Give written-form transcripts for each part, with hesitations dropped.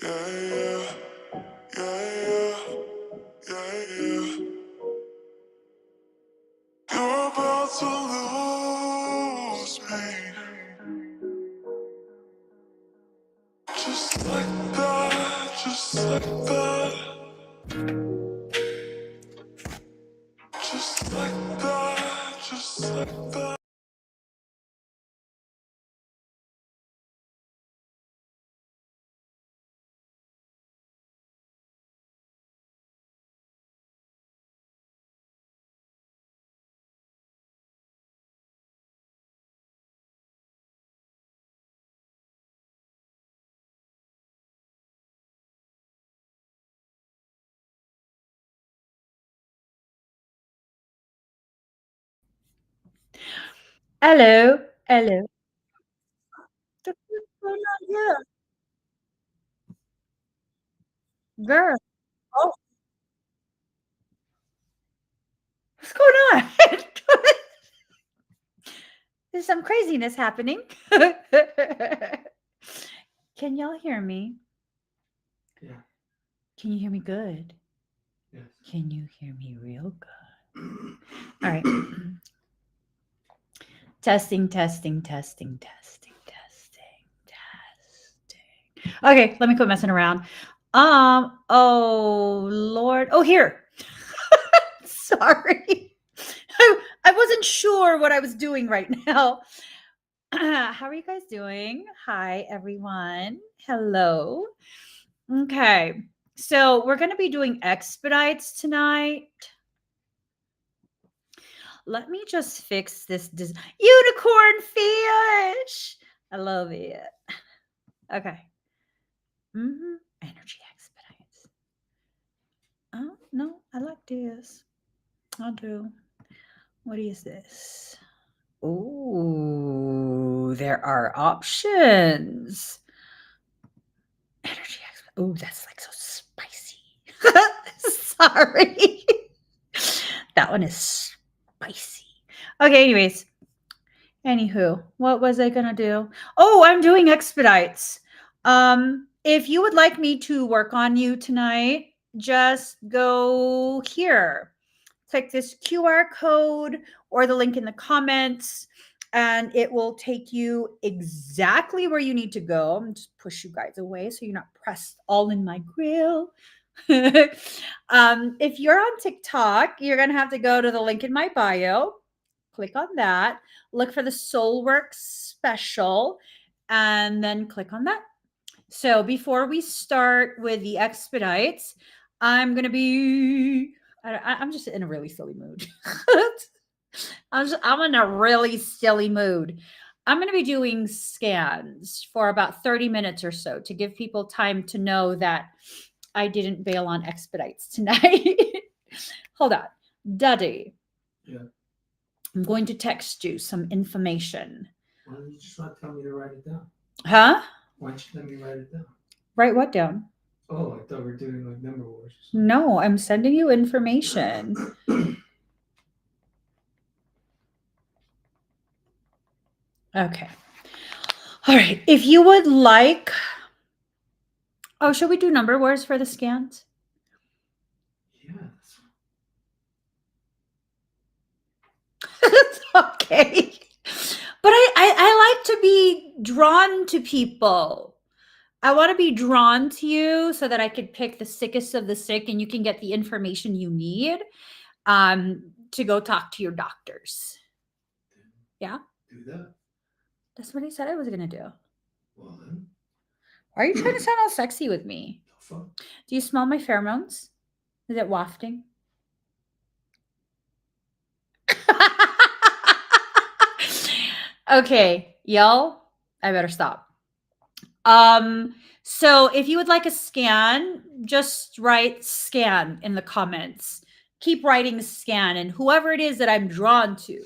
Yeah, yeah, yeah. You're about to lose me. Just like that, just like that. Just like that, just like that. Hello, hello. What's going on here? Girl, oh, what's going on? There's some craziness happening. Can y'all hear me? Yeah, Can you hear me good? yes. Can you hear me real good? All right. Testing, testing, testing, testing, testing, testing. Okay, let me quit messing around. Oh Lord. Oh, here. Sorry. I wasn't sure what I was doing right now. How are you guys doing? Hi, everyone. Hello. Okay. So we're going to be doing expedites tonight. Let me just fix this unicorn fish. I love it. Okay. Energy expedites. Oh, no, I like this. I do. What is this? Oh, there are options. Energy expert. Oh, that's like so spicy. Sorry. That one is spicy. Okay, anyways. Anywho, what was I gonna do? Oh, I'm doing expedites. If you would like me to work on you tonight, just go here. Click this QR code or the link in the comments, and it will take you exactly where you need to go. I'm just push you guys away so you're not pressed all in my grill. If you're on TikTok, you're gonna have to go to the link in my bio, click on that, look for the Soulworks special, and then click on that. So before we start with the expedites, I'm gonna be. I'm just in a really silly mood. I'm in a really silly mood. I'm going to be doing scans for about 30 minutes or so to give people time to know that I didn't bail on expedites tonight. Hold on. Daddy. Yeah. I'm going to text you some information. Why don't you just not tell me to write it down? Huh? Why don't you let me write it down? Write what down? Oh, I thought we were doing like number wars. No, I'm sending you information. Okay. All right. If you would like. Oh, should we do number wars for the scans? Yes. It's okay. But I like to be drawn to people. I want to be drawn to you so that I could pick the sickest of the sick and you can get the information you need to go talk to your doctors. Yeah? Do that. That's what I said I was going to do. Well then. Why are you trying to sound all sexy with me? The fuck? Do you smell my pheromones? Is it wafting? Okay, y'all, I better stop. So if you would like a scan, just write scan in the comments. Keep writing scan, and whoever it is that I'm drawn to,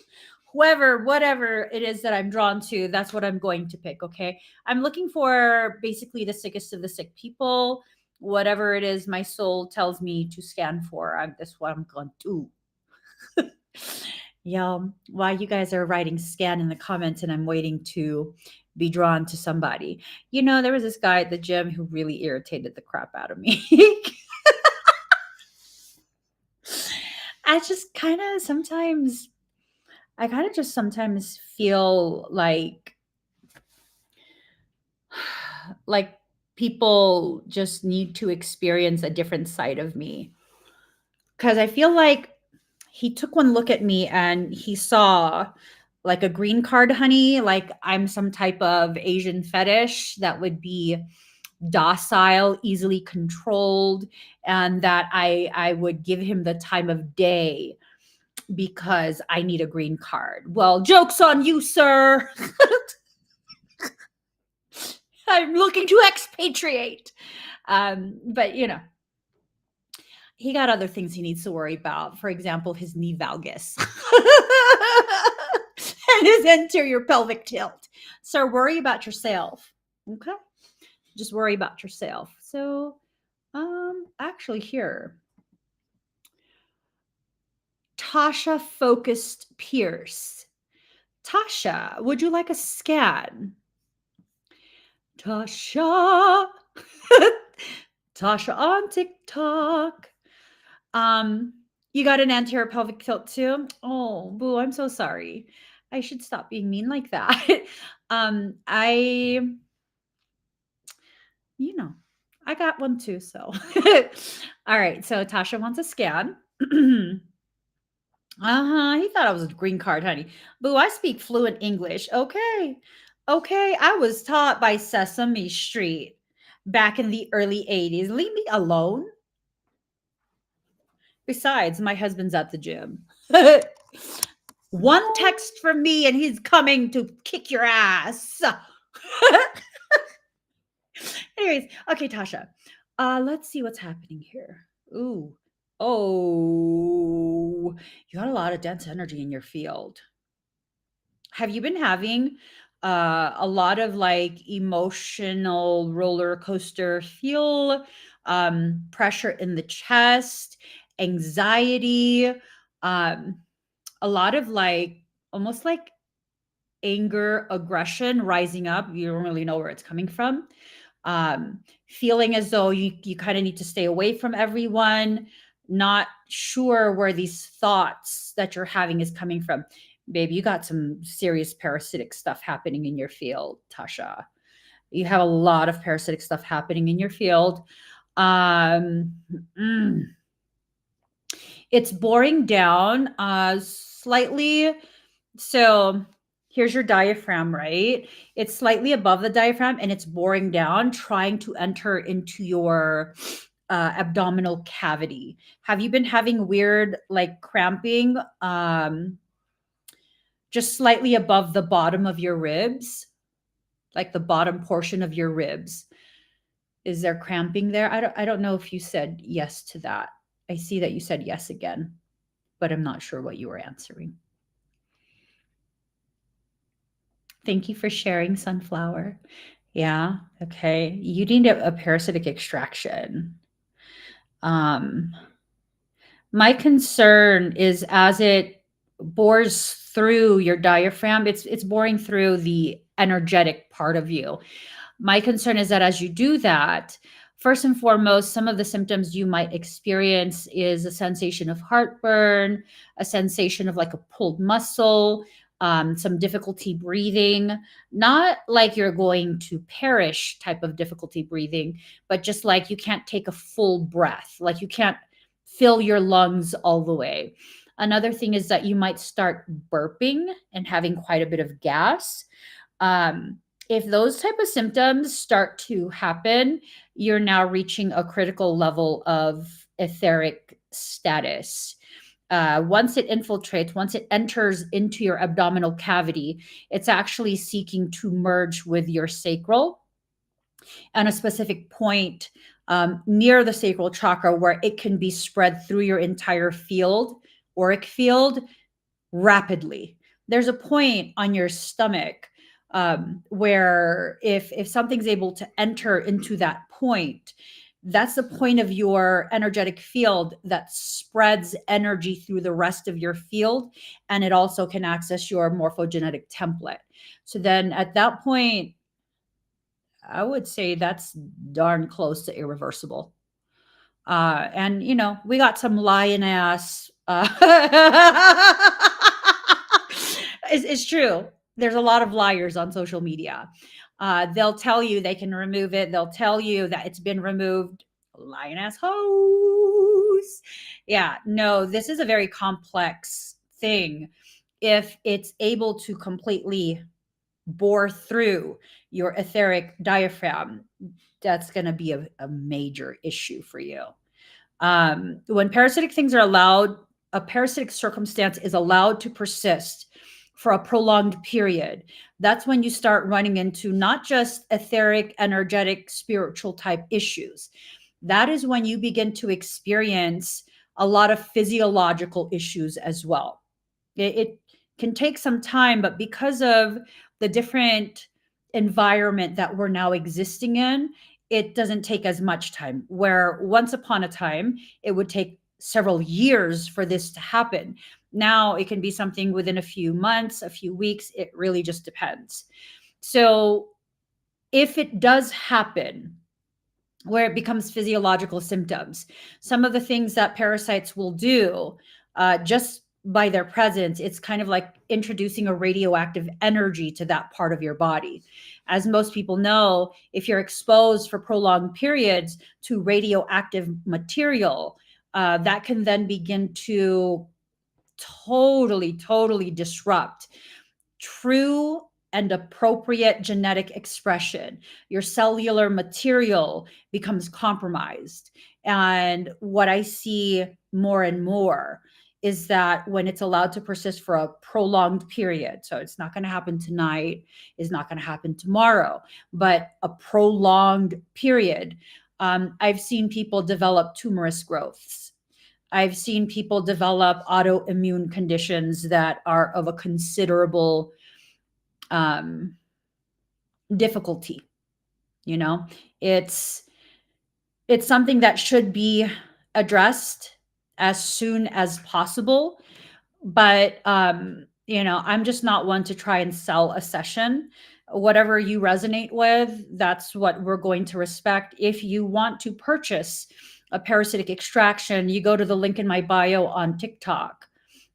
whatever it is that I'm drawn to, that's what I'm going to pick. Okay. I'm looking for basically the sickest of the sick people. Whatever it is my soul tells me to scan for, that's what I'm going to do. Yeah, while you guys are writing scan in the comments and I'm waiting to be drawn to somebody. There was this guy at the gym who really irritated the crap out of me. I just kind of sometimes, I kind of just sometimes feel like people just need to experience a different side of me. Because I feel like he took one look at me and he saw like a green card honey, like I'm some type of Asian fetish that would be docile, easily controlled, and that I would give him the time of day because I need a green card. Well, joke's on you, sir. I'm looking to expatriate. But he got other things he needs to worry about. For example, his knee valgus and his anterior pelvic tilt. So worry about yourself. Okay. Just worry about yourself. So, actually, here, Tasha Focused Pierce. Tasha, would you like a scan? Tasha. Tasha on TikTok. You got an anterior pelvic tilt too? Oh, boo, I'm so sorry. I should stop being mean like that. I I got one too, so. All right, so Tasha wants a scan. He thought I was a green card, honey. Boo, I speak fluent English. Okay. Okay, I was taught by Sesame Street back in the early 80s. Leave me alone. Besides, my husband's at the gym. One text from me and he's coming to kick your ass. Anyways, okay, Tasha. Let's see what's happening here. Ooh. Oh, you got a lot of dense energy in your field. Have you been having a lot of like emotional roller coaster feel, pressure in the chest, anxiety, um, a lot of like almost like anger, aggression rising up? You don't really know where it's coming from. Feeling as though you kind of need to stay away from everyone, not sure where these thoughts that you're having is coming from. Babe, you got some serious parasitic stuff happening in your field, Tasha. You have a lot of parasitic stuff happening in your field. Um, mm, it's boring down slightly. So here's your diaphragm, right? It's slightly above the diaphragm and it's boring down, trying to enter into your abdominal cavity. Have you been having weird like cramping just slightly above the bottom of your ribs, like the bottom portion of your ribs? Is there cramping there? I don't know if you said yes to that. I see that you said yes again, but I'm not sure what you were answering. Thank you for sharing, Sunflower. Yeah, okay. You need a parasitic extraction. Um, my concern is as it bores through your diaphragm, it's boring through the energetic part of you. My concern is that as you do that, first and foremost, some of the symptoms you might experience is a sensation of heartburn, a sensation of like a pulled muscle, some difficulty breathing, not like you're going to perish type of difficulty breathing, but just like you can't take a full breath, like you can't fill your lungs all the way. Another thing is that you might start burping and having quite a bit of gas. If those type of symptoms start to happen, you're now reaching a critical level of etheric status. Once it infiltrates, once it enters into your abdominal cavity, it's actually seeking to merge with your sacral and a specific point near the sacral chakra where it can be spread through your entire field, auric field, rapidly. There's a point on your stomach where if something's able to enter into that point, That's the point of your energetic field that spreads energy through the rest of your field. And it also can access your morphogenetic template. So then at that point, I would say that's darn close to irreversible. And we got some lion ass. It's true. There's a lot of liars on social media. They'll tell you they can remove it. They'll tell you that it's been removed. Lion ass hoes. Yeah, no, this is a very complex thing. If it's able to completely bore through your etheric diaphragm, that's going to be a major issue for you. When parasitic things are allowed, a parasitic circumstance is allowed to persist for a prolonged period. That's when you start running into not just etheric, energetic, spiritual type issues. That is when you begin to experience a lot of physiological issues as well. It can take some time, but because of the different environment that we're now existing in, it doesn't take as much time. Where once upon a time, it would take several years for this to happen. Now it can be something within a few months, a few weeks. It really just depends. So if it does happen, where it becomes physiological symptoms, some of the things that parasites will do, just by their presence, it's kind of like introducing a radioactive energy to that part of your body. As most people know, if you're exposed for prolonged periods to radioactive material, that can then begin to totally disrupt true and appropriate genetic expression. Your cellular material becomes compromised. And what I see more and more is that when it's allowed to persist for a prolonged period, so it's not going to happen tonight, it's not going to happen tomorrow, but a prolonged period, I've seen people develop tumorous growths. I've seen people develop autoimmune conditions that are of a considerable um, difficulty. You know, it's it's something that should be addressed as soon as possible. But I'm just not one to try and sell a session. Whatever you resonate with, that's what we're going to respect. If you want to purchase a parasitic extraction, you go to the link in my bio on TikTok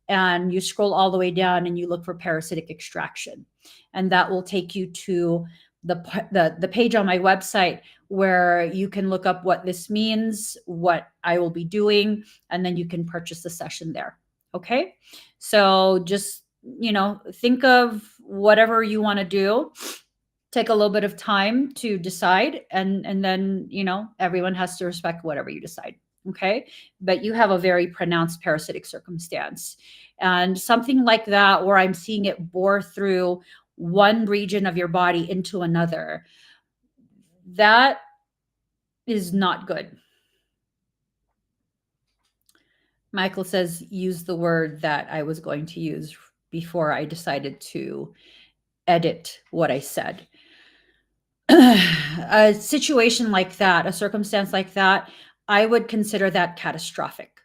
and you scroll all the way down and you look for parasitic extraction, and that will take you to the page on my website where you can look up what this means, what I will be doing, and then you can purchase the session there. Okay, so just think of whatever you want to do. Take a little bit of time to decide, and then everyone has to respect whatever you decide. Okay, but you have a very pronounced parasitic circumstance, and something like that where I'm seeing it bore through one region of your body into another, that is not good. Michael says use the word that I was going to use before I decided to edit what I said. A situation like that, a circumstance like that, I would consider that catastrophic.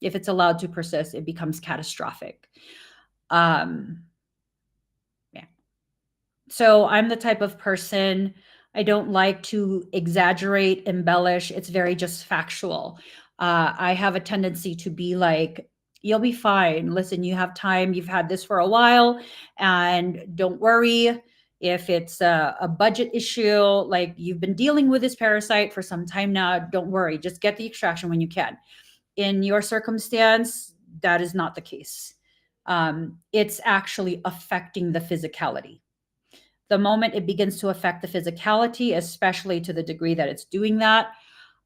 If it's allowed to persist, it becomes catastrophic. Yeah. So I'm the type of person, I don't like to exaggerate, embellish. It's very just factual. I have a tendency to be like, you'll be fine. Listen, you have time. You've had this for a while, and don't worry. If it's a budget issue, like you've been dealing with this parasite for some time now, don't worry. Just get the extraction when you can. In your circumstance, that is not the case. It's actually affecting the physicality. The moment it begins to affect the physicality, especially to the degree that it's doing that,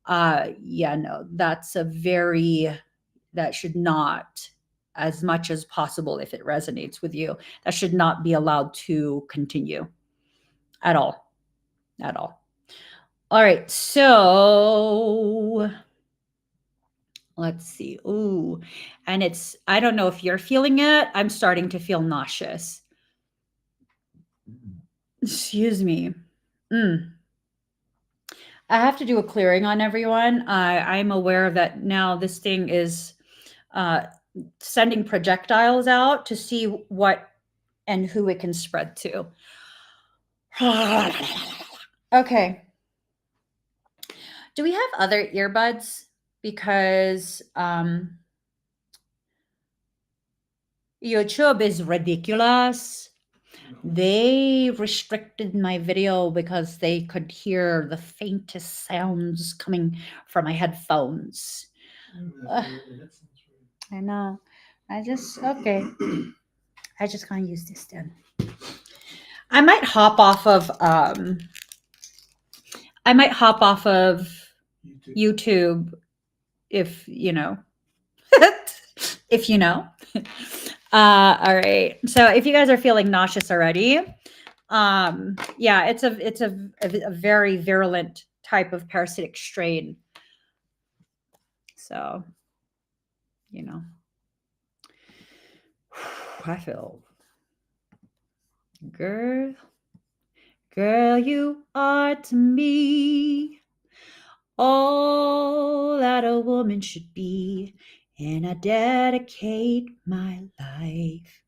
that's that should not, as much as possible, if it resonates with you, that should not be allowed to continue at all. At all. All right. So let's see. Ooh, and I don't know if you're feeling it. I'm starting to feel nauseous. Excuse me. I have to do a clearing on everyone. I'm aware that now this thing is sending projectiles out to see what and who it can spread to. Okay. Do we have other earbuds? Because YouTube is ridiculous. They restricted my video because they could hear the faintest sounds coming from my headphones. I know. I just okay. I just gonna use this then. I might hop off of YouTube if you know. If you know. All right. So if you guys are feeling nauseous already, yeah, it's a very virulent type of parasitic strain. So, you know, I feel, girl, you are to me all that a woman should be, and I dedicate my life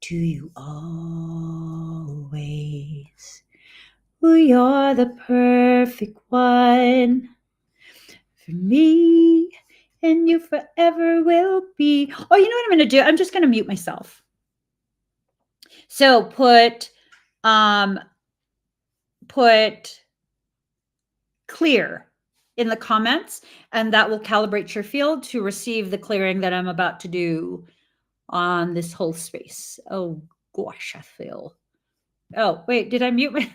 to you always. Oh, you're the perfect one for me, and you forever will be. Oh, you know what I'm going to do? I'm just going to mute myself. So put clear in the comments, and that will calibrate your field to receive the clearing that I'm about to do on this whole space. Oh gosh, I feel. Oh, wait, did I mute my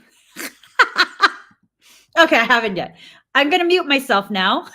Okay, I haven't yet. I'm going to mute myself now.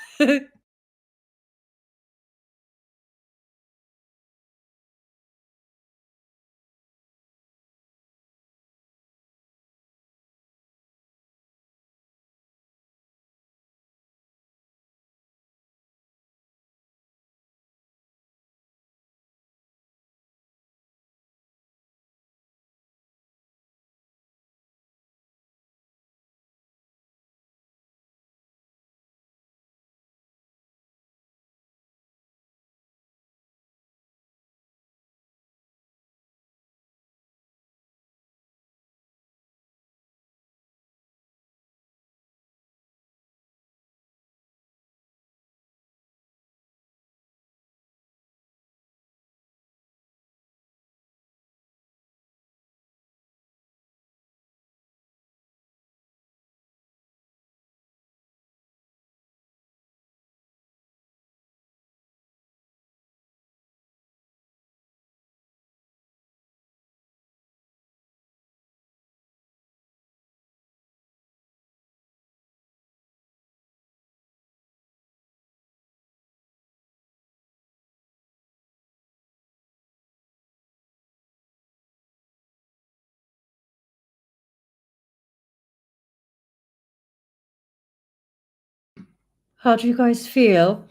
How do you guys feel?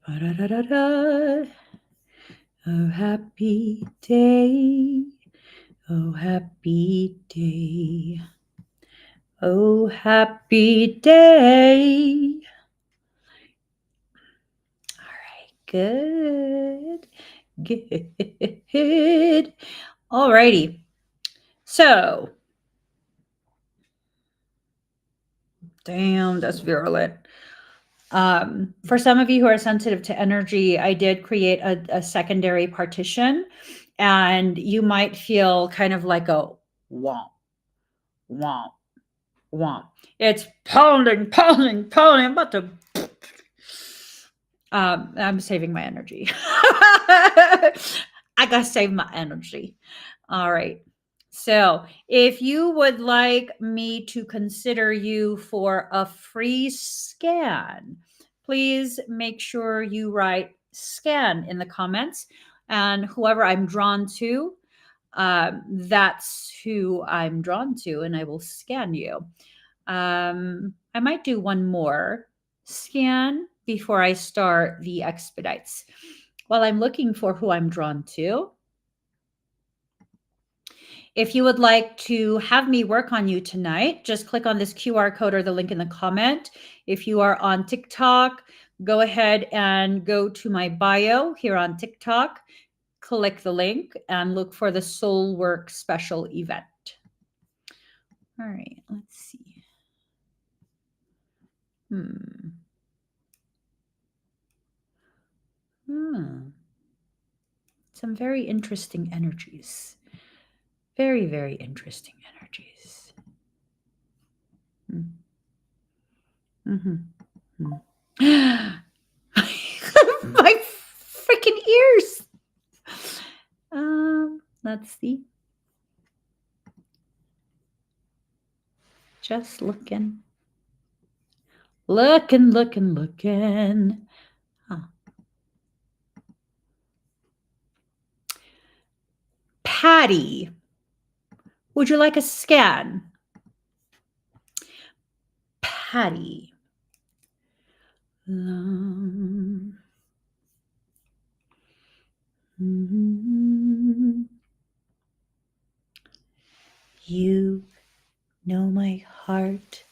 Ba-da-da-da-da. Oh, happy day. Oh, happy day. Oh, happy day. All right, good. Good. All righty. So, damn, that's virulent. For some of you who are sensitive to energy, I did create a secondary partition, and you might feel kind of like a womp, womp, womp. It's pounding, pounding, pounding. I'm about to. I'm saving my energy. I gotta save my energy. All right. So, if you would like me to consider you for a free scan, please make sure you write scan in the comments. And whoever I'm drawn to, that's who I'm drawn to, and I will scan you. I might do one more. scan before I start the expedites. While I'm looking for who I'm drawn to, if you would like to have me work on you tonight, just click on this QR code or the link in the comment. If you are on TikTok, go ahead and go to my bio here on TikTok, click the link and look for the Soul Work special event. All right, let's see. Some very interesting energies. Very, very interesting energies. My freaking ears. Let's see. Just looking. Looking. Patty, would you like a scan? Patty. You know my heart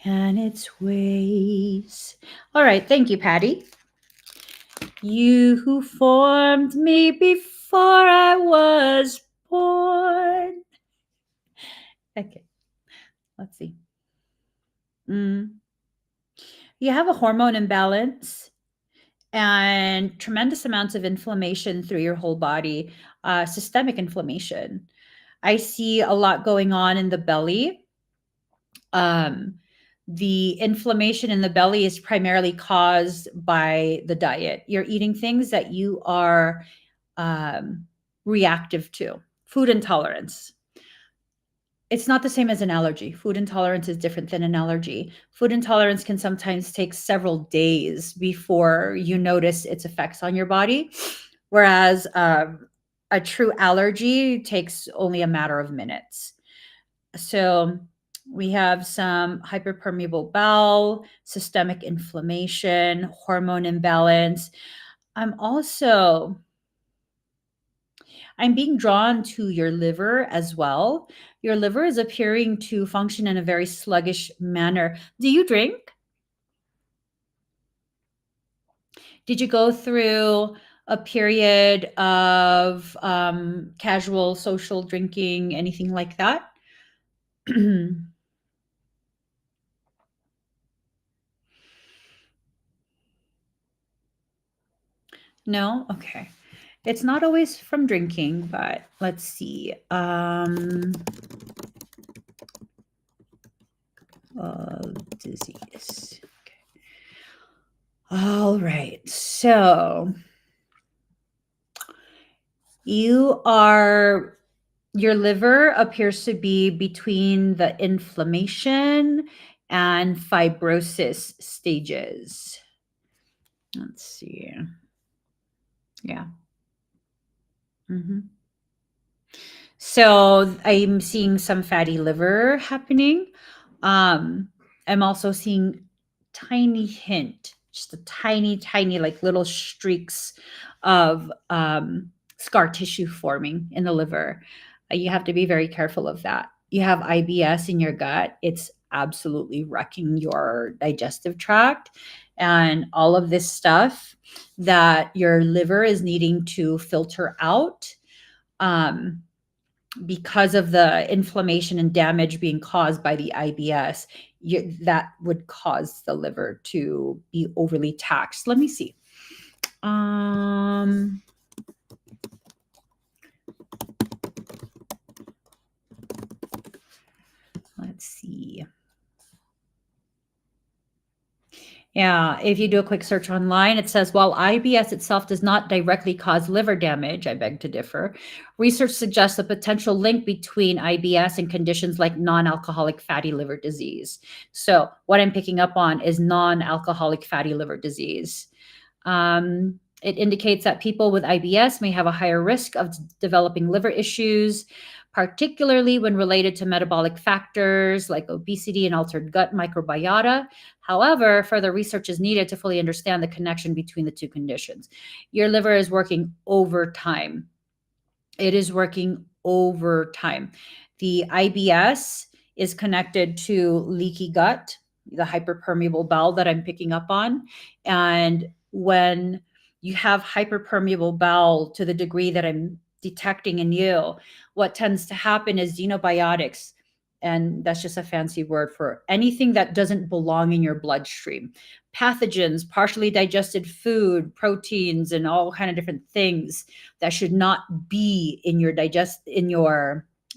and its ways. All right, thank you, Patty. You who formed me before I was born. Okay, let's see. You have a hormone imbalance and tremendous amounts of inflammation through your whole body, systemic inflammation. I see a lot going on in the belly. The inflammation in the belly is primarily caused by the diet. You're eating things that you are reactive to. Food intolerance. It's not the same as an allergy. Food intolerance is different than an allergy. Food intolerance can sometimes take several days before you notice its effects on your body, whereas a true allergy takes only a matter of minutes. So we have some hyperpermeable bowel, systemic inflammation, hormone imbalance. I'm being drawn to your liver as well. Your liver is appearing to function in a very sluggish manner. Do you drink? Did you go through a period of casual social drinking, anything like that? No? Okay. It's not always from drinking, but let's see. Disease. Okay. All right. So your liver appears to be between the inflammation and fibrosis stages. Let's see. Yeah. So I'm seeing some fatty liver happening. I'm also seeing just a tiny, like little streaks of scar tissue forming in the liver. You have to be very careful of that. You have IBS in your gut. It's absolutely wrecking your digestive tract and all of this stuff that your liver is needing to filter out. Because of the inflammation and damage being caused by the IBS, that would cause the liver to be overly taxed. Let me see. Let's see. Yeah, if you do a quick search online, it says, while IBS itself does not directly cause liver damage, I beg to differ. Research suggests a potential link between IBS and conditions like non-alcoholic fatty liver disease. So what I'm picking up on is non-alcoholic fatty liver disease. It indicates that people with IBS may have a higher risk of developing liver issues, particularly when related to metabolic factors like obesity and altered gut microbiota. However, further research is needed to fully understand the connection between the two conditions. Your liver is working overtime. It is working overtime. The IBS is connected to leaky gut, the hyperpermeable bowel that I'm picking up on. And when you have hyperpermeable bowel to the degree that I'm detecting in you, what tends to happen is xenobiotics, and that's just a fancy word for anything that doesn't belong in your bloodstream. Pathogens, partially digested food, proteins, and all kind of different things that should not be in your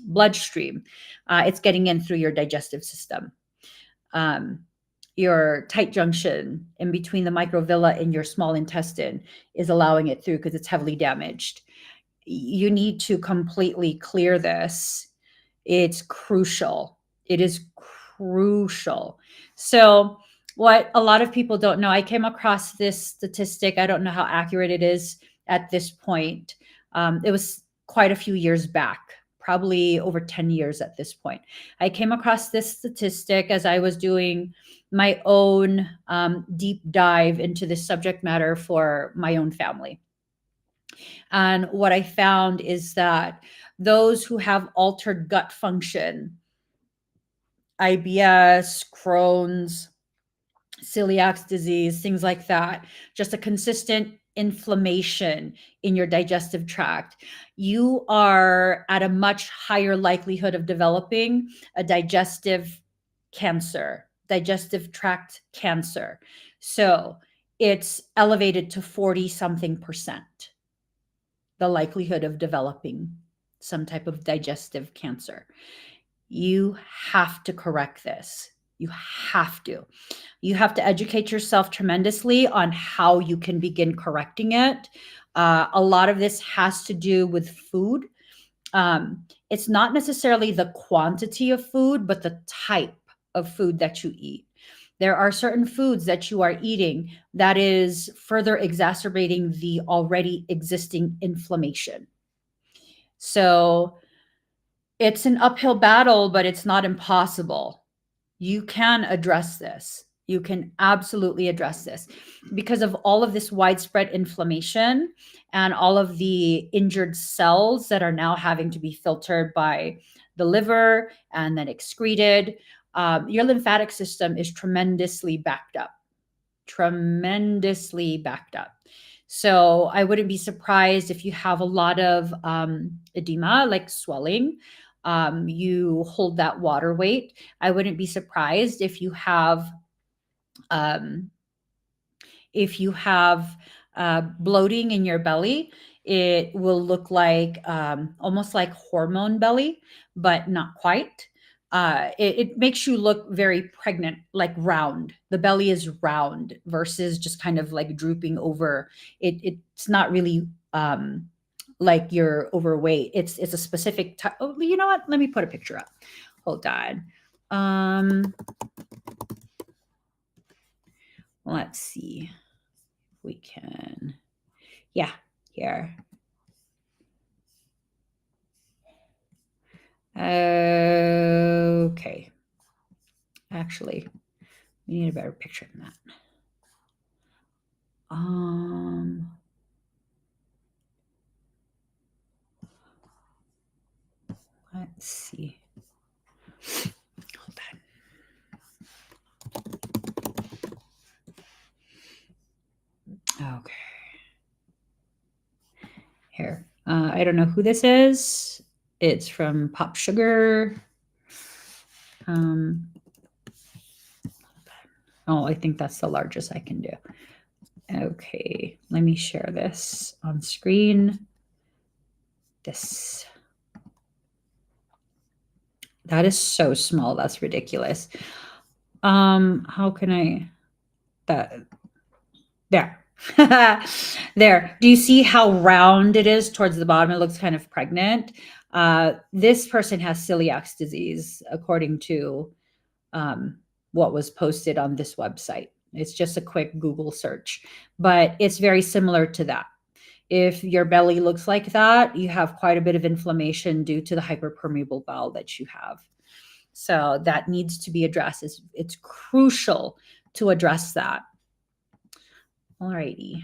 bloodstream. It's getting in through your digestive system. Your tight junction in between the microvilli and your small intestine is allowing it through because it's heavily damaged. You need to completely clear this. It's crucial. It is crucial. So, what a lot of people don't know, I came across this statistic. I don't know how accurate it is at this point. It was quite a few years back, probably over 10 years at this point. I came across this statistic as I was doing my own deep dive into this subject matter for my own family. And what I found is that those who have altered gut function, IBS, Crohn's, celiac disease, things like that, just a consistent inflammation in your digestive tract, you are at a much higher likelihood of developing a digestive cancer, digestive tract cancer. So it's elevated to 40 something percent, the likelihood of developing some type of digestive cancer. You have to correct this. You have to. You have to educate yourself tremendously on how you can begin correcting it. A lot of this has to do with food. It's not necessarily the quantity of food, but the type of food that you eat. There are certain foods that you are eating that is further exacerbating the already existing inflammation. So it's an uphill battle, but it's not impossible. You can address this. You can absolutely address this because of all of this widespread inflammation and all of the injured cells that are now having to be filtered by the liver and then excreted. Your lymphatic system is tremendously backed up, tremendously backed up. So I wouldn't be surprised if you have a lot of edema, like swelling. You hold that water weight. I wouldn't be surprised if you have bloating in your belly. It will look like almost like hormone belly, but not quite. It makes you look very pregnant, like round. The belly is round versus just kind of like drooping over. It's not really like you're overweight. It's a specific type. Oh, you know what? Let me put a picture up. Hold on. Let's see. We can. Yeah, here. Okay. Actually, we need a better picture than that. Let's see. Hold on. Okay. Here. I don't know who this is. It's from Pop Sugar. Oh, I think that's the largest I can do. Okay, let me share this on screen. This. That is so small. That's ridiculous. How can I? That. There. There. Do you see how round it is towards the bottom? It looks kind of pregnant. This person has celiac disease, according to what was posted on this website. It's just a quick Google search, but it's very similar to that. If your belly looks like that, you have quite a bit of inflammation due to the hyperpermeable bowel that you have. So that needs to be addressed. It's crucial to address that. Alrighty.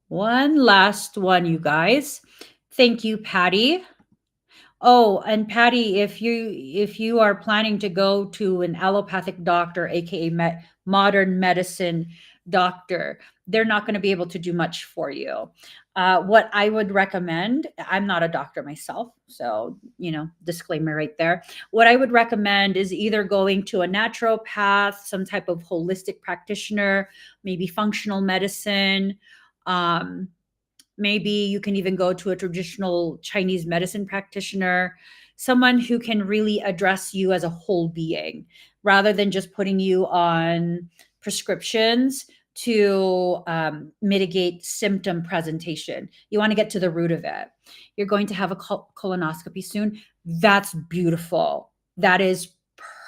One last one, you guys. Thank you, Patty. Oh, and Patty, if you are planning to go to an allopathic doctor, aka modern medicine doctor, they're not going to be able to do much for you. What I would recommend, I'm not a doctor myself, so disclaimer right there. What I would recommend is either going to a naturopath, some type of holistic practitioner, maybe functional medicine. Um, Maybe you can even go to a traditional Chinese medicine practitioner, someone who can really address you as a whole being rather than just putting you on prescriptions to mitigate symptom presentation. You want to get to the root of it. You're going to have a colonoscopy soon. That's beautiful. That is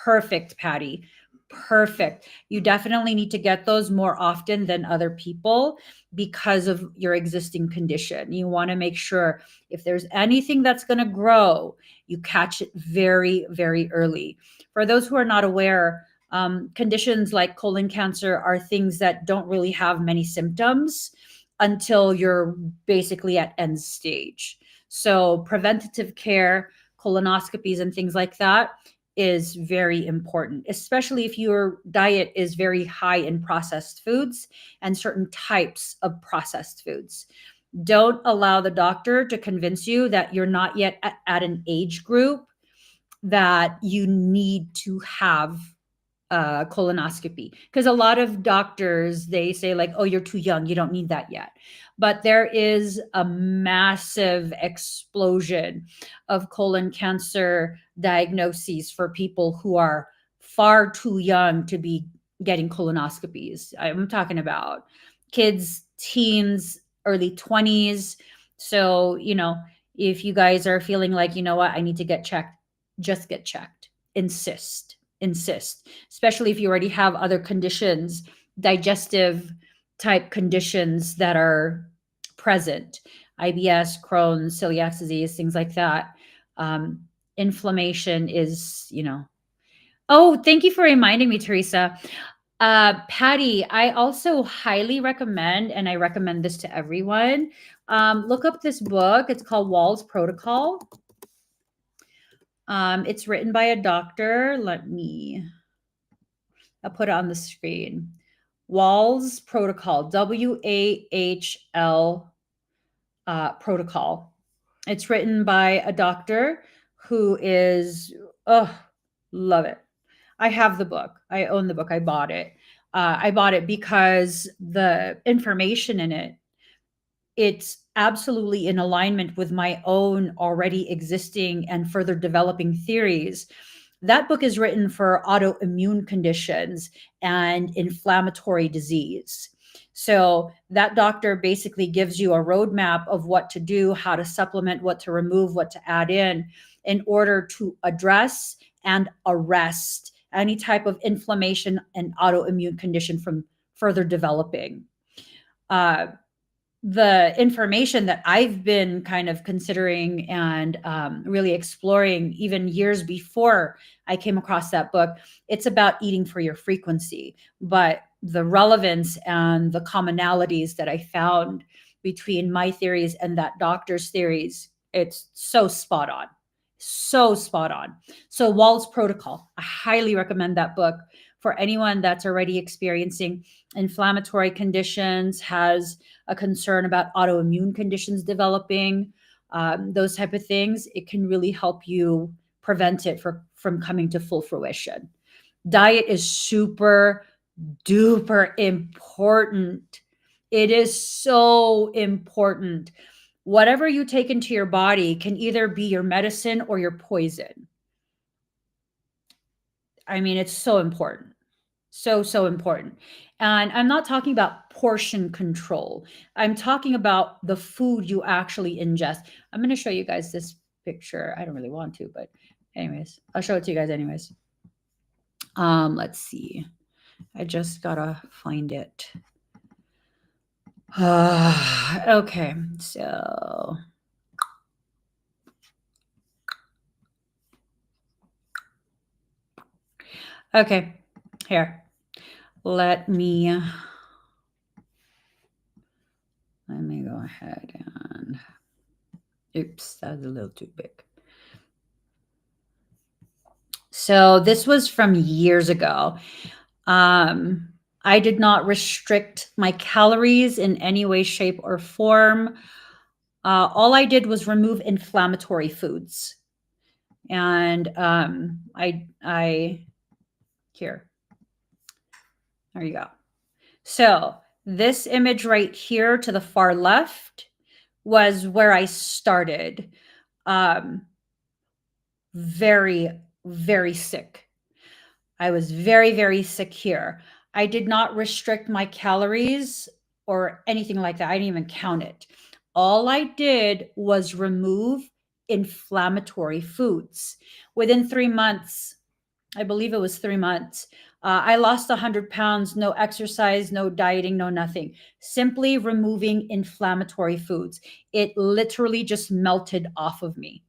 perfect, Patty. Perfect. You definitely need to get those more often than other people because of your existing condition. You want to make sure if there's anything that's going to grow, you catch it very, very early. For those who are not aware, conditions like colon cancer are things that don't really have many symptoms until you're basically at end stage. So, preventative care, colonoscopies, and things like that is very important, especially if your diet is very high in processed foods and certain types of processed foods. Don't allow the doctor to convince you that you're not yet at an age group that you need to have colonoscopy, because a lot of doctors, they say like, oh, you're too young, you don't need that yet. But there is a massive explosion of colon cancer diagnoses for people who are far too young to be getting colonoscopies. I'm talking about kids, teens, early 20s. So if you guys are feeling like, you know what, I need to get checked, just get checked. Insist, especially if you already have other conditions, digestive type conditions that are present, IBS, Crohn's, celiac disease, things like that. Inflammation is, Oh, thank you for reminding me, Teresa. Patty, I also highly recommend, and I recommend this to everyone, look up this book. It's called Wall's Protocol. It's written by a doctor. I'll put it on the screen. Wall's Protocol, WAHL Protocol. It's written by a doctor who is, love it. I have the book. I own the book. I bought it. I bought it because the information in it's absolutely in alignment with my own already existing and further developing theories. That book is written for autoimmune conditions and inflammatory disease. So that doctor basically gives you a roadmap of what to do, how to supplement, what to remove, what to add in order to address and arrest any type of inflammation and autoimmune condition from further developing. The information that I've been kind of considering and really exploring even years before I came across that book, it's about eating for your frequency. But the relevance and the commonalities that I found between my theories and that doctor's theories, it's so spot on. So spot on. So Wall's Protocol, I highly recommend that book for anyone that's already experiencing inflammatory conditions, has a concern about autoimmune conditions developing, those type of things. It can really help you prevent it from coming to full fruition. Diet is super duper important. It is so important. Whatever you take into your body can either be your medicine or your poison. I mean, it's so important. So important. And I'm not talking about portion control. I'm talking about the food you actually ingest. I'm going to show you guys this picture. I don't really want to, but anyways, I'll show it to you guys anyways. Let's see. I just gotta find it. Okay, So okay, here. Let me go ahead and oops, that was a little too big. So this was from years ago. I did not restrict my calories in any way, shape, or form. All I did was remove inflammatory foods. And here, there you go. So this image right here to the far left was where I started. Very, very sick. I was very, very sick here. I did not restrict my calories or anything like that. I didn't even count it. All I did was remove inflammatory foods. Within 3 months, I believe it was 3 months, I lost 100 pounds, no exercise, no dieting, no nothing. Simply removing inflammatory foods. It literally just melted off of me.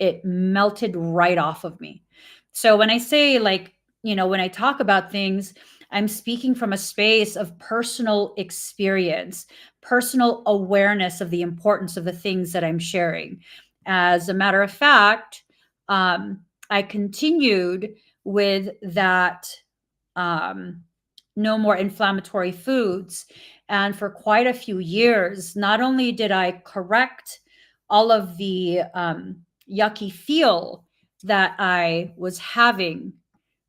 It melted right off of me. So when I say, like, when I talk about things, I'm speaking from a space of personal experience, personal awareness of the importance of the things that I'm sharing. As a matter of fact, I continued with that no more inflammatory foods. And for quite a few years, not only did I correct all of the yucky feel that I was having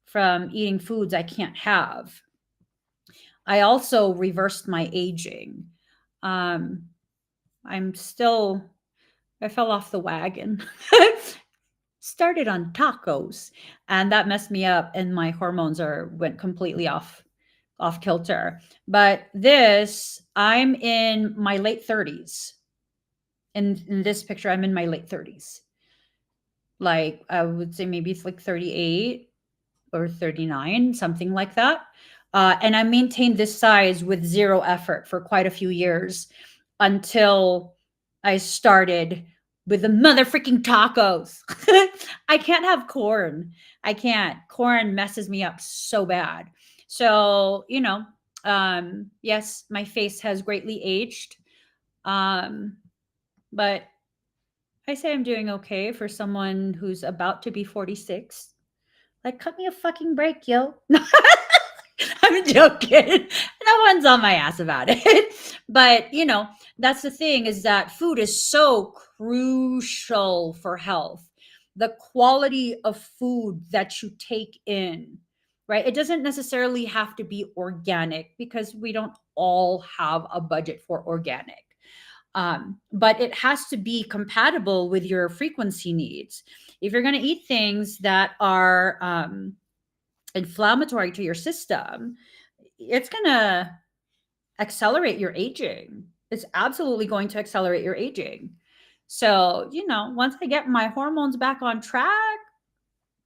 from eating foods I can't have, I also reversed my aging. I fell off the wagon. Started on tacos, and that messed me up, and my hormones went completely off kilter. But I'm in my late 30s. In this picture, I'm in my late 30s. Like, I would say maybe it's like 38 or 39, something like that. And I maintained this size with zero effort for quite a few years until I started with the mother freaking tacos. I can't have corn. I can't. Corn messes me up so bad. So, yes, my face has greatly aged. But I say I'm doing okay for someone who's about to be 46. Like, cut me a fucking break, yo. I'm joking. No one's on my ass about it. But, that's the thing, is that food is so crucial for health. The quality of food that you take in, right? It doesn't necessarily have to be organic, because we don't all have a budget for organic. But it has to be compatible with your frequency needs. If you're going to eat things that are inflammatory to your system, it's going to accelerate your aging. It's absolutely going to accelerate your aging. So, once I get my hormones back on track,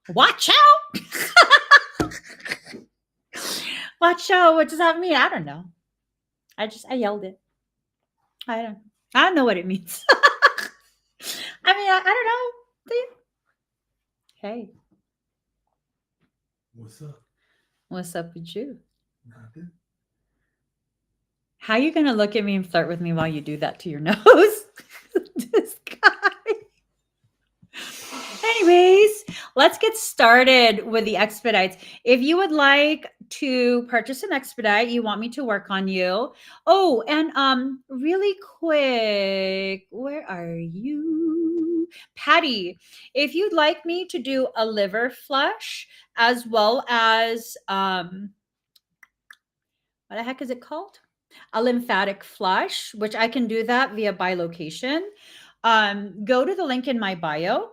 watch out. Watch out. What does that mean? I don't know. I yelled it. I don't know what it means. I mean, I don't know. Hey. What's up? What's up with you? Nothing. How are you going to look at me and flirt with me while you do that to your nose? This guy. Anyways, let's get started with the expedites. If you would like to purchase an expedite, you want me to work on you. Oh, and really quick, where are you? Patty, if you'd like me to do a liver flush as well as what the heck is it called? A lymphatic flush, which I can do that via bilocation. Go to the link in my bio.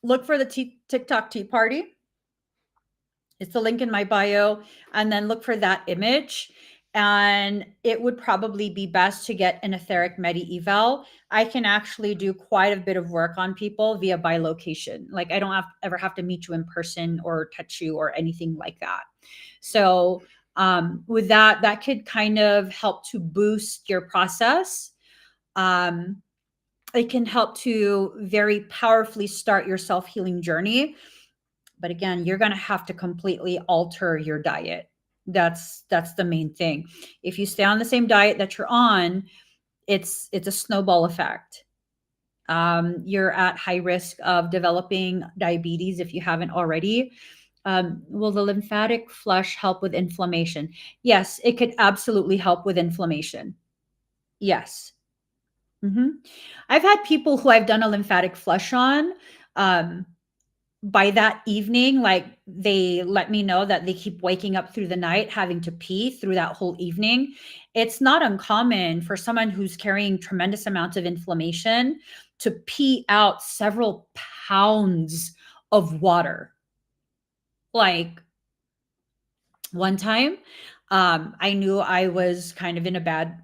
Look for the TikTok Tea Party. It's the link in my bio. And then look for that image. And it would probably be best to get an etheric medi eval. I can actually do quite a bit of work on people via bilocation. Like, I don't ever have to meet you in person or touch you or anything like that. So with that could kind of help to boost your process. It can help to very powerfully start your self-healing journey. But again, you're going to have to completely alter your diet. That's the main thing. If you stay on the same diet that you're on, it's a snowball effect. You're at high risk of developing diabetes if you haven't already. Will the lymphatic flush help with inflammation? Yes, it could absolutely help with inflammation. Yes. I've had people who I've done a lymphatic flush on. Um, by that evening, like they let me know that they keep waking up through the night having to pee through that whole evening. It's not uncommon for someone who's carrying tremendous amounts of inflammation to pee out several pounds of water. Like one time, I knew I was kind of in a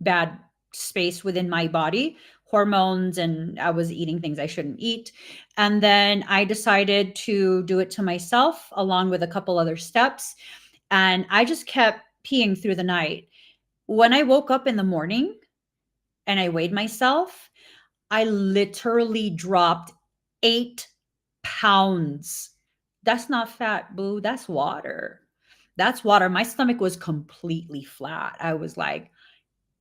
bad space within my body, hormones, and I was eating things I shouldn't eat. And then I decided to do it to myself along with a couple other steps. And I just kept peeing through the night. When I woke up in the morning and I weighed myself, I literally dropped 8 pounds. That's not fat, boo. That's water. That's water. My stomach was completely flat. I was like,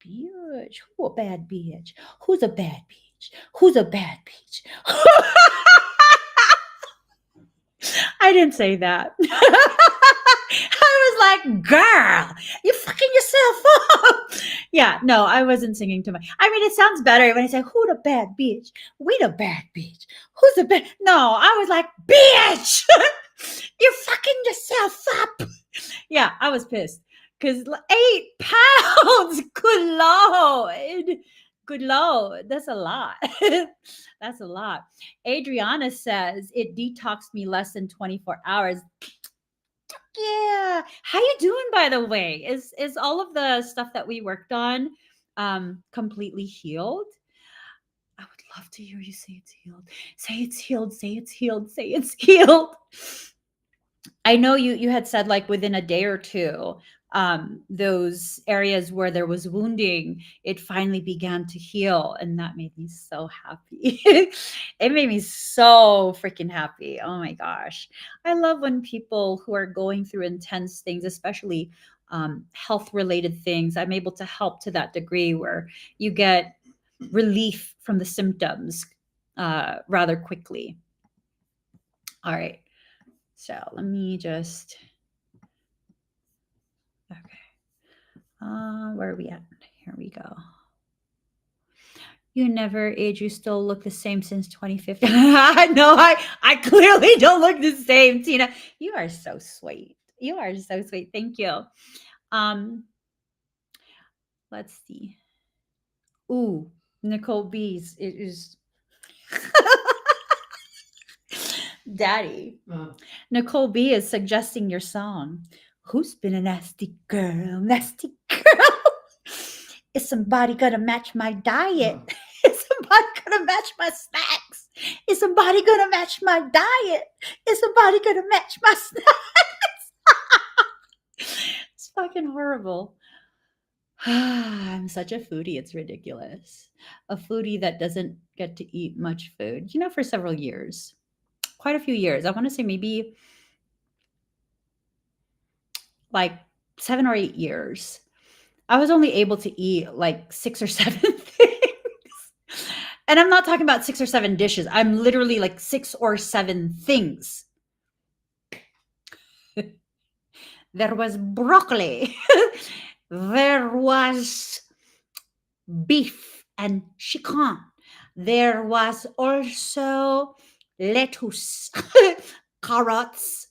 bitch, who a bad bitch? Who's a bad bitch? Who's a bad bitch? I didn't say that. I was like, girl, you fucking yourself up. Yeah, no, I wasn't singing to my. I mean, it sounds better when I say, who the bad bitch? We the bad bitch. Who's the bad? No, I was like, bitch, you're fucking yourself up. Yeah, I was pissed because 8 pounds. Good lord. Good lord. That's a lot. That's a lot. Adriana says it detoxed me less than 24 hours. Yeah. How you doing, by the way? Is all of the stuff that we worked on completely healed? I would love to hear you say it's healed. Say it's healed. Say it's healed. Say it's healed. I know you had said like within a day or two, those areas where there was wounding, it finally began to heal, and that made me so happy. It made me so freaking happy. Oh my gosh. I love when people who are going through intense things, especially health related things, I'm able to help to that degree where you get relief from the symptoms rather quickly. All right. So let me just, okay. Where are we at? Here we go. You never age. You still look the same since 2015. No, I clearly don't look the same, Tina. You are so sweet. You are so sweet. Thank you. Um, let's see. Ooh, Nicole B's. It is Daddy. Nicole B is suggesting your song. Who's been a nasty girl? Nasty girl. Is somebody gonna match my diet? Is somebody gonna match my snacks? Is somebody gonna match my diet? Is somebody gonna match my snacks? It's fucking horrible. I'm such a foodie, it's ridiculous. A foodie that doesn't get to eat much food, for several years. Quite a few years. I want to say maybe like 7 or 8 years. I was only able to eat like 6 or 7 things. And I'm not talking about 6 or 7 dishes. I'm literally like 6 or 7 things. There was broccoli. There was beef and chicken. There was also lettuce, carrots,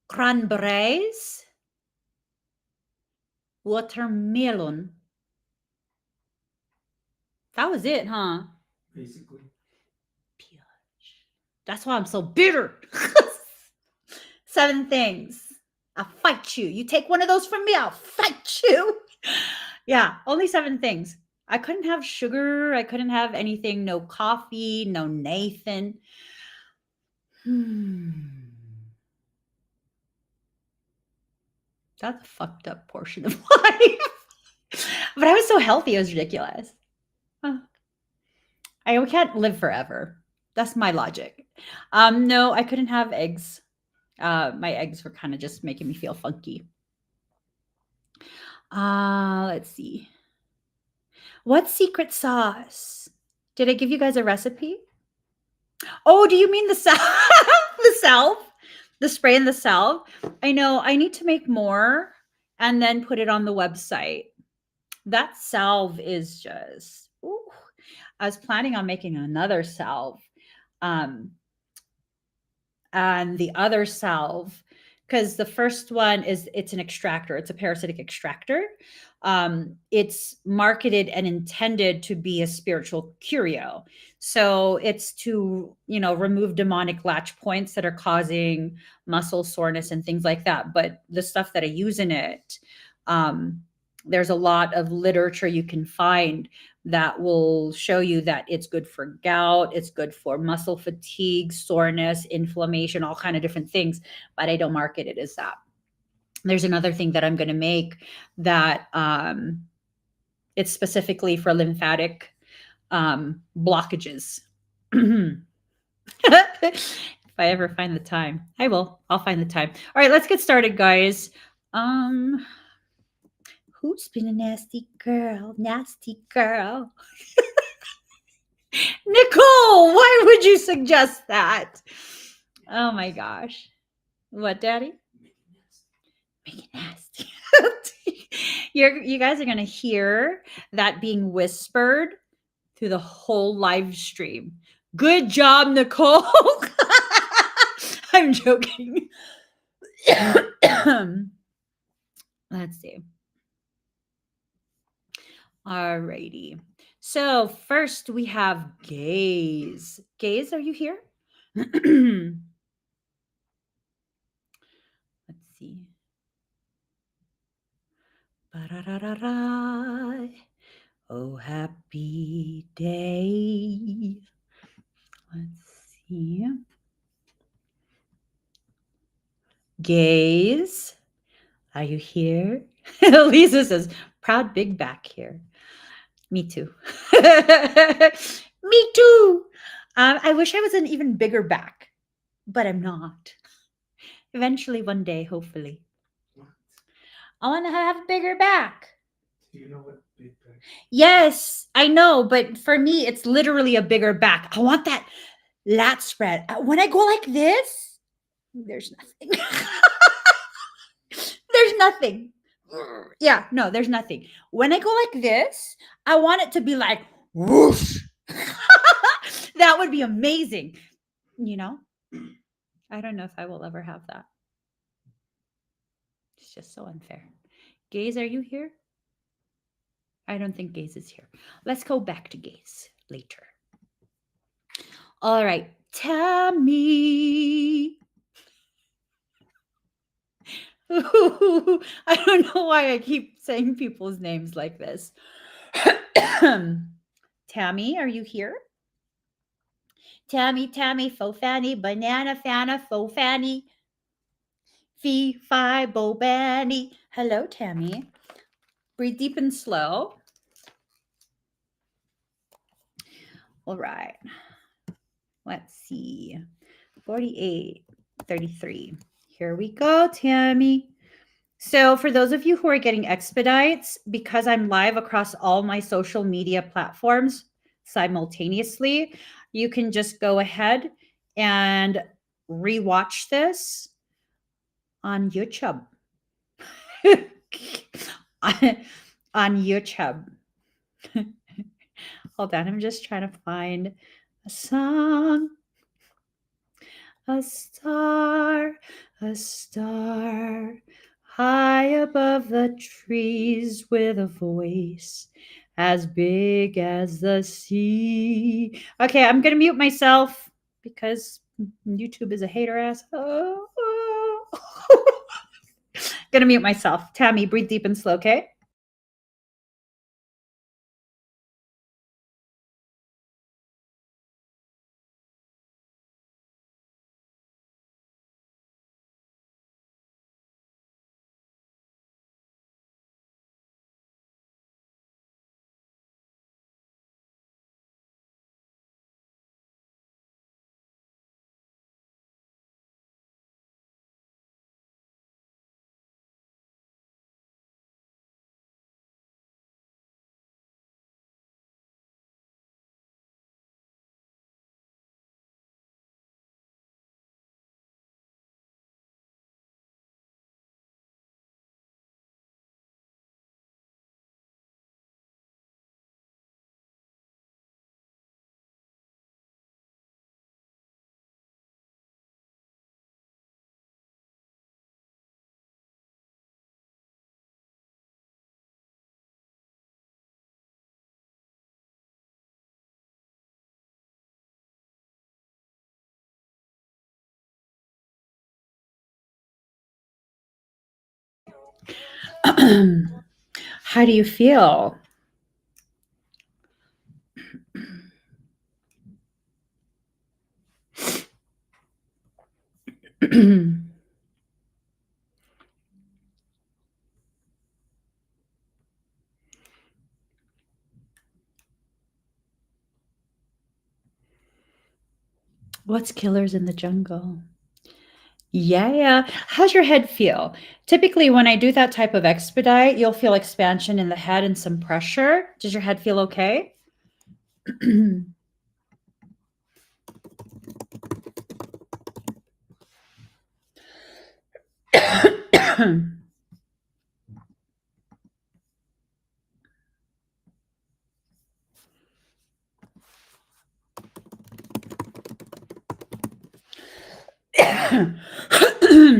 cranberries, watermelon. That was it, huh? Basically. That's why I'm so bitter. 7 things. I'll fight you. You take one of those from me, I'll fight you. Yeah, only 7 things. I couldn't have sugar. I couldn't have anything. No coffee, no Nathan. That's a fucked up portion of life. But I was so healthy, it was ridiculous. Huh. I can't live forever. That's my logic. No, I couldn't have eggs. My eggs were kind of just making me feel funky. Let's see. What secret sauce? Did I give you guys a recipe? Oh, do you mean the salve? The salve? The spray and the salve? I know. I need to make more and then put it on the website. That salve is just. Ooh. I was planning on making another salve. Um, and the other salve, because the first one is it's an extractor, it's a parasitic extractor. It's marketed and intended to be a spiritual curio, so it's to remove demonic latch points that are causing muscle soreness and things like that. But the stuff that I use in it, um, there's a lot of literature you can find that will show you that it's good for gout, it's good for muscle fatigue, soreness, inflammation, all kind of different things, but I don't market it as that. There's another thing that I'm going to make that it's specifically for lymphatic blockages. If I ever find the time, I will. I'll find the time. All right, let's get started, guys. Who's been a nasty girl? Nasty girl. Nicole, why would you suggest that? Oh my gosh. What, Daddy? Make it nasty. You guys are going to hear that being whispered through the whole live stream. Good job, Nicole. I'm joking. Let's see. Alrighty. So first we have gaze. Gaze, are you here? Let's see. Ba-da-da-da-da. Oh, happy day. Let's see. Gaze, are you here? Lisa says, proud big back here. Me too. Me too. I wish I was an even bigger back, but I'm not. Eventually, one day, hopefully. I want to have a bigger back. Do you know what big back? Yes, I know, but for me, it's literally a bigger back. I want that lat spread. When I go like this, there's nothing. There's nothing. Yeah, no, there's nothing. When I go like this, I want it to be like whoosh. That would be amazing. I don't know if I will ever have that. It's just so unfair. Gaze, are you here? I don't think Gaze is here. Let's go back to Gaze later. All right, Tammy. I don't know why I keep saying people's names like this. Tammy, are you here? Tammy, faux fanny, banana fana, faux fanny, fee, fi, bo, banny. Hello, Tammy. Breathe deep and slow. All right. Let's see. 48, 33. Here we go, Tammy. So for those of you who are getting expedites, because I'm live across all my social media platforms simultaneously, you can just go ahead and rewatch this on YouTube. on YouTube. Hold on, I'm just trying to find a song. A star, high above the trees with a voice as big as the sea. Okay, I'm going to mute myself because YouTube is a hater ass. Oh. Gonna mute myself. Tammy, breathe deep and slow, okay? How do you feel? What's killers in the jungle? Yeah. How's your head feel? Typically, when I do that type of expedite, you'll feel expansion in the head and some pressure. Does your head feel okay?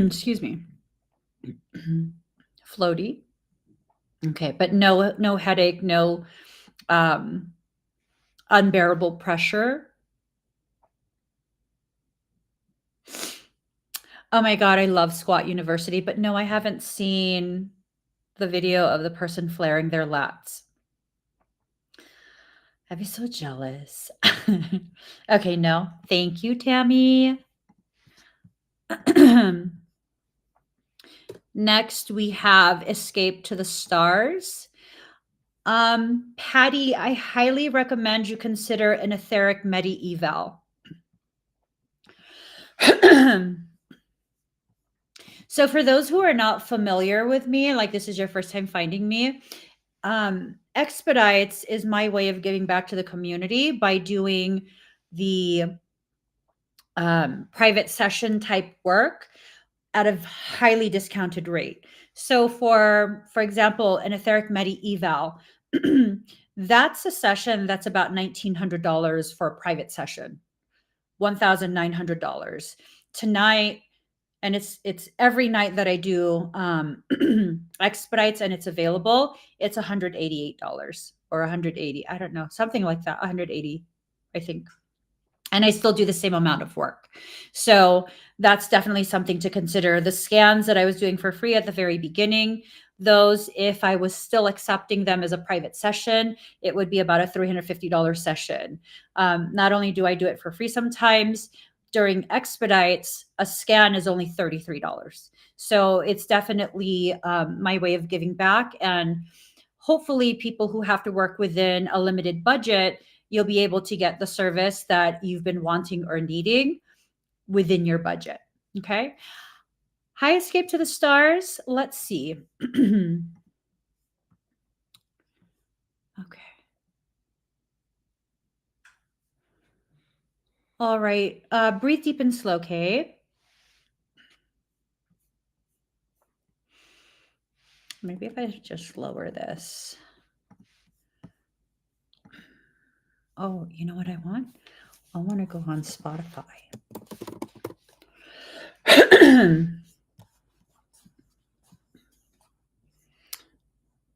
Excuse me. Floaty. Okay, but no headache, no um, unbearable pressure. Oh my god, I love Squat University, but no, I haven't seen the video of the person flaring their lats. I'd be so jealous. Okay, no. Thank you, Tammy. Next, we have Escape to the Stars. Patty, I highly recommend you consider an etheric medi eval. So for those who are not familiar with me, like this is your first time finding me, Expedites is my way of giving back to the community by doing the private session type work at a highly discounted rate. So for example, an etheric medi eval, that's a session that's about $1,900 for a private session, $1,900 tonight. And it's every night that I do expedites and it's available, it's $188 or 180. I don't know, something like that, 180, I think. And I still do the same amount of work. So that's definitely something to consider. The scans that I was doing for free at the very beginning, those, if I was still accepting them as a private session, it would be about a $350 session. Not only do I do it for free sometimes, during expedites, a scan is only $33. So it's definitely my way of giving back. And hopefully, people who have to work within a limited budget, you'll be able to get the service that you've been wanting or needing within your budget. Okay. High Escape to the Stars. Let's see. Okay. All right. Breathe deep and slow, Kate. Maybe if I just lower this. Oh, you know what I want? I want to go on Spotify.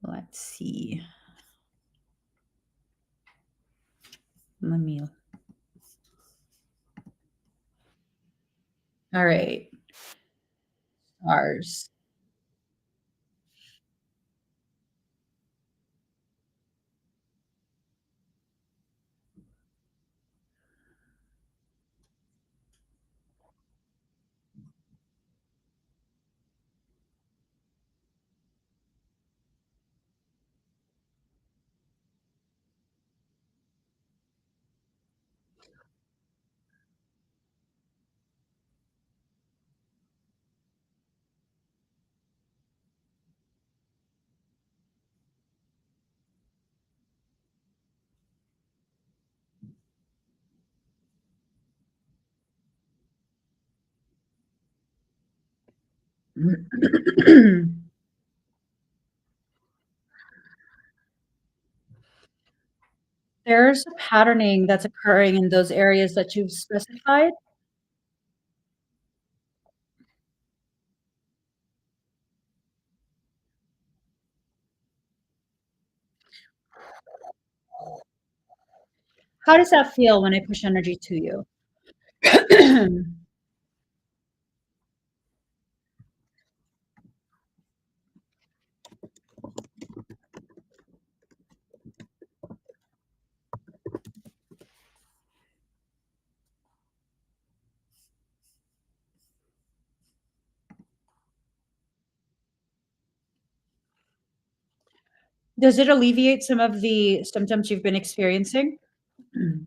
Let's see. Let me. All right. Stars. There's a patterning that's occurring in those areas that you've specified. How does that feel when I push energy to you? Does it alleviate some of the symptoms you've been experiencing? Mm.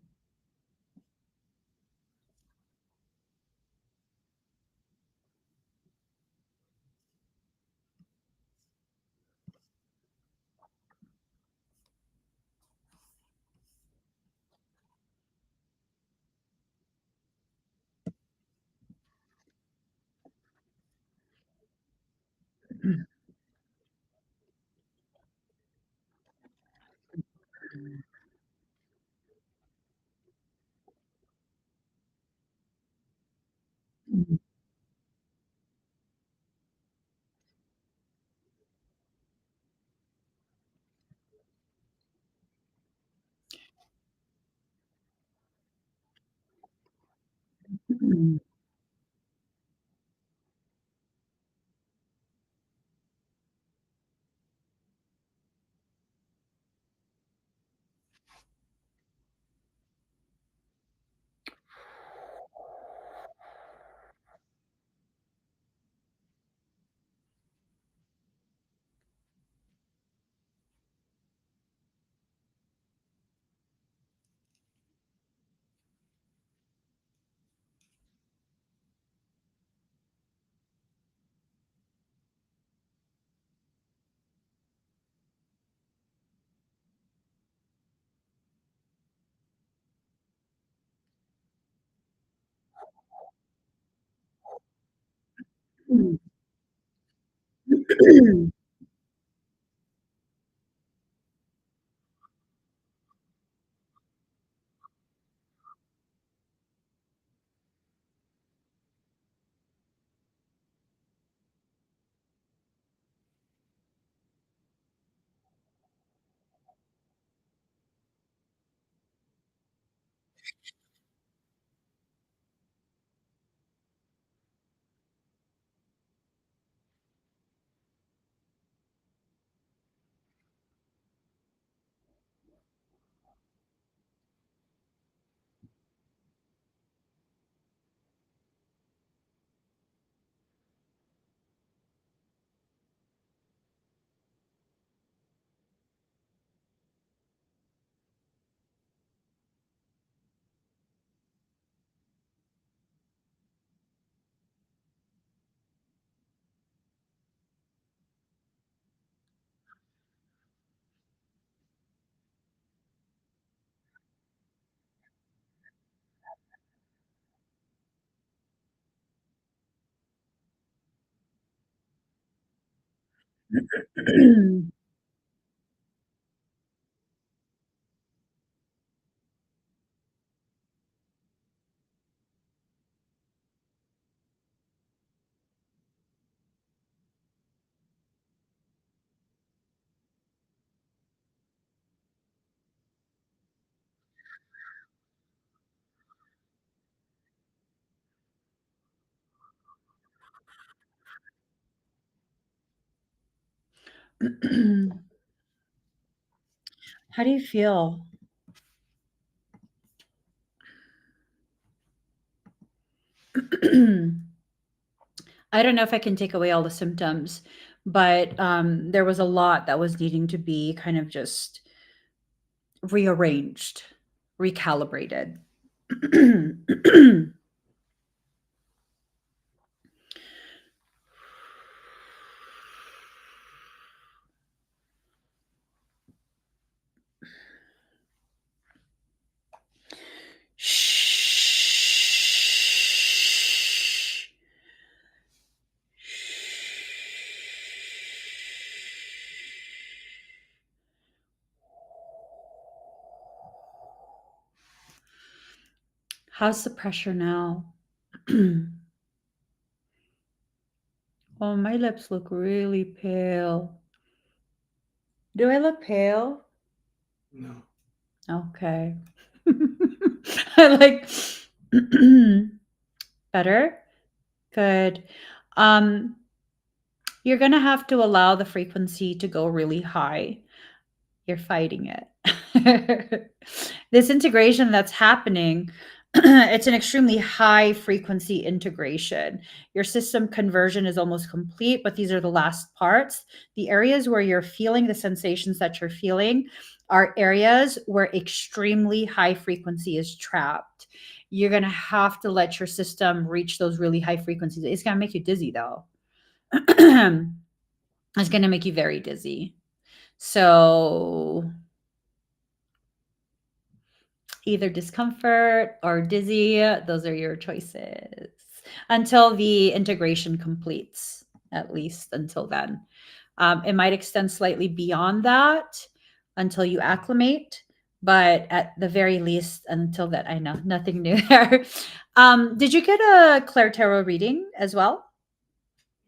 Mhm. Mhm. How do you feel? I don't know if I can take away all the symptoms, but there was a lot that was needing to be kind of just rearranged, recalibrated. Shh. How's the pressure now? Oh, my lips look really pale. Do I look pale? No. Okay. I like better. Good. Um, you're gonna have to allow the frequency to go really high. You're fighting it. This integration that's happening, It's an extremely high frequency integration. Your system conversion is almost complete, but these are the last parts. The areas where you're feeling the sensations that you're feeling are areas where extremely high frequency is trapped. You're going to have to let your system reach those really high frequencies. It's going to make you dizzy, though. It's going to make you very dizzy. So either discomfort or dizzy, those are your choices until the integration completes, at least until then. It might extend slightly beyond that until you acclimate, but at the very least, until that, I know nothing new there. Did you get a Claire Tarot reading as well?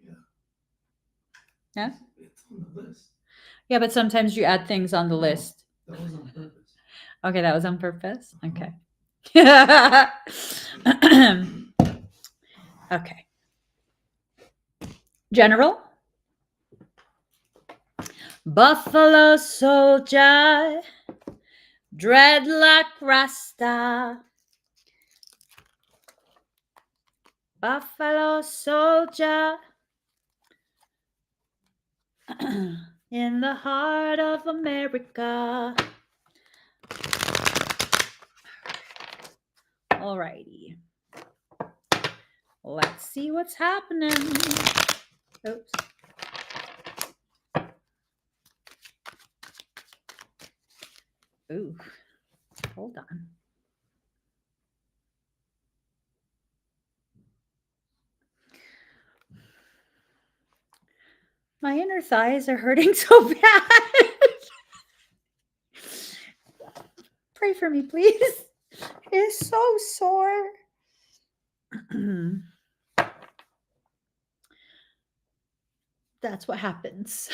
Yeah. Yeah? It's on the list. Yeah, but sometimes you add things on the list. That was on purpose. Okay, that was on purpose? Okay. Okay. General. Buffalo soldier, dreadlock rasta. Buffalo soldier, in the heart of America. Alrighty. Let's see what's happening. Oops. Ooh, hold on. My inner thighs are hurting so bad. Pray for me, please. It's so sore. That's what happens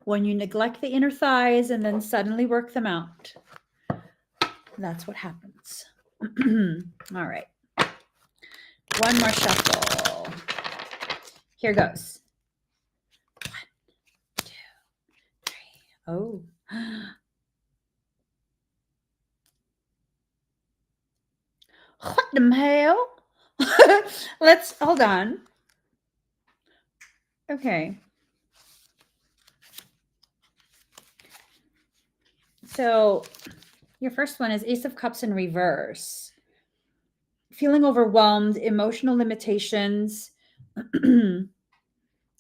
when you neglect the inner thighs and then suddenly work them out. That's what happens. All right. One more shuffle. Here goes. 1, 2, 3. Oh. What the hell? Let's hold on. Okay. So your first one is Ace of Cups in reverse. Feeling overwhelmed, emotional limitations,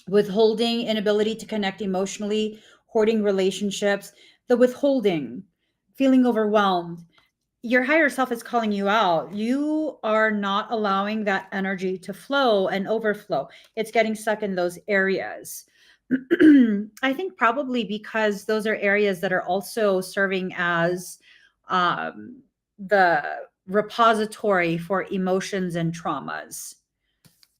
withholding, inability to connect emotionally, hoarding relationships, the withholding, feeling overwhelmed. Your higher self is calling you out. You are not allowing that energy to flow and overflow. It's getting stuck in those areas. I think probably because those are areas that are also serving as the repository for emotions and traumas.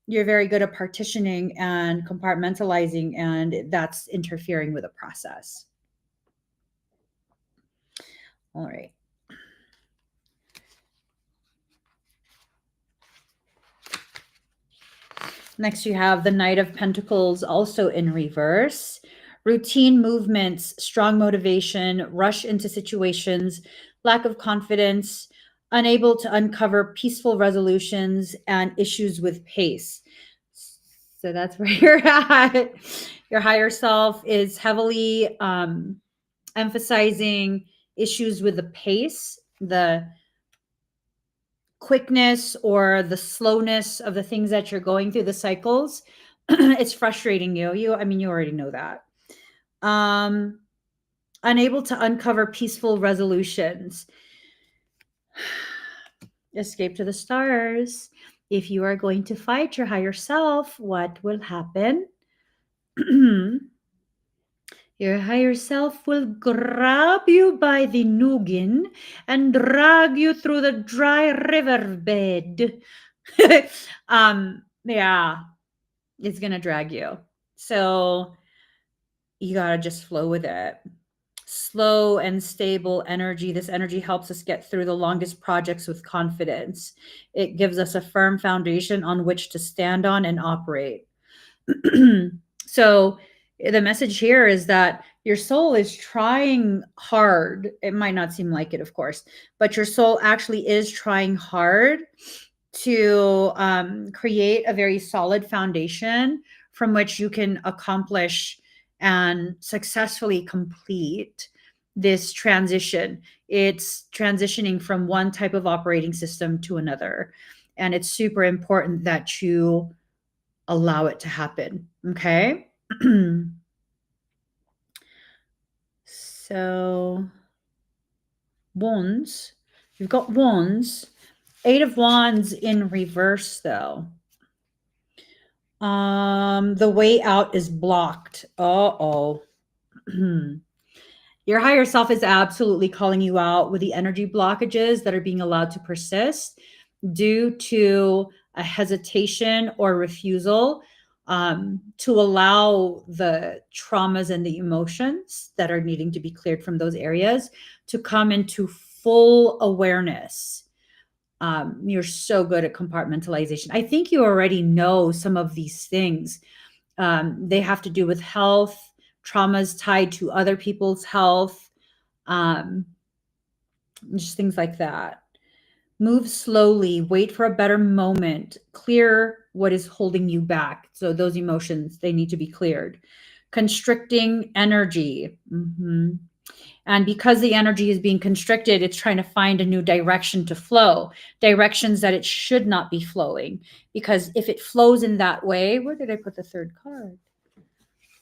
You're very good at partitioning and compartmentalizing, and that's interfering with the process. All right. Next, you have the Knight of Pentacles also in reverse. Routine movements, strong motivation, rush into situations, lack of confidence, unable to uncover peaceful resolutions, and issues with pace. So that's where you're at. Your higher self is heavily emphasizing issues with the pace, the quickness or the slowness of the things that you're going through, the cycles. It's frustrating you. You already know that. Unable to uncover peaceful resolutions. Escape to the stars. If you are going to fight your higher self, what will happen? Your higher self will grab you by the noggin and drag you through the dry riverbed. Yeah, it's gonna drag you. So you gotta just flow with it. Slow and stable energy. This energy helps us get through the longest projects with confidence. It gives us a firm foundation on which to stand on and operate. So the message here is that Your soul is trying hard. It might not seem like it, of course, but your soul actually is trying hard to create a very solid foundation from which you can accomplish and successfully complete this transition. It's transitioning from one type of operating system to another. And it's super important that you allow it to happen. Okay. So, wands. You've got wands. 8 of wands in reverse, though. The way out is blocked. Uh-oh. Your higher self is absolutely calling you out with the energy blockages that are being allowed to persist due to a hesitation or refusal to allow the traumas and the emotions that are needing to be cleared from those areas to come into full awareness. You're so good at compartmentalization. I think you already know some of these things. They have to do with health, traumas tied to other people's health, just things like that. Move slowly, wait for a better moment, clear what is holding you back. So those emotions, they need to be cleared. Constricting energy. And because the energy is being constricted, it's trying to find a new direction to flow, directions that it should not be flowing. Because if it flows in that way, where did I put the third card?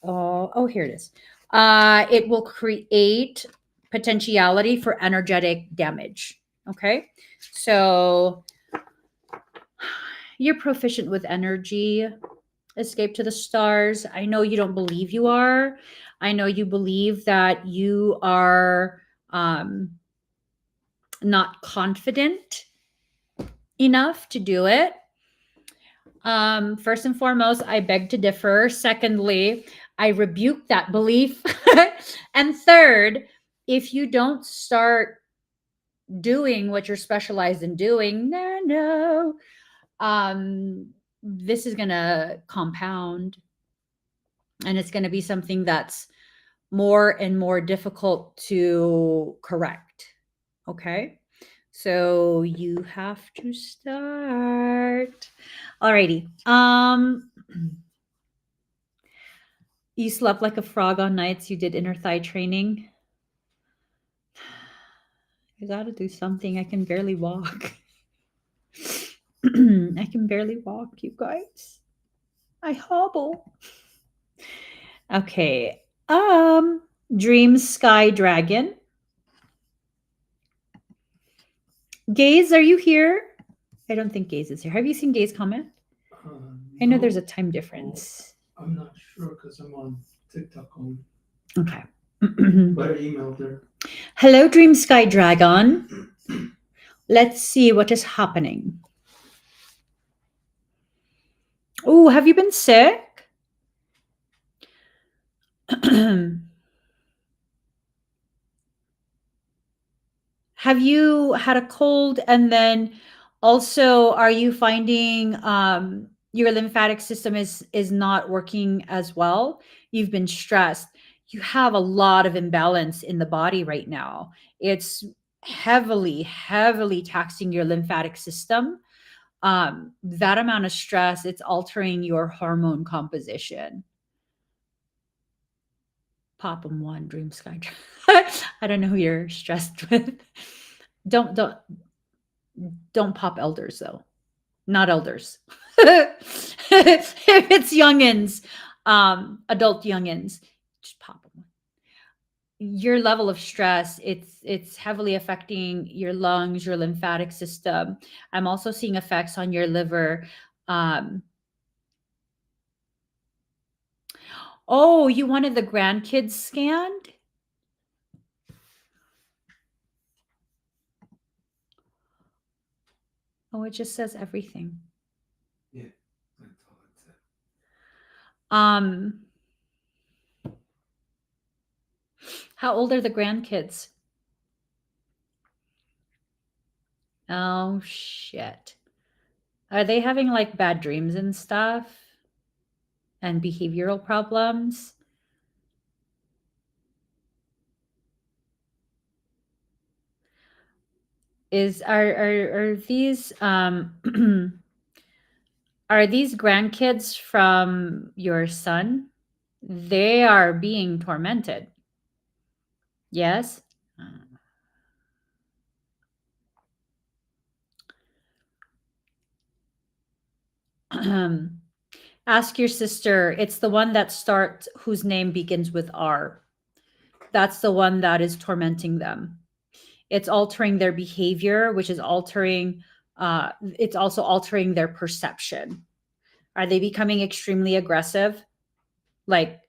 Oh, here it is. It will create potentiality for energetic damage. Okay. So you're proficient with energy. Escape to the stars. I know you don't believe you are. I know you believe that you are not confident enough to do it. First and foremost, I beg to differ. Secondly, I rebuke that belief. And third, if you don't start doing what you're specialized in doing, this is going to compound, and it's going to be something that's more and more difficult to correct. Okay. So you have to start. Alrighty. You slept like a frog on nights you did inner thigh training. I gotta do something. I can barely walk. I can barely walk, you guys. I hobble. Okay. Dream Sky Dragon. Gaze, are you here? I don't think Gaze is here. Have you seen Gaze comment? I know there's a time difference. I'm not sure because I'm on TikTok only. Okay. But I emailed her. Hello, Dream Sky Dragon. Let's see what is happening. Oh, have you been sick? Have you had a cold? And then also, are you finding your lymphatic system is not working as well? You've been stressed. You have a lot of imbalance in the body right now. It's heavily taxing your lymphatic system. That amount of stress, it's altering your hormone composition. Pop 'em one, Dream Sky. I don't know who you're stressed with. Don't pop elders though. Not elders. If it's youngins, adult youngins, just pop them. Your level of stress, it's heavily affecting your lungs, your lymphatic system. I'm also seeing effects on your liver. Oh, you wanted the grandkids scanned? Oh, it just says everything. Yeah, that's all it said. How old are the grandkids? Oh, shit. Are they having like bad dreams and stuff? And behavioral problems? Are these are these grandkids from your son? They are being tormented. Yes? Ask your sister. It's the one that starts, whose name begins with R. That's the one that is tormenting them. It's altering their behavior, which is altering, it's also altering their perception. Are they becoming extremely aggressive? Like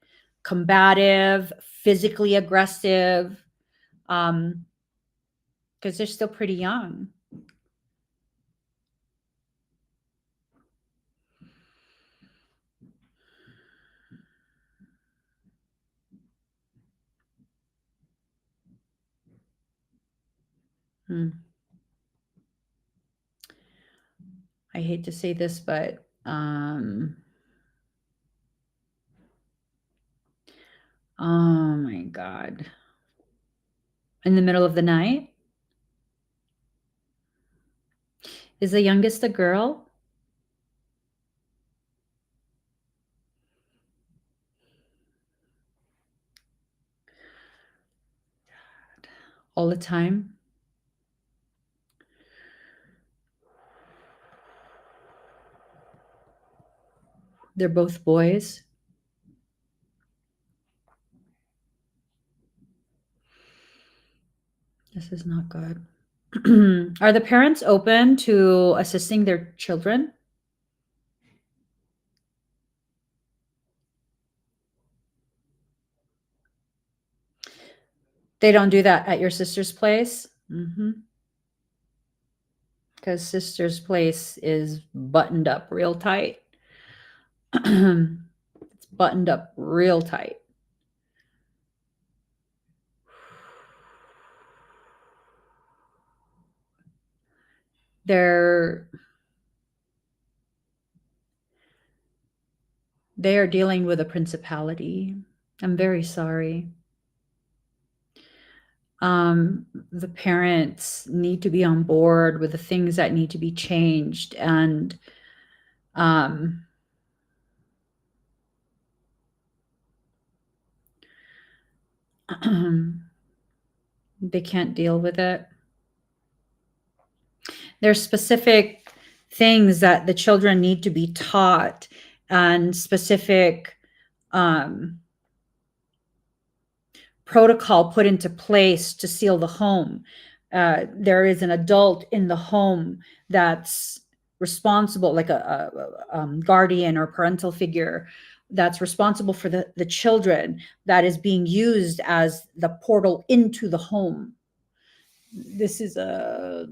combative, physically aggressive? Because they're still pretty young. Hmm. I hate to say this, but oh my God. In the middle of the night? Is the youngest a girl? All the time? They're both boys? This is not good. Are the parents open to assisting their children? They don't do that at your sister's place? Because sister's place is buttoned up real tight. It's buttoned up real tight. They're they are dealing with a principality. I'm very sorry. The parents need to be on board with the things that need to be changed, and they can't deal with it. There's specific things that the children need to be taught, and specific protocol put into place to seal the home. There is an adult in the home that's responsible, like a guardian or parental figure that's responsible for the children, that is being used as the portal into the home. This is a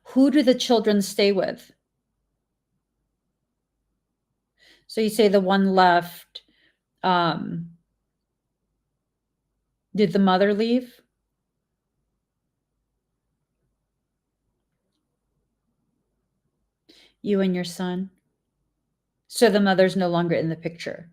who do the children stay with? So you say the one left. Did the mother leave? You and your son? So the mother's no longer in the picture.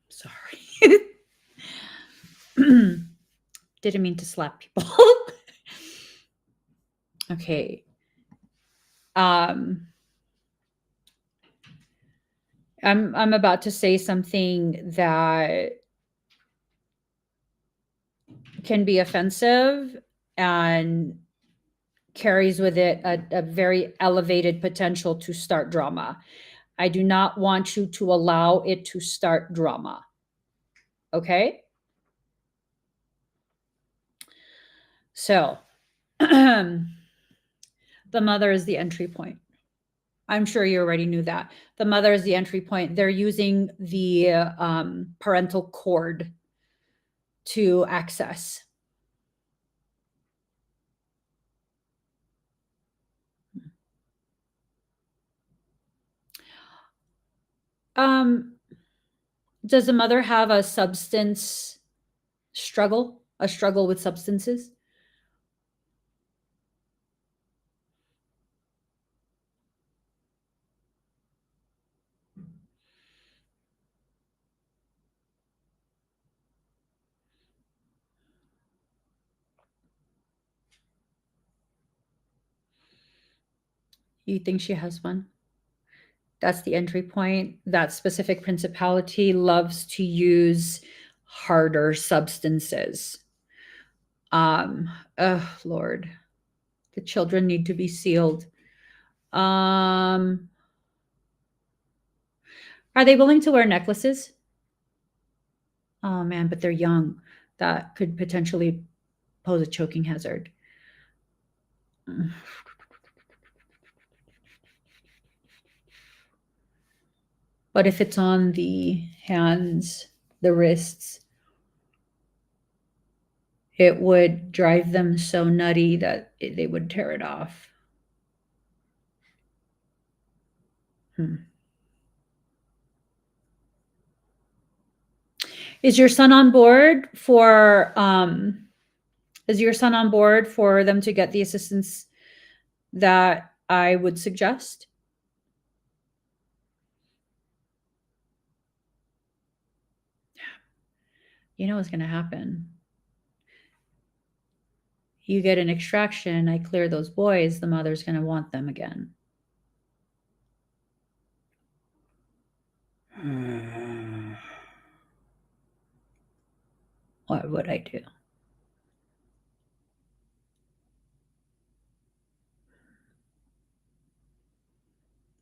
Sorry. Didn't mean to slap people. Okay. I'm about to say something that can be offensive and carries with it a very elevated potential to start drama. I do not want you to allow it to start drama. Okay? So, the mother is the entry point. I'm sure you already knew that. The mother is the entry point. They're using the parental cord to access. Does the mother have a substance struggle, a struggle with substances? You think she has one? That's the entry point. That specific principality loves to use harder substances. Oh Lord, the children need to be sealed. Are they willing to wear necklaces? Oh man, but they're young. That could potentially pose a choking hazard. But if it's on the hands, the wrists, it would drive them so nutty that they would tear it off. Is your son on board for them to get the assistance that I would suggest? You know what's going to happen. You get an extraction, I clear those boys, the mother's going to want them again. What would I do?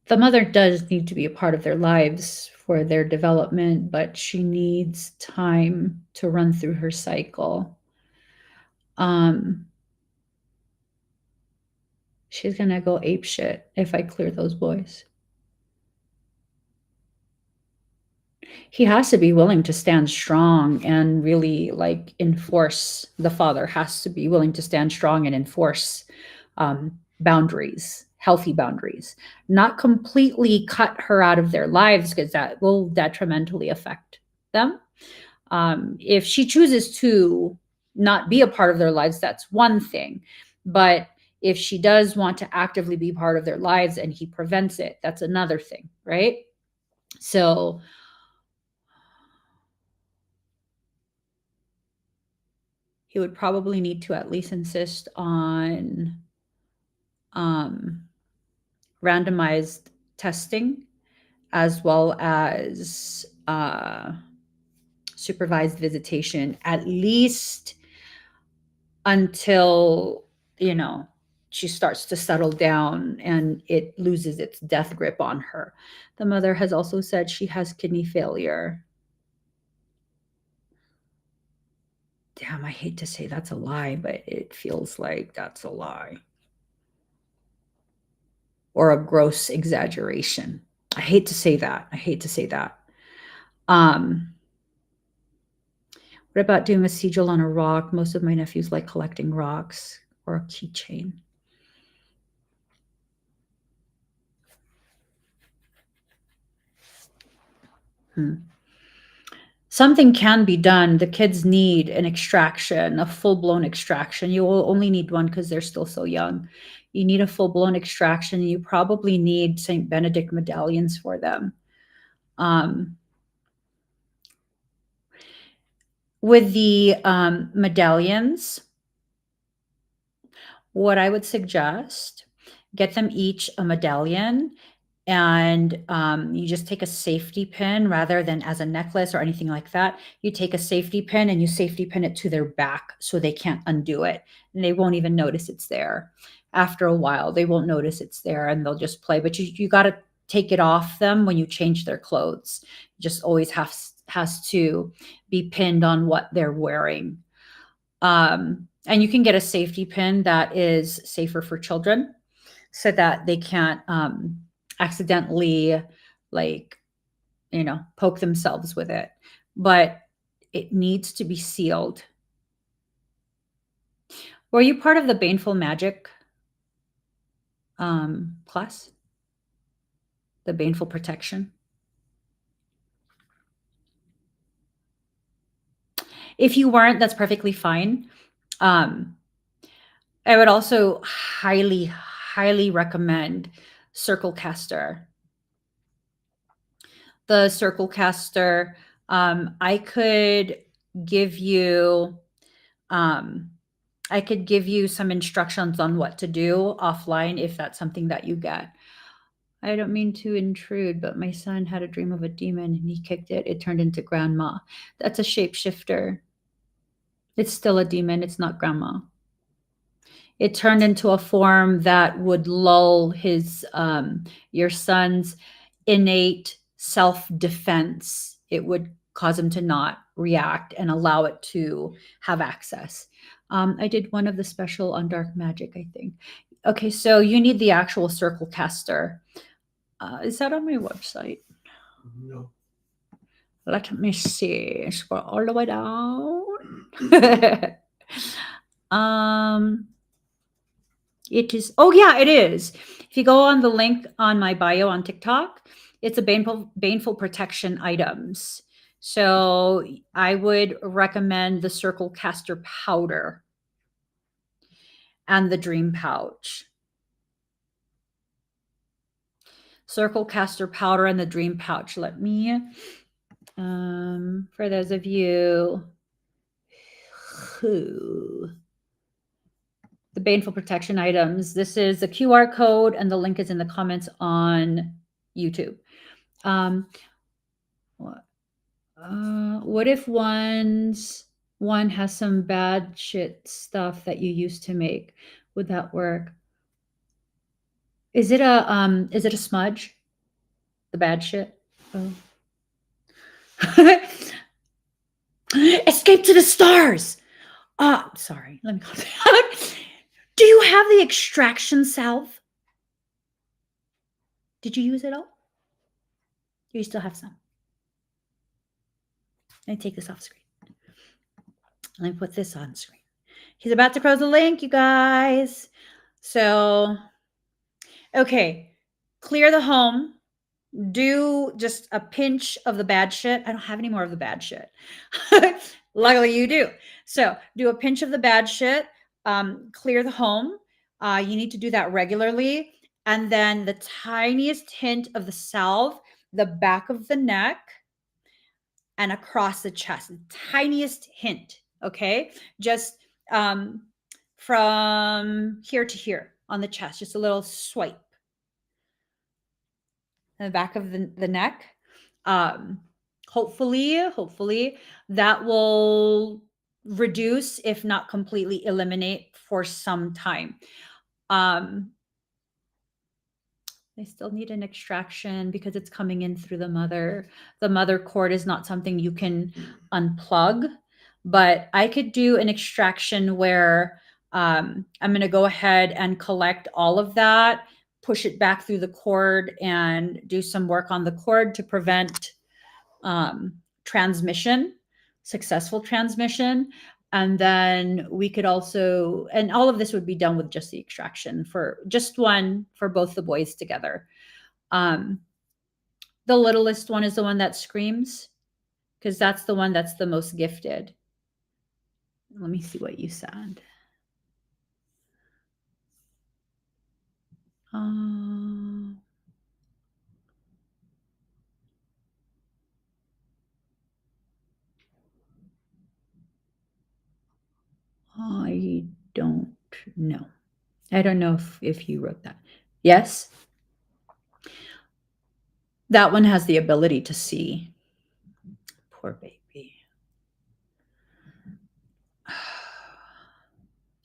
The mother does need to be a part of their lives for their development, but she needs time to run through her cycle. She's gonna go ape shit if I clear those boys. He has to be willing to stand strong and really like enforce. The father has to be willing to stand strong and enforce boundaries, healthy boundaries, not completely cut her out of their lives because that will detrimentally affect them. If she chooses to not be a part of their lives, that's one thing. But if she does want to actively be part of their lives and he prevents it, that's another thing, right? So he would probably need to at least insist on randomized testing as well as supervised visitation, at least until, she starts to settle down and it loses its death grip on her. The mother has also said she has kidney failure. Damn, I hate to say that's a lie, but it feels like that's a lie. Or a gross exaggeration. I hate to say that. What about doing a sigil on a rock? Most of my nephews like collecting rocks, or a keychain. Something can be done. The kids need an extraction, a full-blown extraction. You will only need one because they're still so young. You need a full-blown extraction. You probably need St. Benedict medallions for them. With the medallions, what I would suggest, get them each a medallion, and you just take a safety pin rather than as a necklace or anything like that. You take a safety pin and you safety pin it to their back so they can't undo it, and they won't even notice it's there. After a while, they won't notice it's there and they'll just play. But you got to take it off them when you change their clothes. Just always has to be pinned on what they're wearing. And you can get a safety pin that is safer for children so that they can't accidentally, like, poke themselves with it. But it needs to be sealed. Were you part of the Baneful Magic class? The Baneful Protection? If you weren't, that's perfectly fine. Um, I would also highly, highly recommend Circle Caster. The Circle Caster, I could give you, um, I could give you some instructions on what to do offline if that's something that you get. I don't mean to intrude, but my son had a dream of a demon and he kicked it. It turned into grandma. That's a shapeshifter. It's still a demon. It's not grandma. It turned into a form that would lull your son's innate self-defense. It would cause him to not react and allow it to have access. I did one of the special on dark magic, I think. Okay, so you need the actual circle caster. Is that on my website? No. Let me see. Scroll all the way down. It is. Oh yeah, it is. If you go on the link on my bio on TikTok, it's a baneful protection items. So I would recommend the Circle Caster powder and the Dream Pouch. Circle Caster powder and the Dream Pouch. Let me, for those of you who, the baneful protection items, this is the QR code and the link is in the comments on YouTube. What if one has some bad shit stuff that you used to make? Would that work? Is it a smudge? The bad shit? Oh. Escape to the stars. Sorry. Let me call that. Do you have the extraction salve? Did you use it all? You still have some. Let me take this off screen. Let me put this on screen. He's about to close the link, you guys. So, okay, clear the home. Do just a pinch of the bad shit. I don't have any more of the bad shit. Luckily, you do. So, do a pinch of the bad shit. Clear the home. You need to do that regularly. And then the tiniest hint of the salve, the back of the neck, and across the chest. The tiniest hint. Okay, just from here to here on the chest, just a little swipe. In the back of the neck. Hopefully that will reduce, if not completely eliminate, for some time. They still need an extraction because it's coming in through the mother. The mother cord is not something you can unplug, but I could do an extraction where I'm going to go ahead and collect all of that, push it back through the cord, and do some work on the cord to prevent transmission, successful transmission. And then we could also, and all of this would be done with just the extraction for just one for both the boys together. The littlest one is the one that screams because that's the one that's the most gifted. Let me see what you said. I don't know. I don't know if you wrote that. Yes. That one has the ability to see. Poor baby.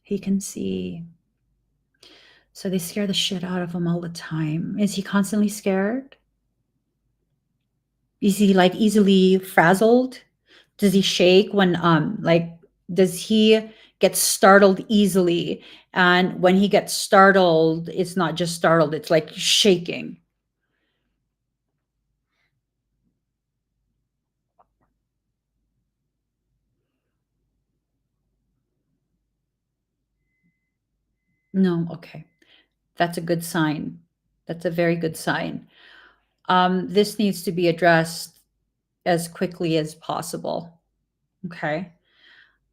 He can see. So they scare the shit out of him all the time. Is he constantly scared? Is he like easily frazzled? Does he shake when does he get startled easily? And when he gets startled, it's not just startled, it's like shaking. No, okay. That's a good sign. That's a very good sign. This needs to be addressed as quickly as possible. Okay.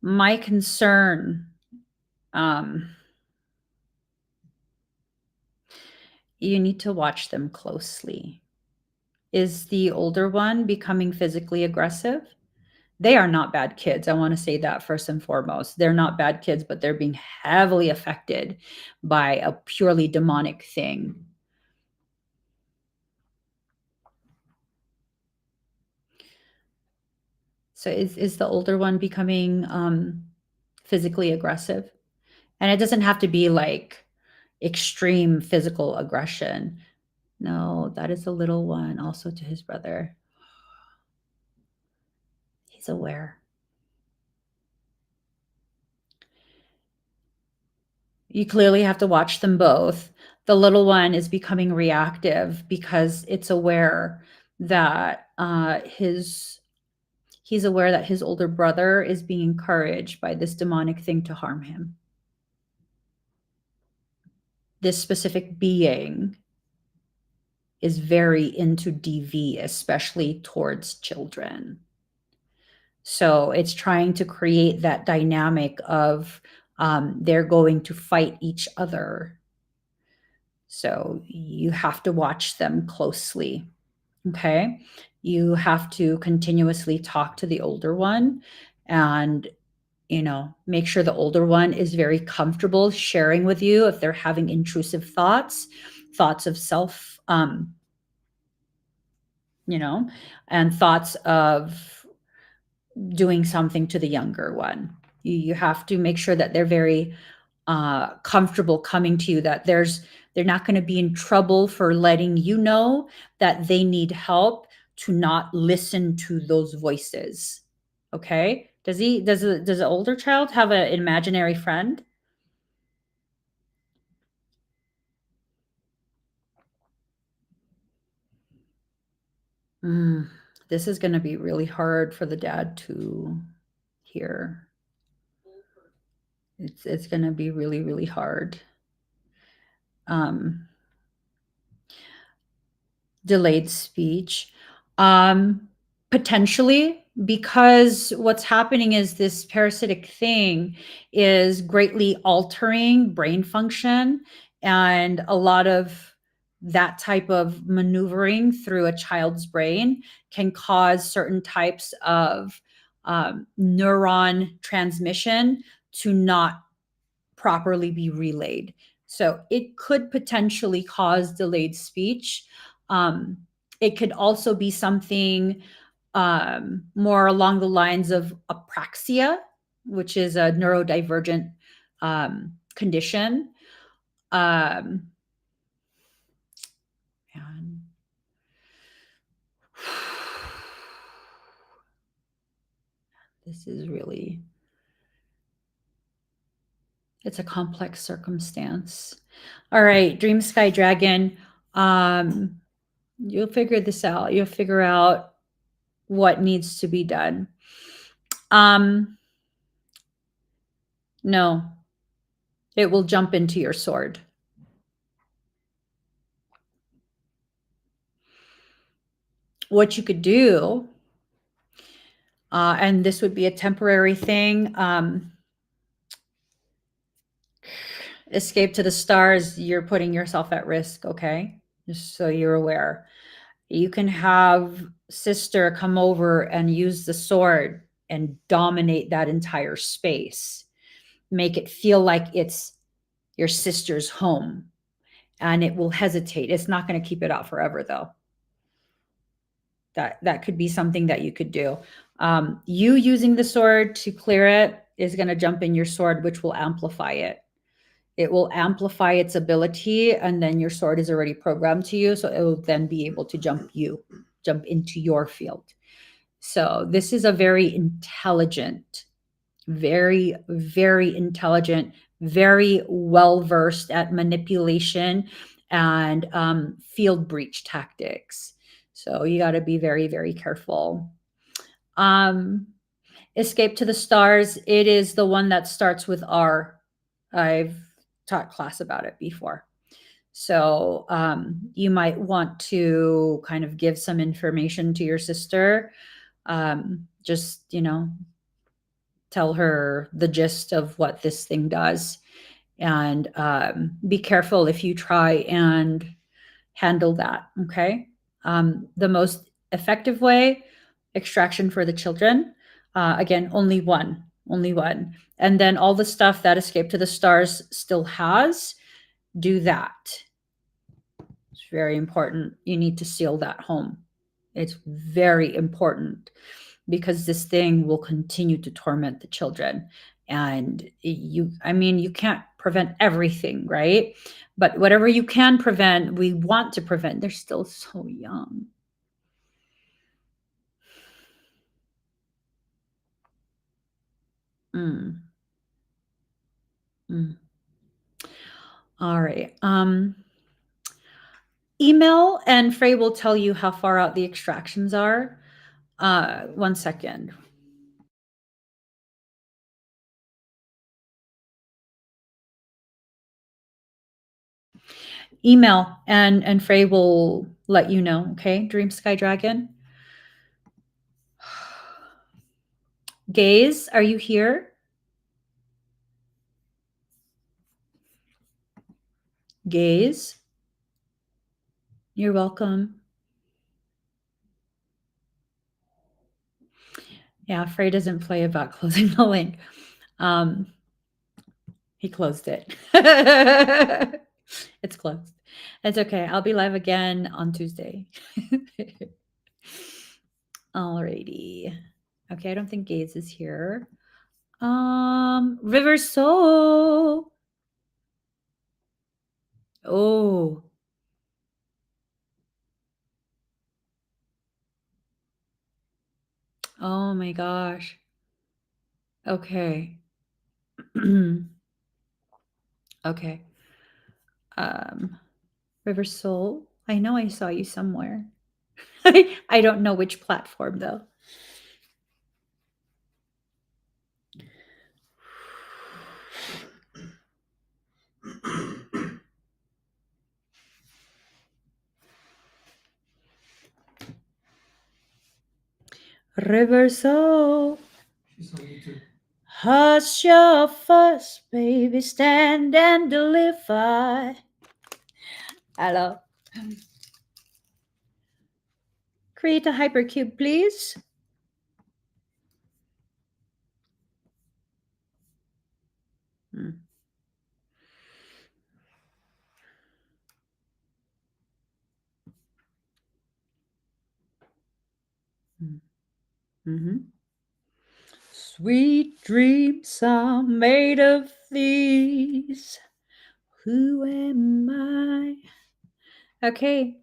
My concern, you need to watch them closely. Is the older one becoming physically aggressive? They are not bad kids. I want to say that first and foremost. They're not bad kids, but they're being heavily affected by a purely demonic thing. So is the older one becoming physically aggressive? And it doesn't have to be like extreme physical aggression. No, that is the little one also to his brother. He's aware. You clearly have to watch them both. The little one is becoming reactive because it's aware that he's aware that his older brother is being encouraged by this demonic thing to harm him. This specific being is very into DV, especially towards children. So it's trying to create that dynamic of they're going to fight each other. So you have to watch them closely. Okay. You have to continuously talk to the older one and, make sure the older one is very comfortable sharing with you if they're having intrusive thoughts of self, and thoughts of doing something to the younger one. You have to make sure that they're very comfortable coming to you, that they're not going to be in trouble for letting you know that they need help, to not listen to those voices. Okay. Does the older child have an imaginary friend? Mm, this is going to be really hard for the dad to hear. It's going to be really, really hard. Um, Delayed speech. Um, Potentially, because what's happening is this parasitic thing is greatly altering brain function, and a lot of that type of maneuvering through a child's brain can cause certain types of neuron transmission to not properly be relayed. So it could potentially cause delayed speech. Um, it could also be something more along the lines of apraxia, which is a neurodivergent condition. Um, and this is really, it's a complex circumstance. All right, Dream Sky Dragon. You'll figure this out. You'll figure out what needs to be done. No, it will jump into your sword. What you could do, and this would be a temporary thing, escape to the stars, you're putting yourself at risk, okay? Just so you're aware. You can have sister come over and use the sword and dominate that entire space. Make it feel like it's your sister's home, and it will hesitate. It's not going to keep it out forever, though. That could be something that you could do. You using the sword to clear it is going to jump in your sword, which will amplify it. It will amplify its ability, and then your sword is already programmed to you, so it will then be able to jump into your field. So this is a very intelligent, very, very intelligent, very well versed at manipulation and field breach tactics. So you got to be very, very careful. Escape to the Stars. It is the one that starts with R. I've taught class about it before. So you might want to kind of give some information to your sister. Just, tell her the gist of what this thing does. And be careful if you try and handle that. Okay. The most effective way, extraction for the children. Again, only one, only one. And then all the stuff that Escape to the Stars still has, do that. It's very important. You need to seal that home. It's very important because this thing will continue to torment the children. And you can't prevent everything, right? But whatever you can prevent, we want to prevent. They're still so young. Mm. Mm. All right. Email and Frey will tell you how far out the extractions are. 1 second. Email and Frey will let you know. Okay, Dream Sky Dragon. Gaze, are you here? Gaze. You're welcome. Yeah, Frey doesn't play about closing the link. He closed it. It's closed. It's okay. I'll be live again on Tuesday. Alrighty. Okay, I don't think Gaze is here. River Soul. Oh. Oh my gosh. Okay. Okay. River Soul. I know I saw you somewhere. I don't know which platform though. River Soul. She's on YouTube. Hush your fuss, baby, stand and deliver. Hello. Create a hypercube, please. Hmm. Mm-hmm. Sweet dreams are made of these. Who am I? Okay.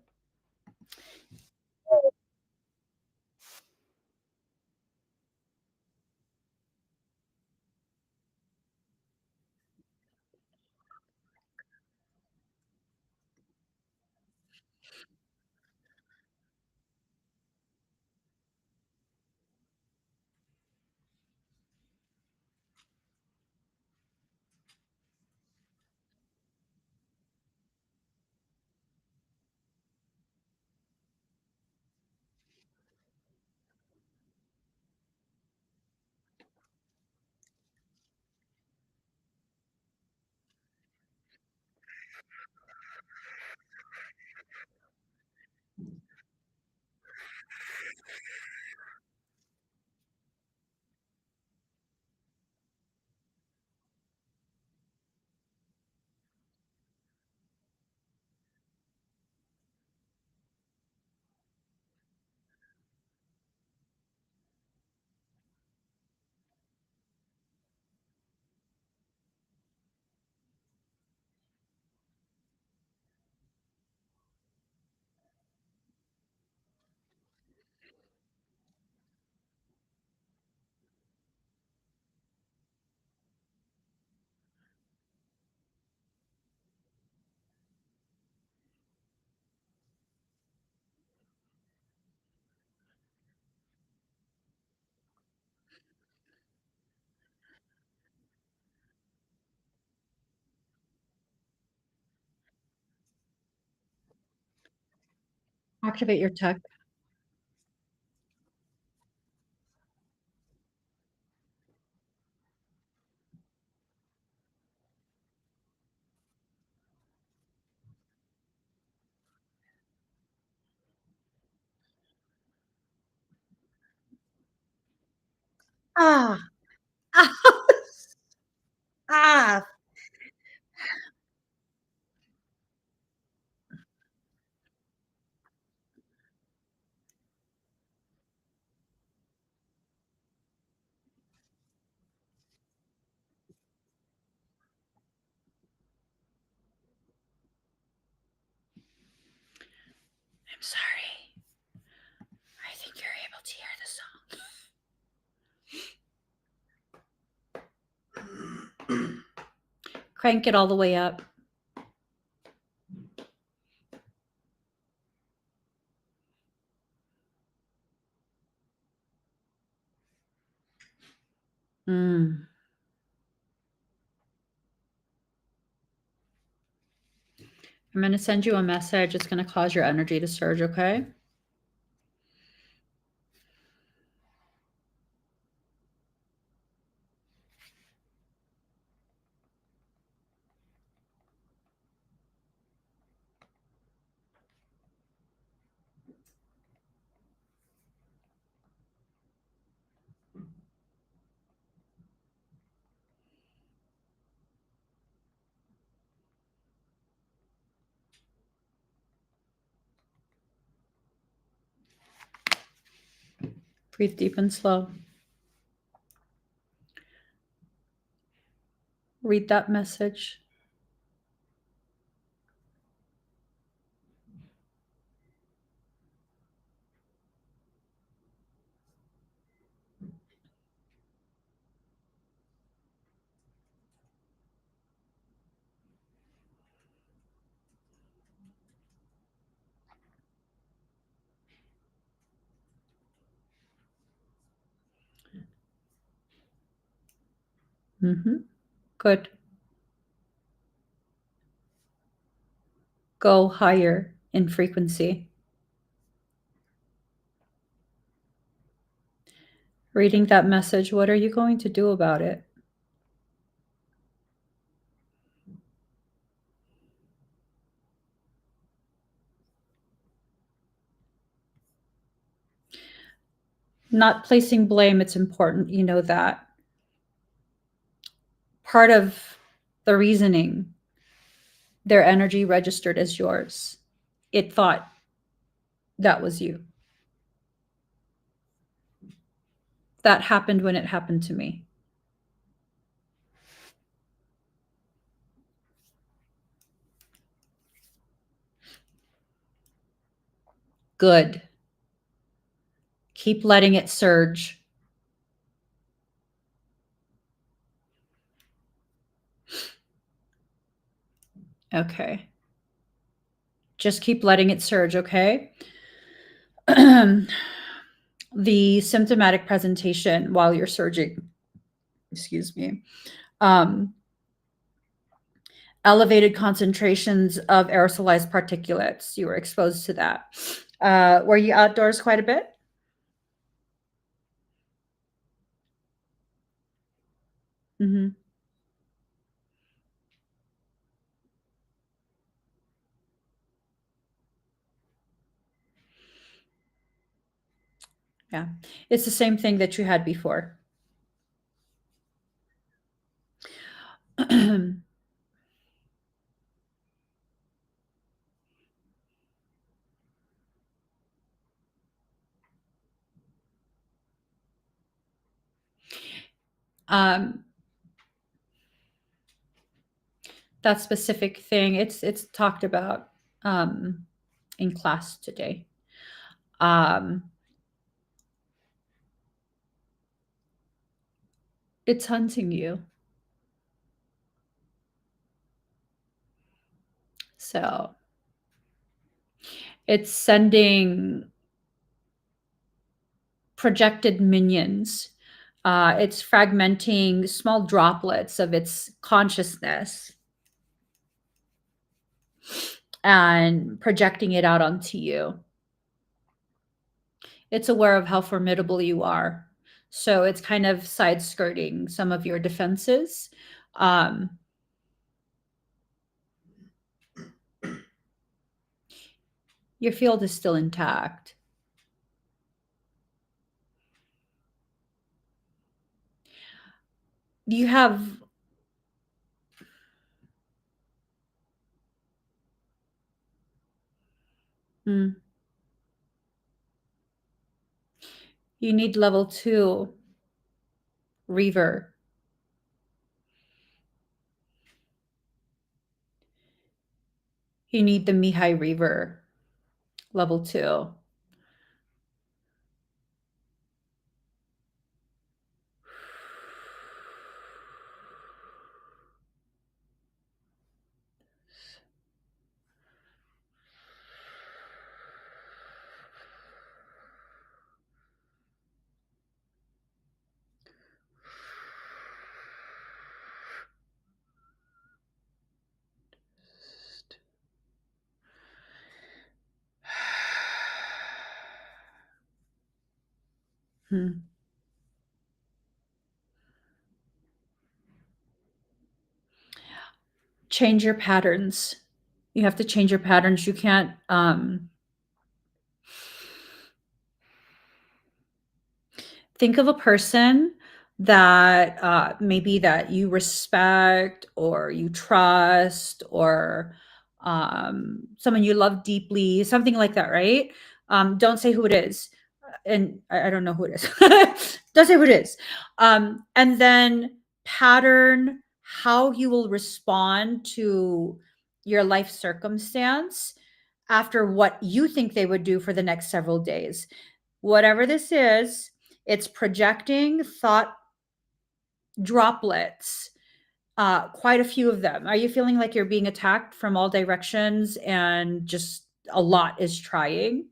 Activate your tech. Ah, ah, ah. I'm sorry. I think you're able to hear the song. Crank it all the way up. Mm. I'm going to send you a message. It's going to cause your energy to surge, okay? Breathe deep and slow. Read that message. Good. Go higher in frequency. Reading that message, what are you going to do about it? Not placing blame, it's important. You know that. Part of the reasoning, their energy registered as yours. It thought that was you. That happened when it happened to me. Good. Keep letting it surge. Okay. Just keep letting it surge, okay? The symptomatic presentation while you're surging, excuse me, um, elevated concentrations of aerosolized particulates. You were exposed to that. Were you outdoors quite a bit? Mm-hmm. Yeah. It's the same thing that you had before. um, that specific thing, it's talked about um, in class today. Um, it's hunting you. So it's sending projected minions. It's fragmenting small droplets of its consciousness and projecting it out onto you. It's aware of how formidable you are. So it's kind of side skirting some of your defenses. Um, your field is still intact. You have mm, you need level 2 reaver. You need the Mihai reaver level 2. Hmm. Change your patterns. You have to change your patterns. You can't think of a person that maybe that you respect or you trust or someone you love deeply, something like that, right? Don't say who it is, and I don't know who it is. Don't say who it is, and then pattern how you will respond to your life circumstance after what you think they would do for the next several days. Whatever this is, it's projecting thought droplets, quite a few of them. Are you feeling like you're being attacked from all directions and just a lot is trying?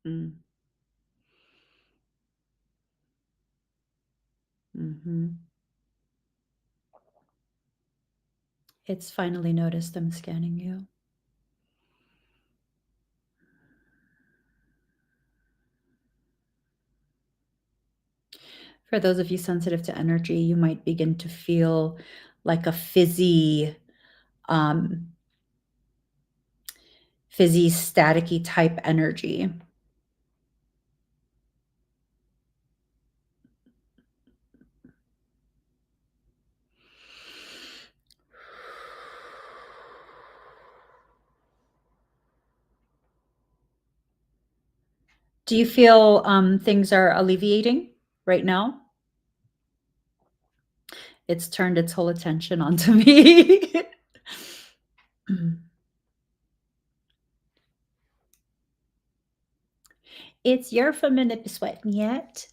Mm, mhm. It's finally noticed them scanning you. For those of you sensitive to energy, you might begin to feel like a um, fizzy, staticky type energy. Do you feel things are alleviating right now? It's turned its whole attention onto me. It's your feminine sweat yet.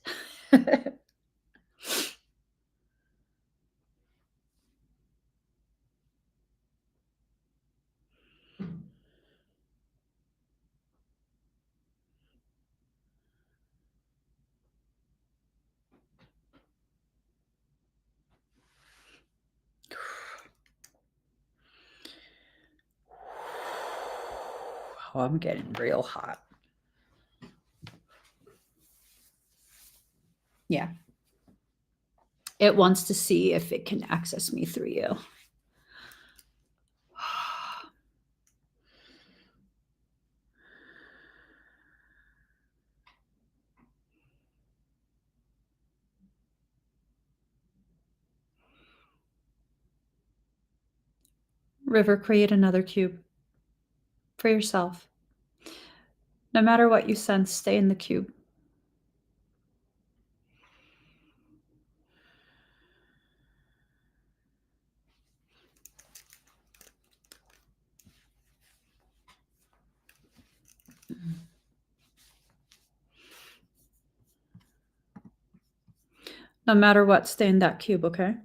Oh, I'm getting real hot. Yeah. It wants to see if it can access me through you. River, create another cube for yourself. No matter what you sense, stay in the cube. No matter what, stay in that cube, okay?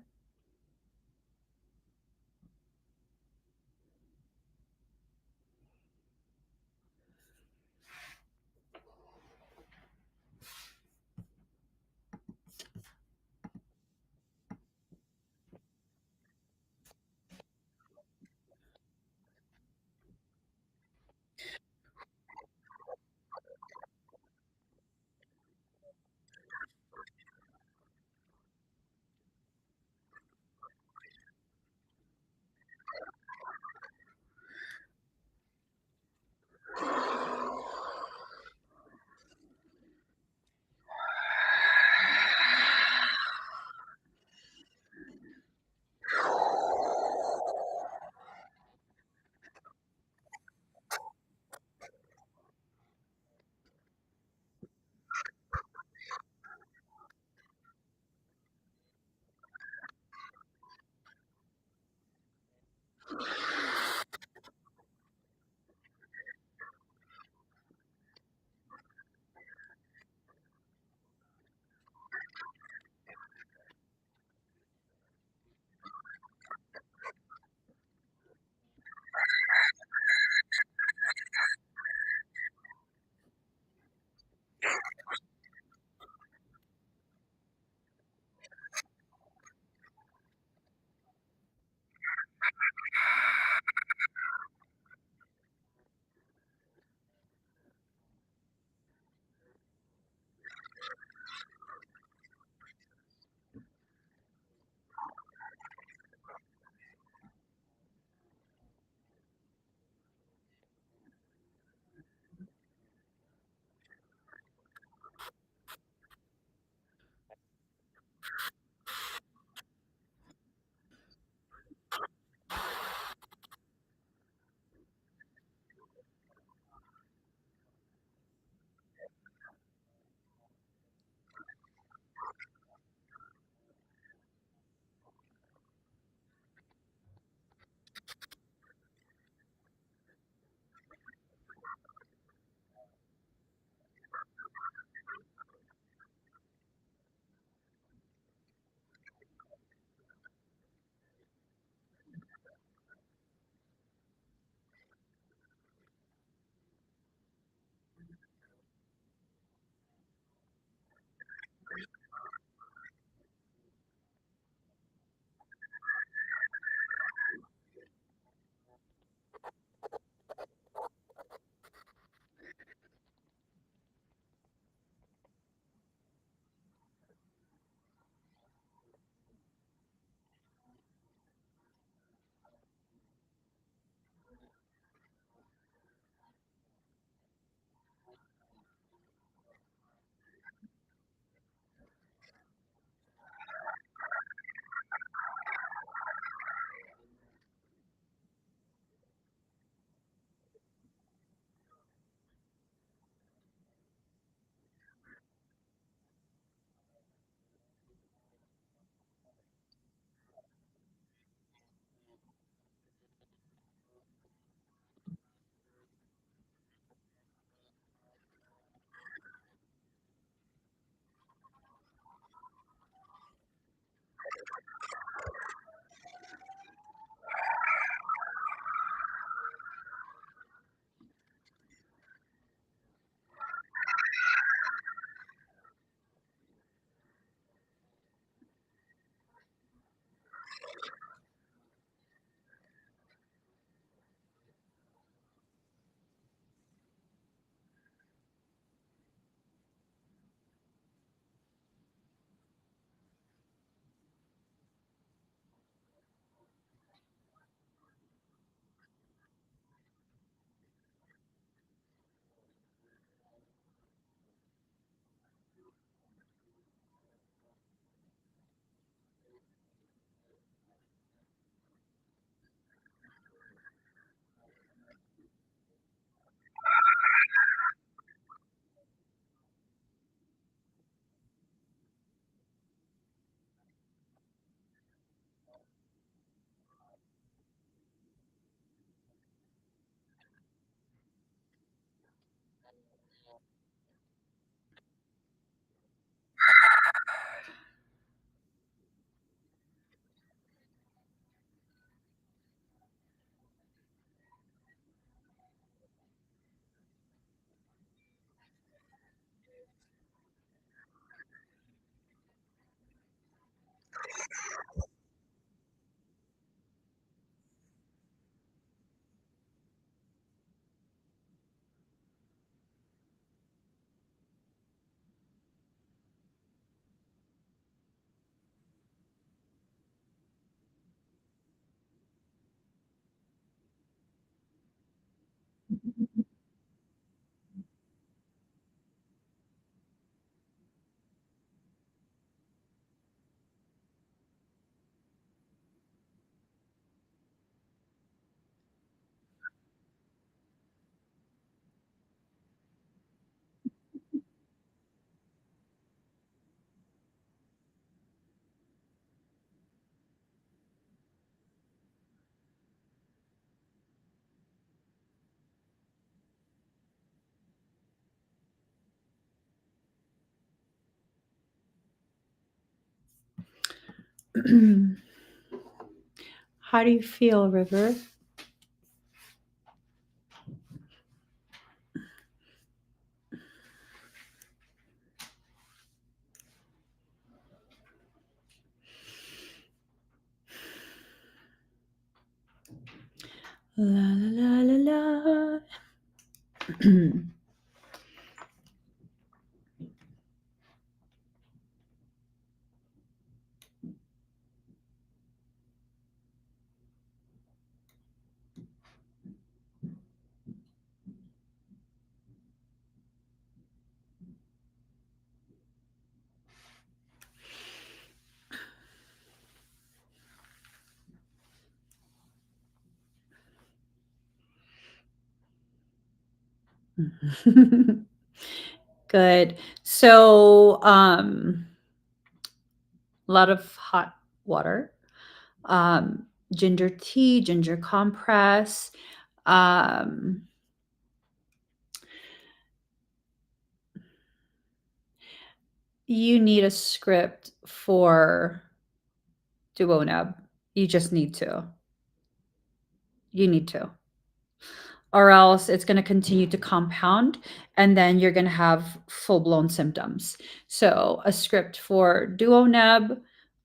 How do you feel, River? La la la la la. Good. So, a lot of hot water, ginger tea, ginger compress. Um, you need a script for duonab. You just need to. You need to. Or else it's going to continue to compound and then you're going to have full blown symptoms. So, a script for duonab.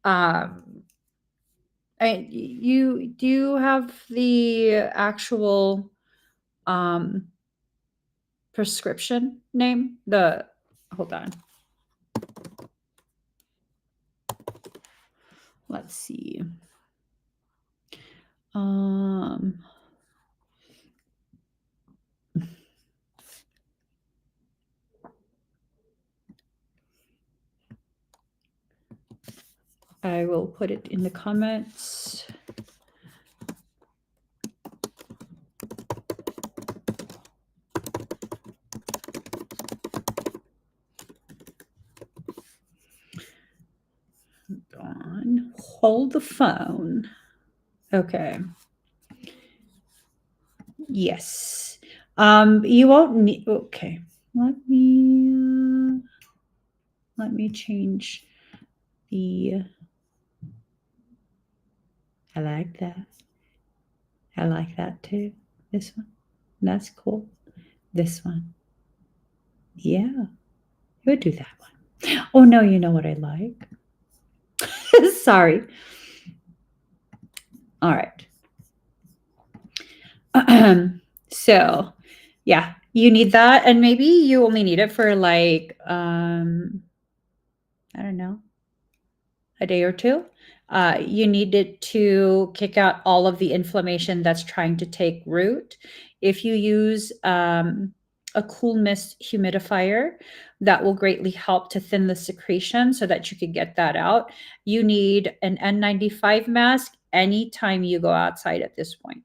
Um, do you have the actual prescription name? Hold on. Let's see. I will put it in the comments. Hold the phone. Okay. Yes. You won't need. Okay. Let me change the. I like that. I like that too. This one. That's cool. This one. Yeah. You would do that one. Oh no, you know what I like? Sorry. All right. So, yeah, you need that, and maybe you only need it for like I don't know, a day or two. You need it to kick out all of the inflammation that's trying to take root. If you use a cool mist humidifier, that will greatly help to thin the secretion so that you can get that out. You need an N95 mask anytime you go outside at this point.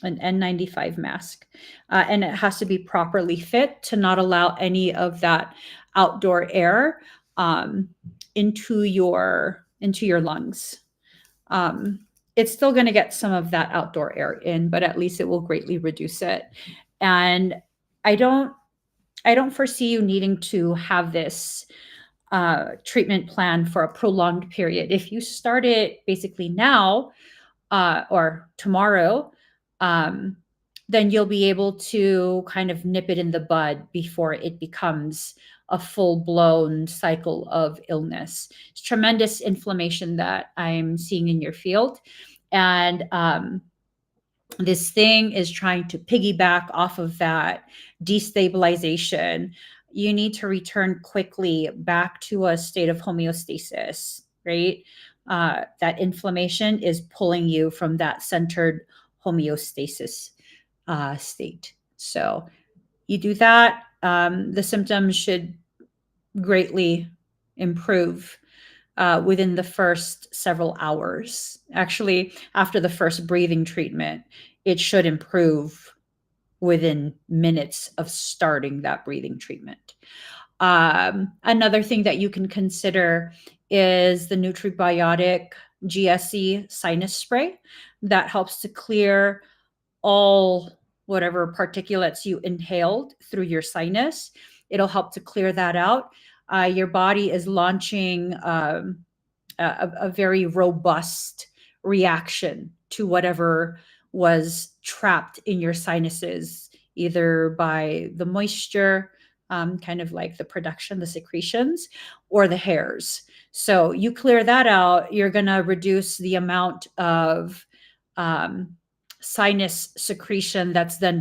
An N95 mask. And it has to be properly fit to not allow any of that outdoor air into your lungs. It's still going to get some of that outdoor air in, but at least it will greatly reduce it. And I don't foresee you needing to have this treatment plan for a prolonged period. If you start it basically now or tomorrow, then you'll be able to kind of nip it in the bud before it becomes a full-blown cycle of illness. It's tremendous inflammation that I'm seeing in your field. And this thing is trying to piggyback off of that destabilization. You need to return quickly back to a state of homeostasis, right? That inflammation is pulling you from that centered homeostasis state. So you do that, the symptoms should greatly improve within the first several hours. Actually, after the first breathing treatment, it should improve within minutes of starting that breathing treatment. Another thing that you can consider is the Nutribiotic GSE sinus spray that helps to clear all whatever particulates you inhaled through your sinus. It'll help to clear that out. Your body is launching a very robust reaction to whatever was trapped in your sinuses, either by the moisture, kind of like the production, the secretions, or the hairs. So you clear that out, you're going to reduce the amount of sinus secretion that's then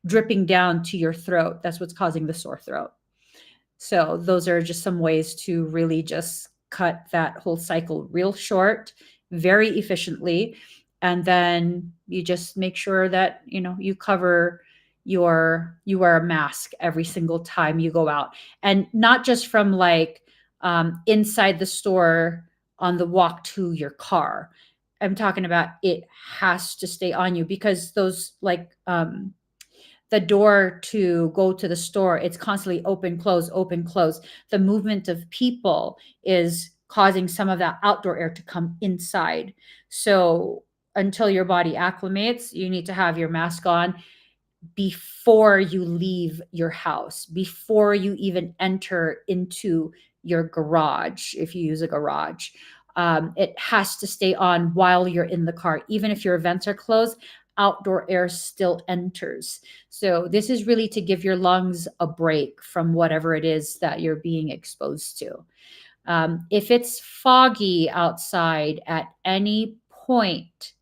dripping down to your throat. That's what's causing the sore throat. So those are just some ways to really just cut that whole cycle real short, very efficiently. And then you just make sure that, you cover you wear a mask every single time you go out. And not just from like inside the store on the walk to your car. I'm talking about it has to stay on you, because those like the door to go to the store, it's constantly open, close, open, close. The movement of people is causing some of that outdoor air to come inside. So until your body acclimates, you need to have your mask on before you leave your house, before you even enter into your garage, if you use a garage. It has to stay on while you're in the car. Even if your vents are closed, outdoor air still enters. So this is really to give your lungs a break from whatever it is that you're being exposed to. If it's foggy outside at any point,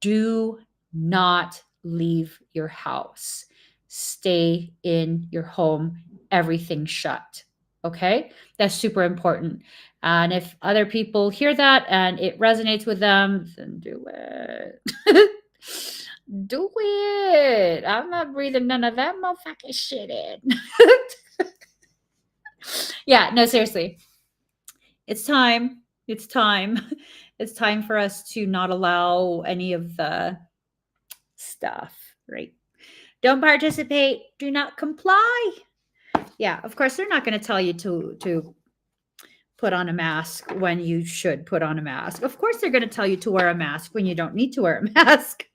do not leave your house. Stay in your home, everything shut. Okay? That's super important. And if other people hear that and it resonates with them, then do it. Do it. I'm not breathing none of that motherfucking shit in. Yeah, no, seriously. It's time. It's time. It's time for us to not allow any of the stuff, right? Don't participate. Do not comply. Yeah, of course, they're not going to tell you to put on a mask when you should put on a mask. Of course, they're going to tell you to wear a mask when you don't need to wear a mask.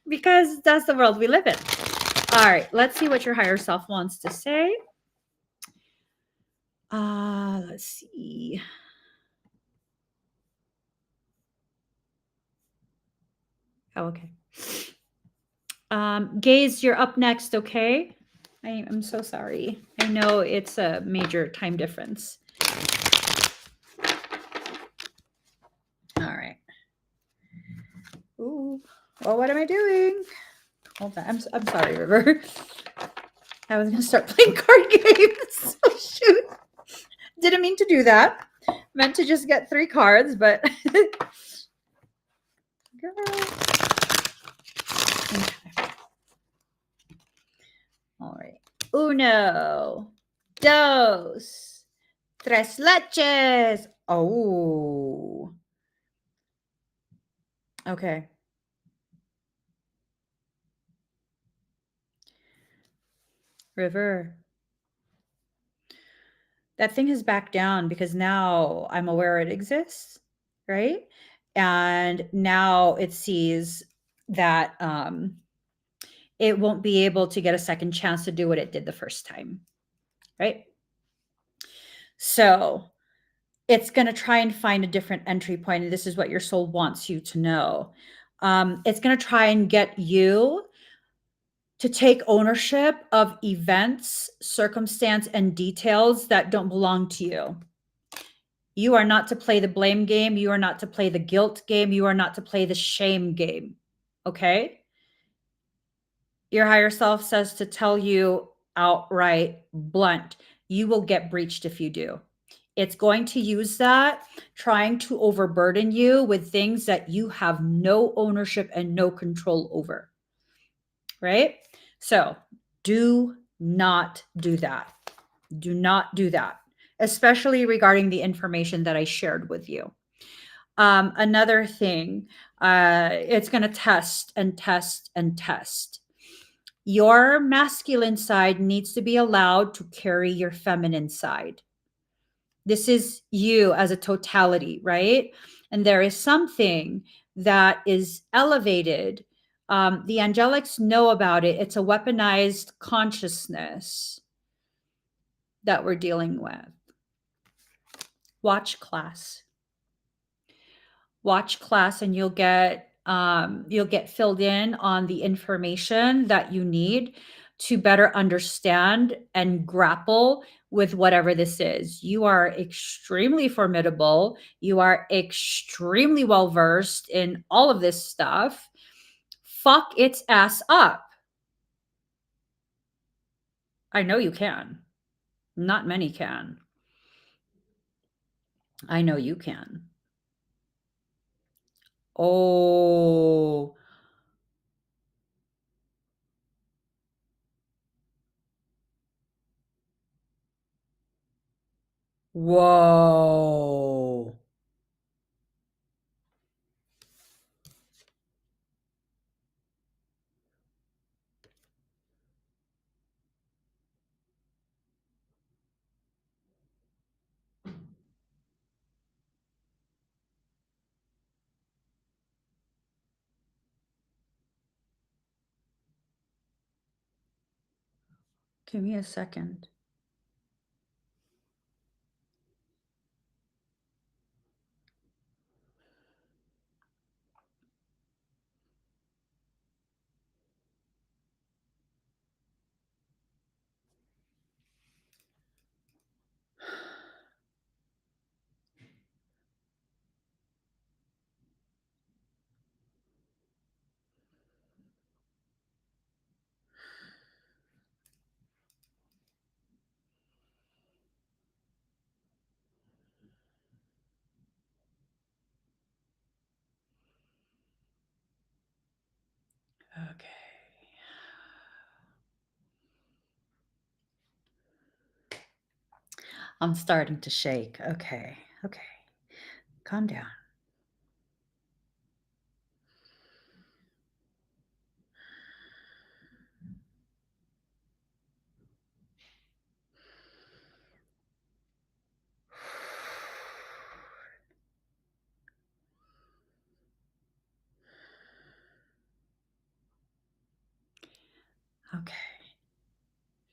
Because that's the world we live in. All right, let's see what your higher self wants to say. Let's see. Oh, okay. Gaze, you're up next, okay? I'm so sorry. I know it's a major time difference. All right. Ooh. Well, what am I doing? Hold on. I'm sorry, River. I was going to start playing card games. Oh, shoot. Didn't mean to do that. Meant to just get 3 cards, but... Girl. Okay. All right. Uno, dos, tres leches. Oh. Okay. River. That thing has backed down because now I'm aware it exists, right? And now it sees that it won't be able to get a second chance to do what it did the first time, right? So it's going to try and find a different entry point, and this is what your soul wants you to know. It's going to try and get you to take ownership of events, circumstance, and details that don't belong to you. You are not to play the blame game. You are not to play the guilt game. You are not to play the shame game. Okay? Your higher self says to tell you outright, blunt, you will get breached if you do. It's going to use that, trying to overburden you with things that you have no ownership and no control over. Right? So do not do that. Do not do that, especially regarding the information that I shared with you. Another thing, it's going to test and test and test. Your masculine side needs to be allowed to carry your feminine side. This is you as a totality, right? And there is something that is elevated. The angelics know about it. It's a weaponized consciousness that we're dealing with. Watch class. Watch class and you'll get filled in on the information that you need to better understand and grapple with whatever this is. You are extremely formidable. You are extremely well versed in all of this stuff. Fuck its ass up. I know you can. Not many can. I know you can. Oh, whoa. Give me a second. Okay. I'm starting to shake. Okay. Okay. Calm down. Okay.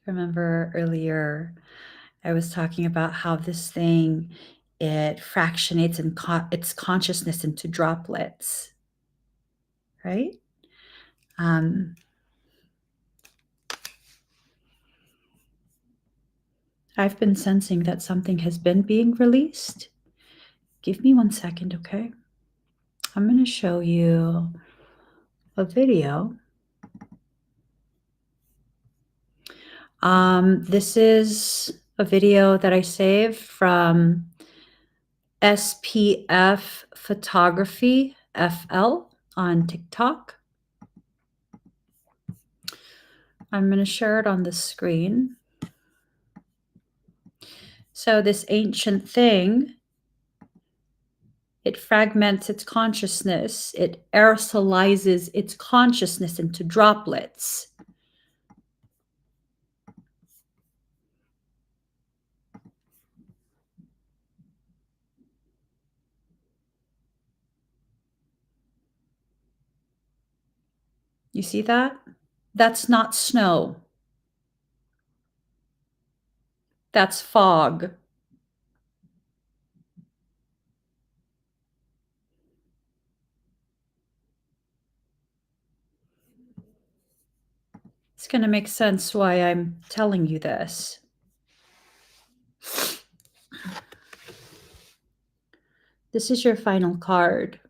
Remember earlier I was talking about how this thing it fractionates and its consciousness into droplets, right? Um, I've been sensing that something has been being released. Give me 1 second, okay? I'm going to show you a video. This is a video that I saved from SPF Photography FL on TikTok. I'm going to share it on the screen. So this ancient thing, it fragments its consciousness. It aerosolizes its consciousness into droplets. You see that? That's not snow. That's fog. It's going to make sense why I'm telling you this. This is your final card.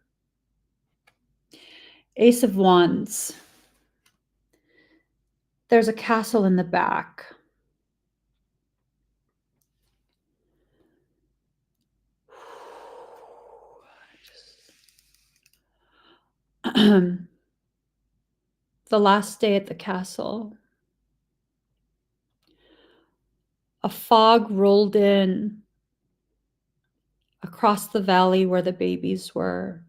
Ace of Wands. There's a castle in the back. The last day at the castle. A fog rolled in across the valley where the babies were.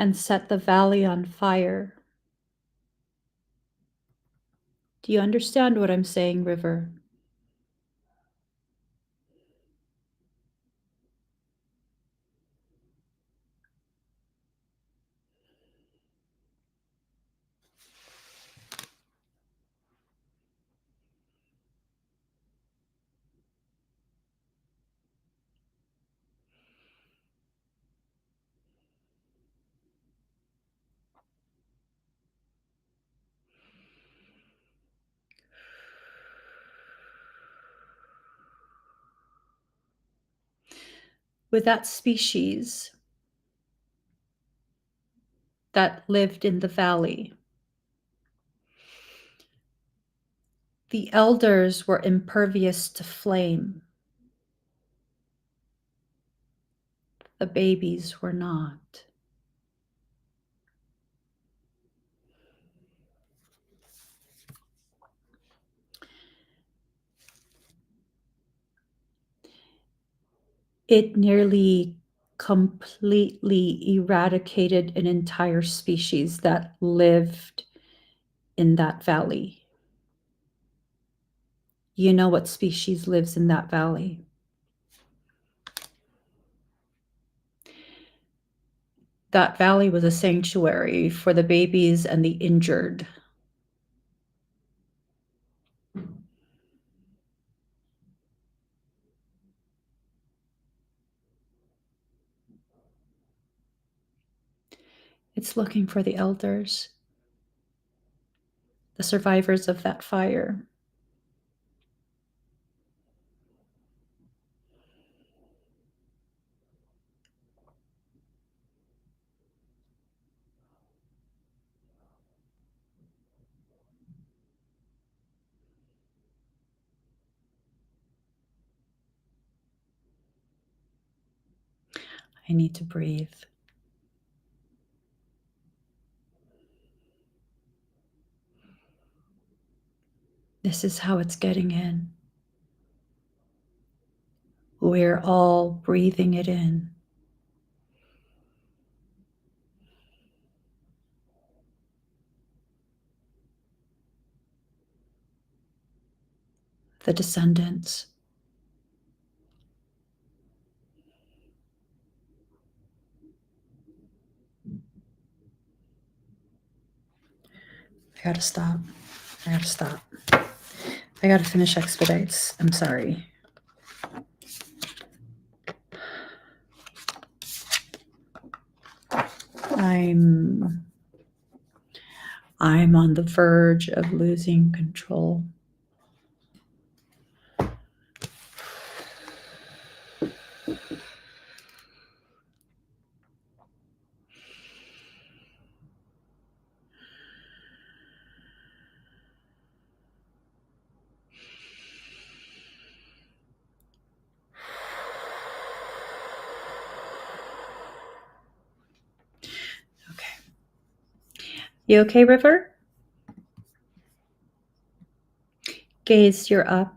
And set the valley on fire. Do you understand what I'm saying, River? with that species that lived in the valley. The elders were impervious to flame. The babies were not. It nearly completely eradicated an entire species that lived in that valley. You know what species lives in that valley? That valley was a sanctuary for the babies and the injured. It's looking for the elders, the survivors of that fire. I need to breathe. This is how it's getting in. We're all breathing it in. The descendants. I gotta stop. I gotta stop. I gotta finish Expedites. I'm sorry. I'm on the verge of losing control. Okay. You okay, River? Gaze, you're up.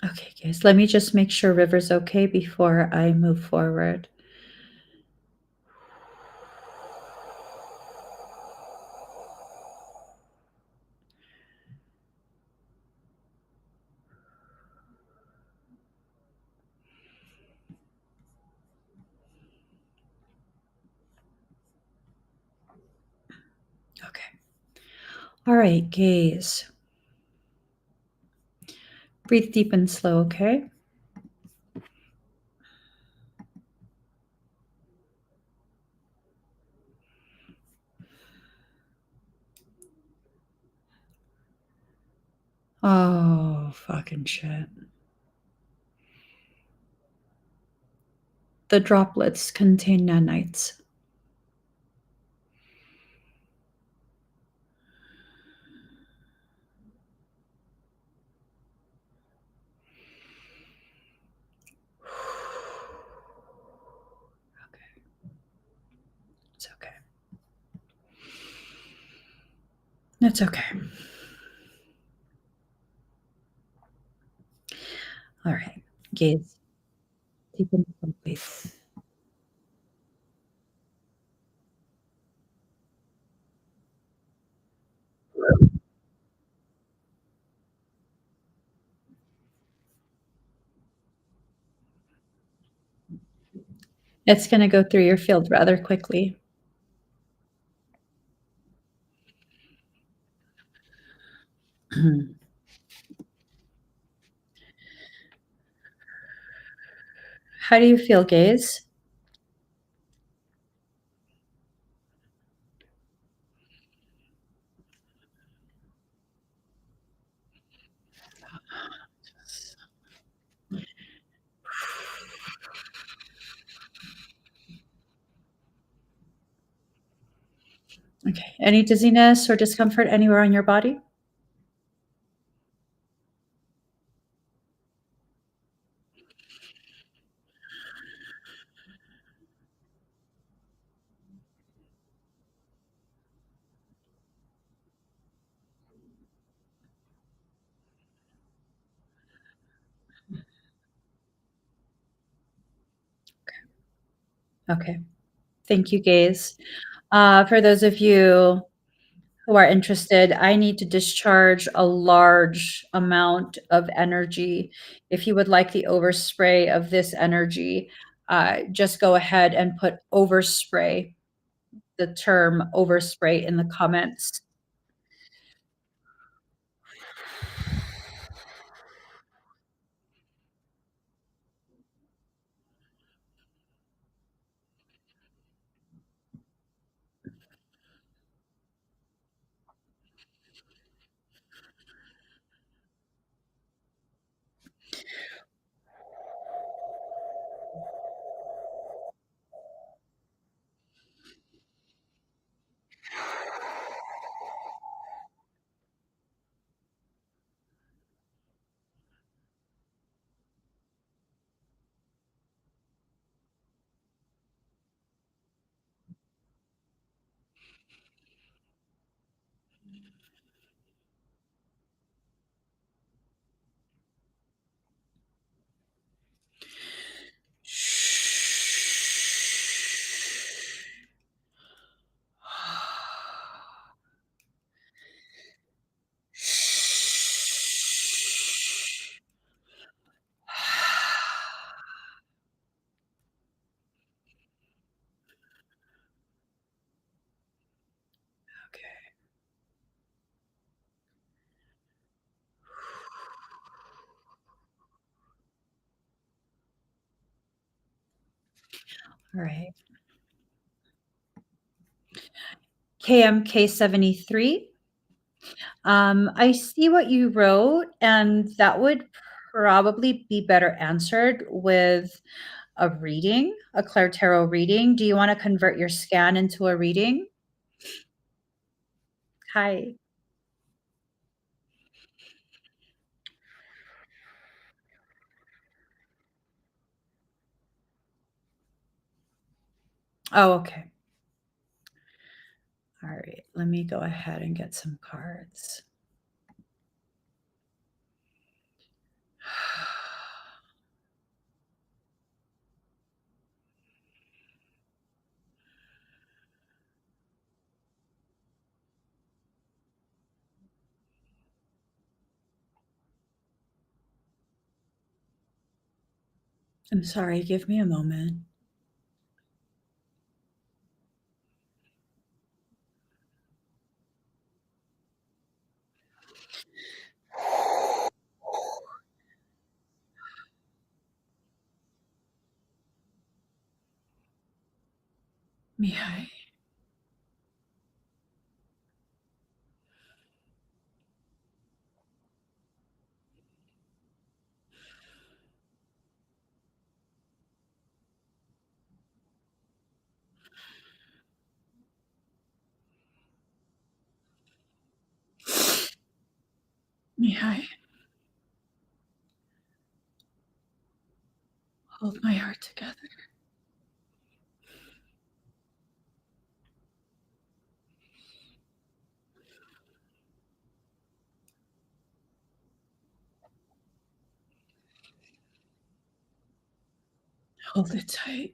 Okay, guys, let me just make sure River's okay before I move forward. Okay. All right, gaze. Breathe deep and slow, okay? Oh, fucking shit. The droplets contain nanites. Okay. It's okay. It's okay. All right. Gaze. Deep and slow, please. It's going to go through your field rather quickly. How do you feel, gaze? Okay. Any dizziness or discomfort anywhere on your body? Okay. Thank you, gaze. For those of you who are interested, I need to discharge a large amount of energy. If you would like the overspray of this energy, just go ahead and put overspray, the term overspray in the comments. Okay. All right. KMK73. I see what you wrote, and that would probably be better answered with a reading, a Claire Tarot reading. Do you want to convert your scan into a reading? Hi. Oh, okay. All right. Let me go ahead and get some cards. I'm sorry. Give me a moment. Mihai. Mihai. Hold my heart together. Hold it tight.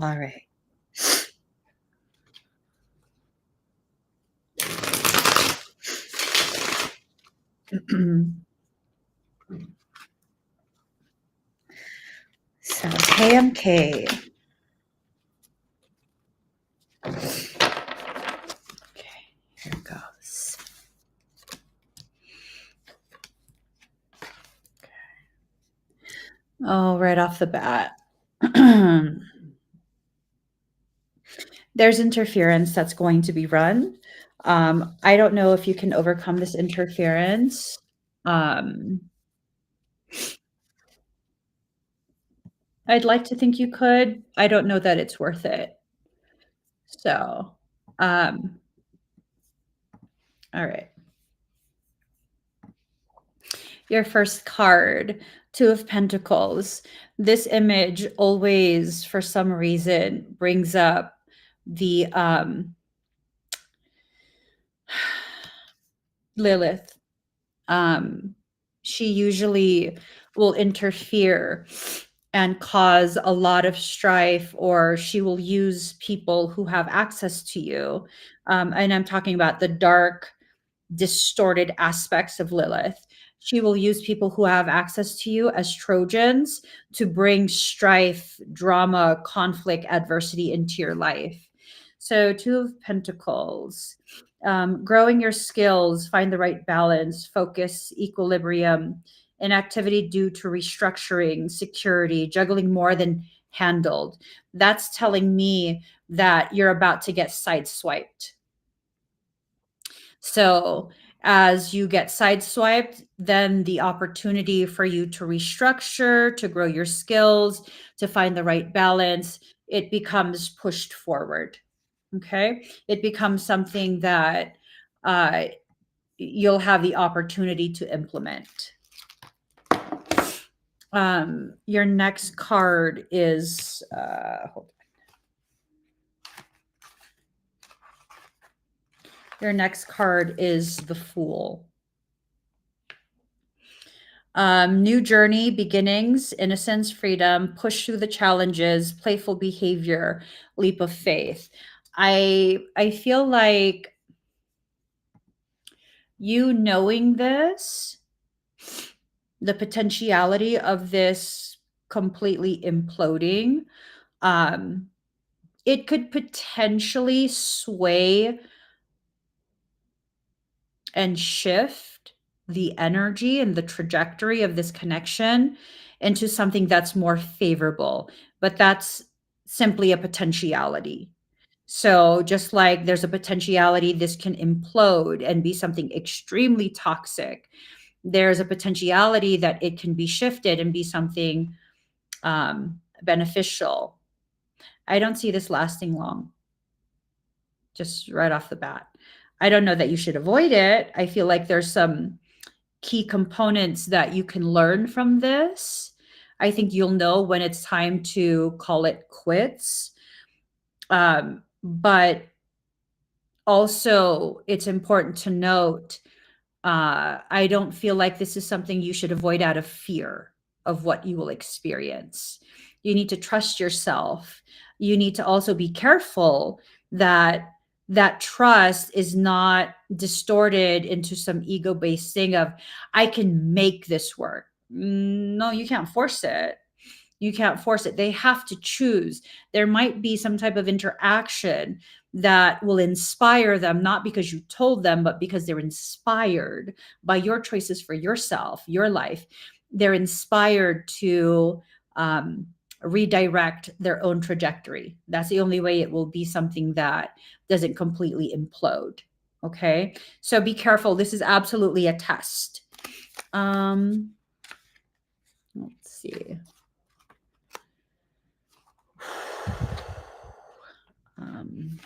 All right. So KMK. Okay, here it goes. Oh, right off the bat. There's interference that's going to be run. I don't know if you can overcome this interference. Um, I'd like to think you could. I don't know that it's worth it. So, um, all right. Your first card, Two of Pentacles. This image always, for some reason, brings up the Lilith. Um, she usually will interfere and cause a lot of strife, or she will use people who have access to you. And I'm talking about the dark, distorted aspects of Lilith. She will use people who have access to you as Trojans to bring strife, drama, conflict, adversity into your life. So, Two of Pentacles, growing your skills, find the right balance, focus, equilibrium, inactivity due to restructuring, security, juggling more than handled. That's telling me that you're about to get sideswiped. So as you get sideswiped, then the opportunity for you to restructure, to grow your skills, to find the right balance, it becomes pushed forward. Okay. It becomes something that uh, you'll have the opportunity to implement. Your next card is, your next card is the Fool. New journey, beginnings, innocence, freedom, push through the challenges, playful behavior, leap of faith. I feel like you knowing this, the potentiality of this completely imploding, um, it could potentially sway and shift the energy and the trajectory of this connection into something that's more favorable. But that's simply a potentiality. So, just like there's a potentiality this can implode and be something extremely toxic, there's a potentiality that it can be shifted and be something beneficial. I don't see this lasting long, just right off the bat. I don't know that you should avoid it. I feel like there's some key components that you can learn from this. I think you'll know when it's time to call it quits. But also, it's important to note I don't feel like this is something you should avoid out of fear of what you will experience. You need to trust yourself. You need to also be careful that that trust is not distorted into some ego based thing of, I can make this work. No, you can't force it. You can't force it. They have to choose. There might be some type of interaction that will inspire them, not because you told them, but because they're inspired by your choices for yourself, your life. They're inspired to redirect their own trajectory. That's the only way it will be something that doesn't completely implode. Okay. So be careful. This is absolutely a test. Let's see. Um,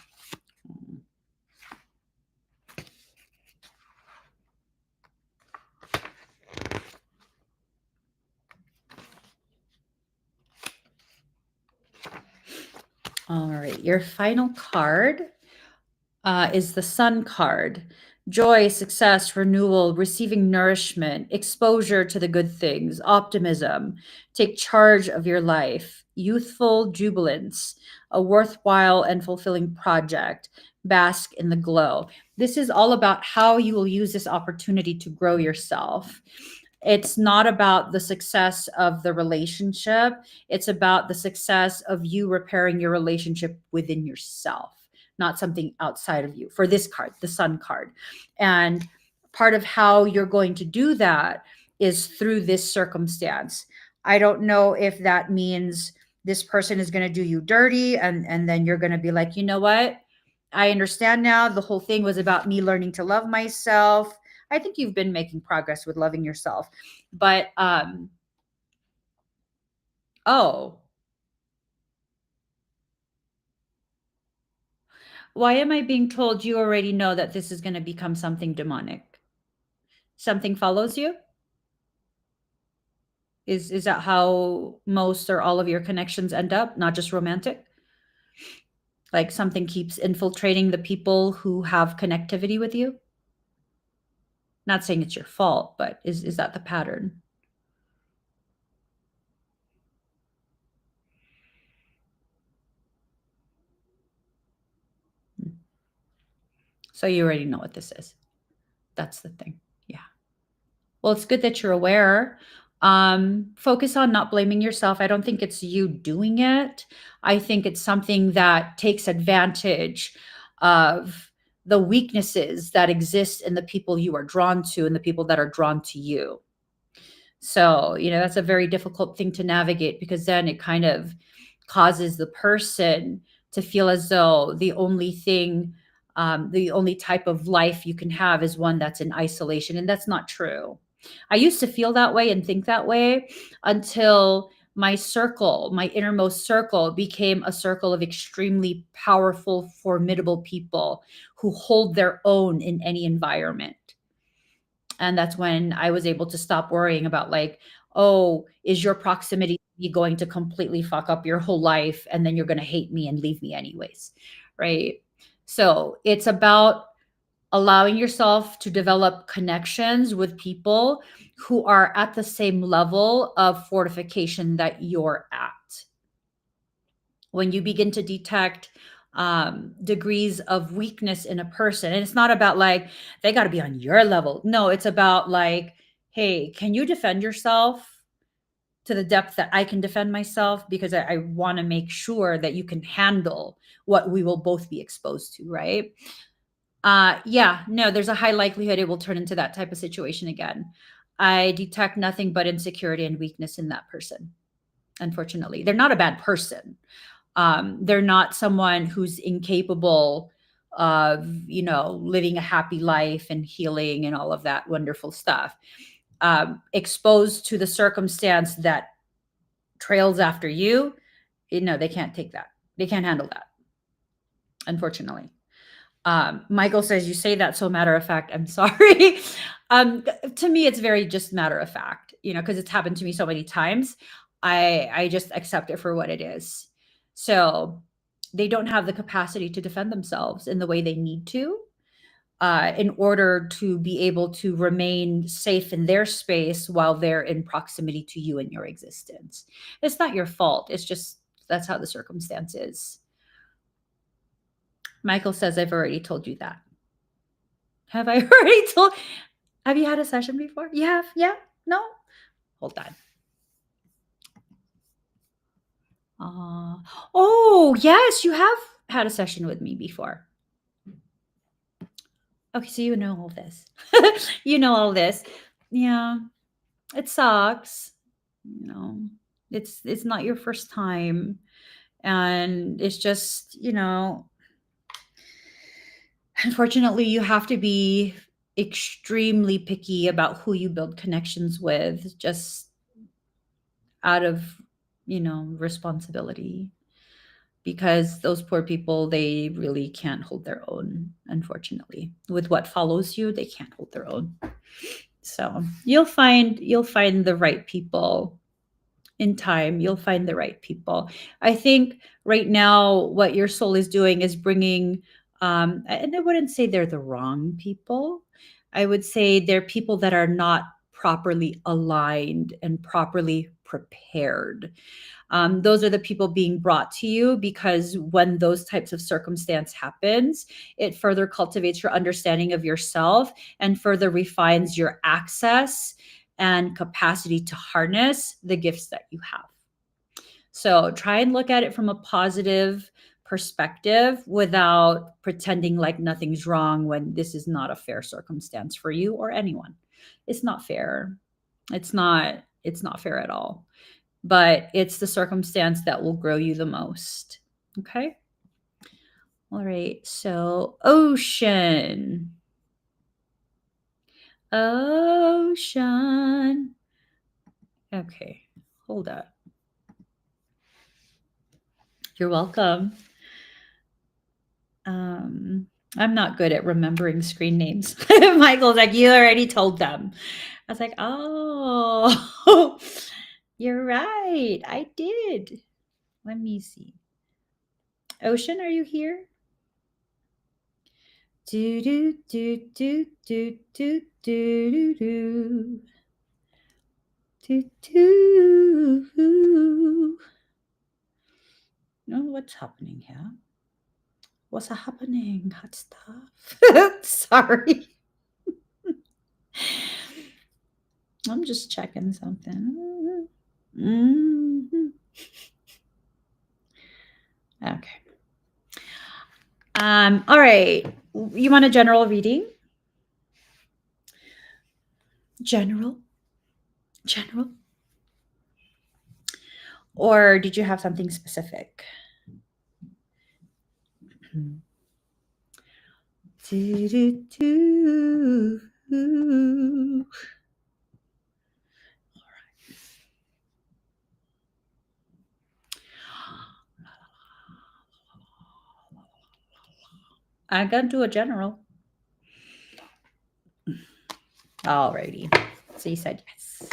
all right, your final card is the Sun card. Joy, success, renewal, receiving nourishment, exposure to the good things, optimism, take charge of your life, youthful jubilance, a worthwhile and fulfilling project, bask in the glow. This is all about how you will use this opportunity to grow yourself. It's not about the success of the relationship, it's about the success of you repairing your relationship within yourself, not something outside of you. For this card, the Sun card. And part of how you're going to do that is through this circumstance. I don't know if that means this person is going to do you dirty, and then you're going to be like, you know what? I understand now. The whole thing was about me learning to love myself. I think you've been making progress with loving yourself. But oh, why am I being told you already know that this is going to become something demonic? Something follows you? Is that how most or all of your connections end up, not just romantic? Like something keeps infiltrating the people who have connectivity with you? Not saying it's your fault, but is that the pattern? So you already know what this is. That's the thing. Yeah. Well, it's good that you're aware. Focus on not blaming yourself. I don't think it's you doing it. I think it's something that takes advantage of the weaknesses that exist in the people you are drawn to and the people that are drawn to you. So, that's a very difficult thing to navigate because then it kind of causes the person to feel as though the only type of life you can have is one that's in isolation. And that's not true. I used to feel that way and think that way until my circle, my innermost circle, became a circle of extremely powerful, formidable people who hold their own in any environment. And that's when I was able to stop worrying about, like, oh, is your proximity to me going to completely fuck up your whole life and then you're going to hate me and leave me anyways, right? So it's about allowing yourself to develop connections with people who are at the same level of fortification that you're at. When you begin to detect degrees of weakness in a person, and it's not about like they got to be on your level. No, it's about like, hey, can you defend yourself to the depth that I can defend myself? Because I want to make sure that you can handle what we will both be exposed to, right? Yeah, no, there's a high likelihood it will turn into that type of situation again. I detect nothing but insecurity and weakness in that person. Unfortunately, they're not a bad person. They're not someone who's incapable of, living a happy life and healing and all of that wonderful stuff. Exposed to the circumstance that trails after you, they can't take that. They can't handle that, unfortunately. Michael says, you say that so matter of fact. I'm sorry. To me, it's very just matter of fact, because it's happened to me so many times. I just accept it for what it is. So they don't have the capacity to defend themselves in the way they need to, in order to be able to remain safe in their space while they're in proximity to you and your existence. It's not your fault. It's just that's how the circumstance is. Michael says, I've already told you that. Have I already told? Have you had a session before? You have? Yeah? No? Hold on. Oh, yes, you have had a session with me before. Okay, so you know all this. You know all this. Yeah, it sucks. It's not your first time. And it's just, unfortunately, you have to be extremely picky about who you build connections with, just out of, responsibility. Because those poor people, they really can't hold their own, unfortunately. With what follows you, they can't hold their own. So you'll find the right people in time. You'll find the right people. I think right now what your soul is doing is bringing And I wouldn't say they're the wrong people. I would say they're people that are not properly aligned and properly prepared. Those are the people being brought to you because when those types of circumstance happens, it further cultivates your understanding of yourself and further refines your access and capacity to harness the gifts that you have. So try and look at it from a positive perspective without pretending like nothing's wrong when this is not a fair circumstance for you or anyone. It's not fair. It's not fair at all. But it's the circumstance that will grow you the most. Okay? All right. So, ocean. Ocean. Okay. Hold up. You're welcome. I'm not good at remembering screen names. Michael's like, you already told them. I was like, oh, you're right. I did. Let me see. Ocean, are you here? Do do do do do do do do do do. No, what's happening here? What's happening? Hot stuff. Sorry. I'm just checking something. Mm-hmm. Okay. All right. You want a general reading? General? General? Or did you have something specific? Do, do, do. I'm gonna do a general. Alrighty. So you said yes.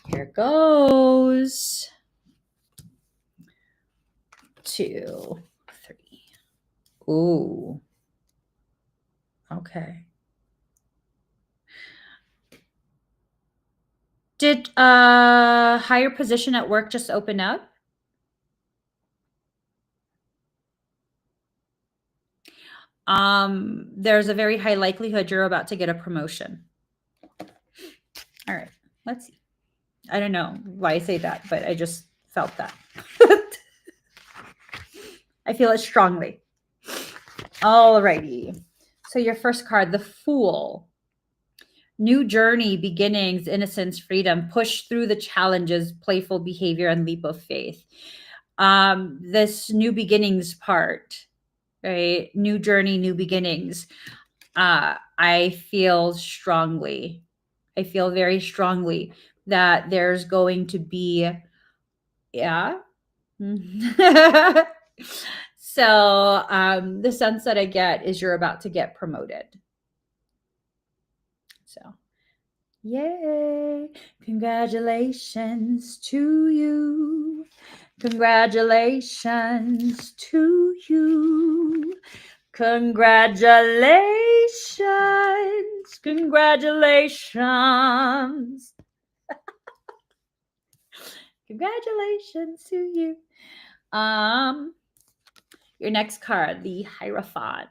Here goes. 2, 3. Ooh. Okay. Did a higher position at work just open up? There's a very high likelihood you're about to get a promotion. All right, let's see. I don't know why I say that, but I just felt that. I feel it strongly. Alrighty. So your first card, the Fool. New journey, beginnings, innocence, freedom, push through the challenges, playful behavior, and leap of faith. This new beginnings part, right? New journey, new beginnings. I feel strongly. I feel very strongly that there's going to be, yeah. So the sense that I get is you're about to get promoted. So, yay! Congratulations to you. Congratulations to you. Congratulations. Congratulations. Congratulations to you. Your next card, the Hierophant.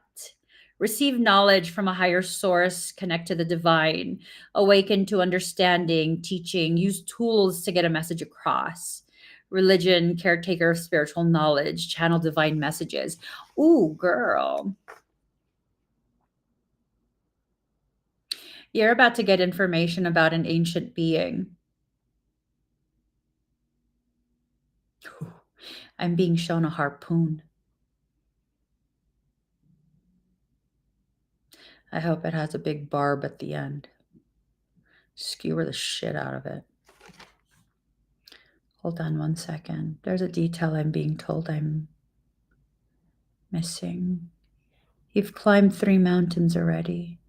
Receive knowledge from a higher source, connect to the divine, awaken to understanding, teaching, use tools to get a message across. Religion, caretaker of spiritual knowledge, channel divine messages. Ooh, girl. You're about to get information about an ancient being. I'm being shown a harpoon. I hope it has a big barb at the end. Skewer the shit out of it. Hold on one second. There's a detail I'm being told I'm missing. You've climbed 3 mountains already,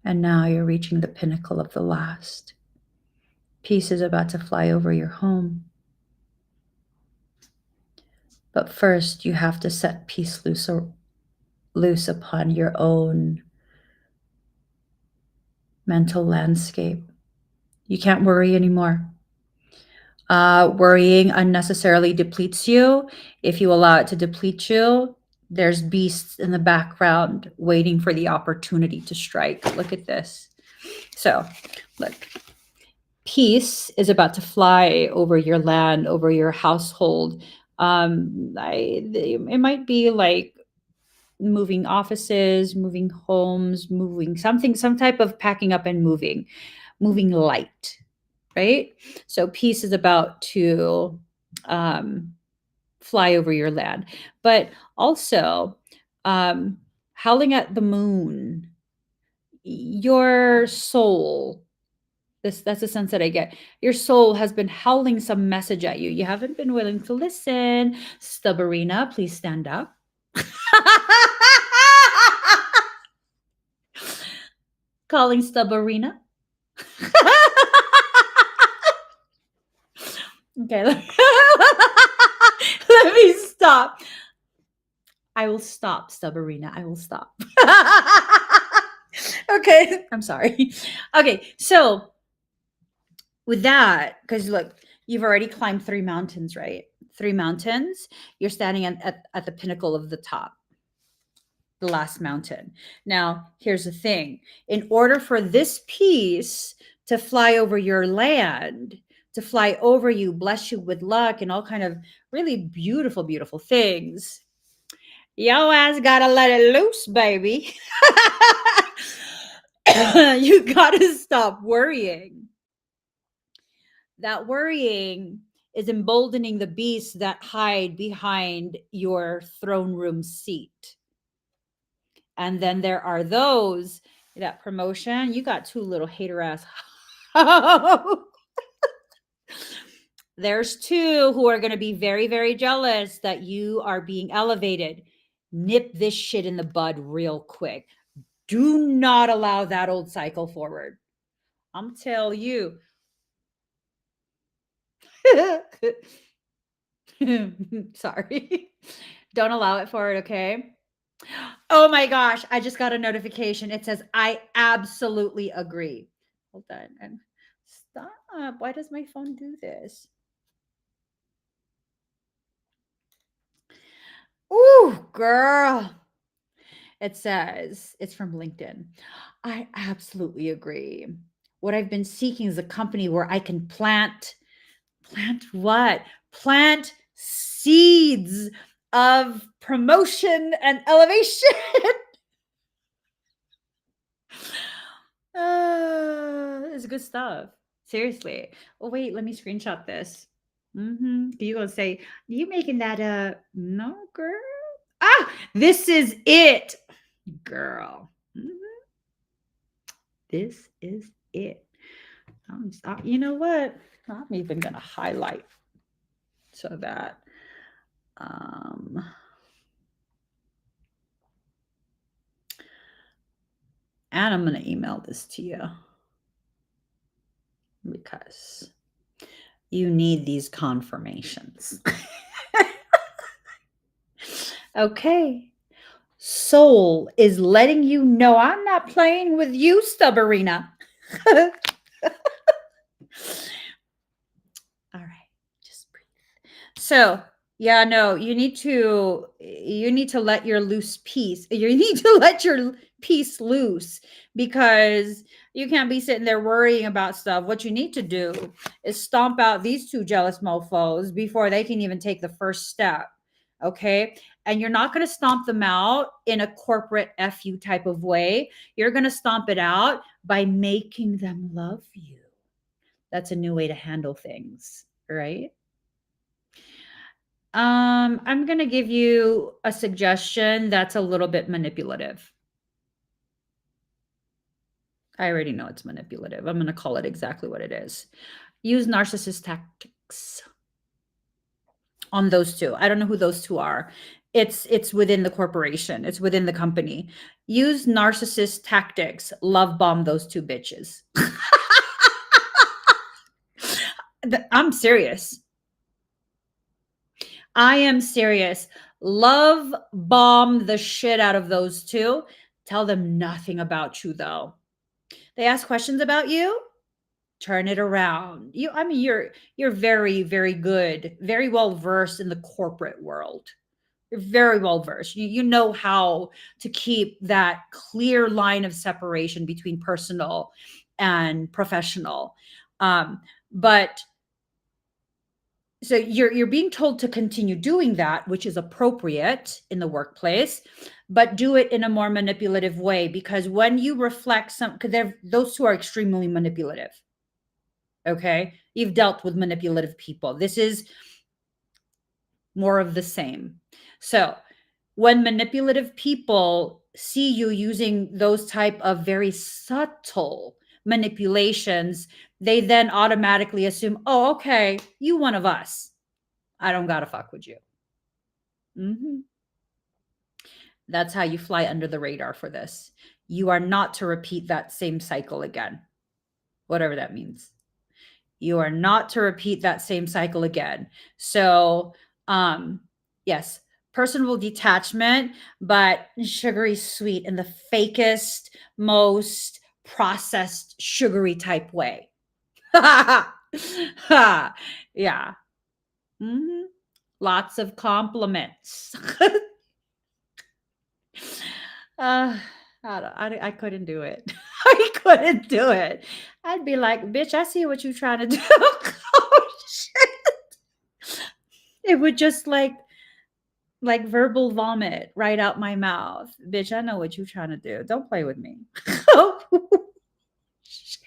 and now you're reaching the pinnacle of the last. Peace is about to fly over your home. But first, you have to set peace loose upon your own mental landscape. You can't worry anymore. Worrying unnecessarily depletes you. If you allow it to deplete you, there's beasts in the background waiting for the opportunity to strike. Look at this. So, look, peace is about to fly over your land, over your household. It might be like moving offices, moving homes, moving something, some type of packing up and moving light, right? So peace is about to um, fly over your land, but also howling at the moon, your soul. That's the sense that I get. Your soul has been howling some message at you. You haven't been willing to listen. Stubborina, please stand up. Calling Stubborina. Okay, let me stop. I will stop, Stubborina. I will stop. Okay, I'm sorry. Okay, so with that, because look, you've already climbed 3 mountains, right? 3 mountains. You're standing at the pinnacle of the top, the last mountain. Now, here's the thing. In order for this piece to fly over your land, to fly over you, bless you with luck and all kind of really beautiful, beautiful things, yo ass gotta let it loose, baby. You gotta stop worrying. That worrying is emboldening the beasts that hide behind your throne room seat. And then there are those that promotion. You got 2 little hater ass. There's 2 who are going to be very, very jealous that you are being elevated. Nip this shit in the bud real quick. Do not allow that old cycle forward. I'm tell you. Sorry. Don't allow it forward, okay? Oh my gosh, I just got a notification. It says, I absolutely agree. Hold on. And stop. Why does my phone do this? Ooh, girl. It says, it's from LinkedIn. I absolutely agree. What I've been seeking is a company where I can plant what? Plant seeds of promotion and elevation. It's good stuff. Seriously. Oh, wait, let me screenshot this. You gonna say, you making that no, girl. Ah, this is it, girl. This is it. You know what? I'm even gonna highlight so that and I'm gonna email this to you because you need these confirmations. Okay. Soul is letting you know I'm not playing with you, Stubborina. All right, just breathe. So, yeah, no, you need to let your loose piece. You need to let your piece loose because you can't be sitting there worrying about stuff. What you need to do is stomp out these 2 jealous mofos before they can even take the first step. Okay. And you're not going to stomp them out in a corporate FU type of way. You're going to stomp it out by making them love you. That's a new way to handle things, right? I'm going to give you a suggestion that's a little bit manipulative. I already know it's manipulative. I'm going to call it exactly what it is. Use narcissist tactics on those 2. I don't know who those 2 are. It's within the corporation. It's within the company. Use narcissist tactics. Love bomb those 2 bitches. I'm serious. I am serious. Love bomb the shit out of those two. Tell them nothing about you though. They ask questions about you, turn it around. I mean, you're very, very good, very well versed in the corporate world. You're very well versed. You know how to keep that clear line of separation between personal and professional. But so you're being told to continue doing that, which is appropriate in the workplace, but do it in a more manipulative way, because when you reflect because those two are extremely manipulative. Okay, you've dealt with manipulative people. This is more of the same. So when manipulative people see you using those type of very subtle manipulations, they then automatically assume, oh, okay, you one of us. I don't gotta fuck with you. Mhm. That's how you fly under the radar for this. You are not to repeat that same cycle again, whatever that means. You are not to repeat that same cycle again. So, yes, personable detachment, but sugary sweet in the fakest, most processed, sugary type way. Yeah. Mhm. Lots of compliments. uh, I couldn't do it. I couldn't do it. I'd be like, bitch, I see what you're trying to do. Oh, shit. It would just like verbal vomit right out my mouth. Bitch, I know what you're trying to do. Don't play with me. Oh, shit.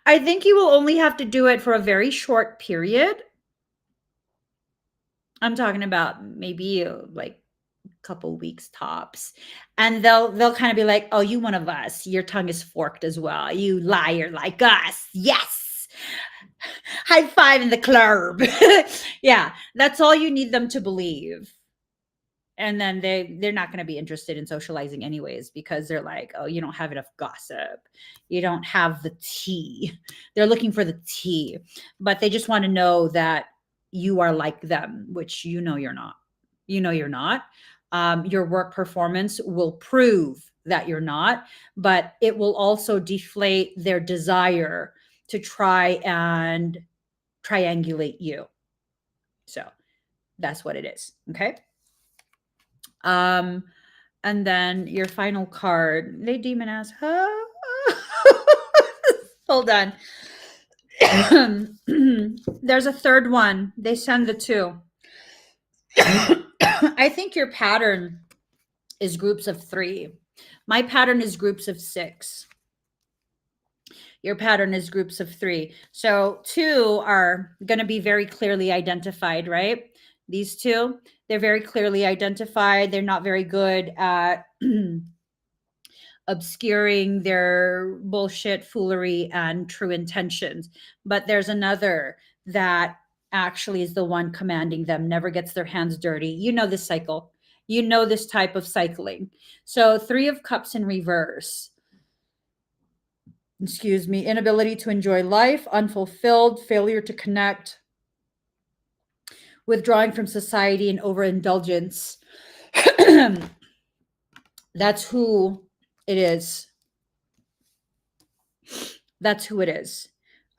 I think you will only have to do it for a very short period. I'm talking about maybe like couple weeks tops, and they'll kind of be like, oh, you one of us, your tongue is forked as well, you liar like us, yes, high five in the club. Yeah, that's all you need them to believe, and then they're not going to be interested in socializing anyways, because they're like, oh, you don't have enough gossip, you don't have the tea. They're looking for the tea, but they just want to know that you are like them, which you're not. You're not. Your work performance will prove that you're not, but it will also deflate their desire to try and triangulate you. So that's what it is. Okay. Um, and then your final card, they demon ass. Hold on. There's a third one. They send the two. I think your pattern is groups of 3. My pattern is groups of 6. Your pattern is groups of 3. So 2 are going to be very clearly identified, right? These 2, they're very clearly identified. They're not very good at obscuring their bullshit, foolery, and true intentions. But there's another that actually is the one commanding them, never gets their hands dirty. You know this cycle. You know this type of cycling. So 3 of Cups in reverse. Excuse me. Inability to enjoy life, unfulfilled, failure to connect, withdrawing from society, and overindulgence. That's who it is. That's who it is.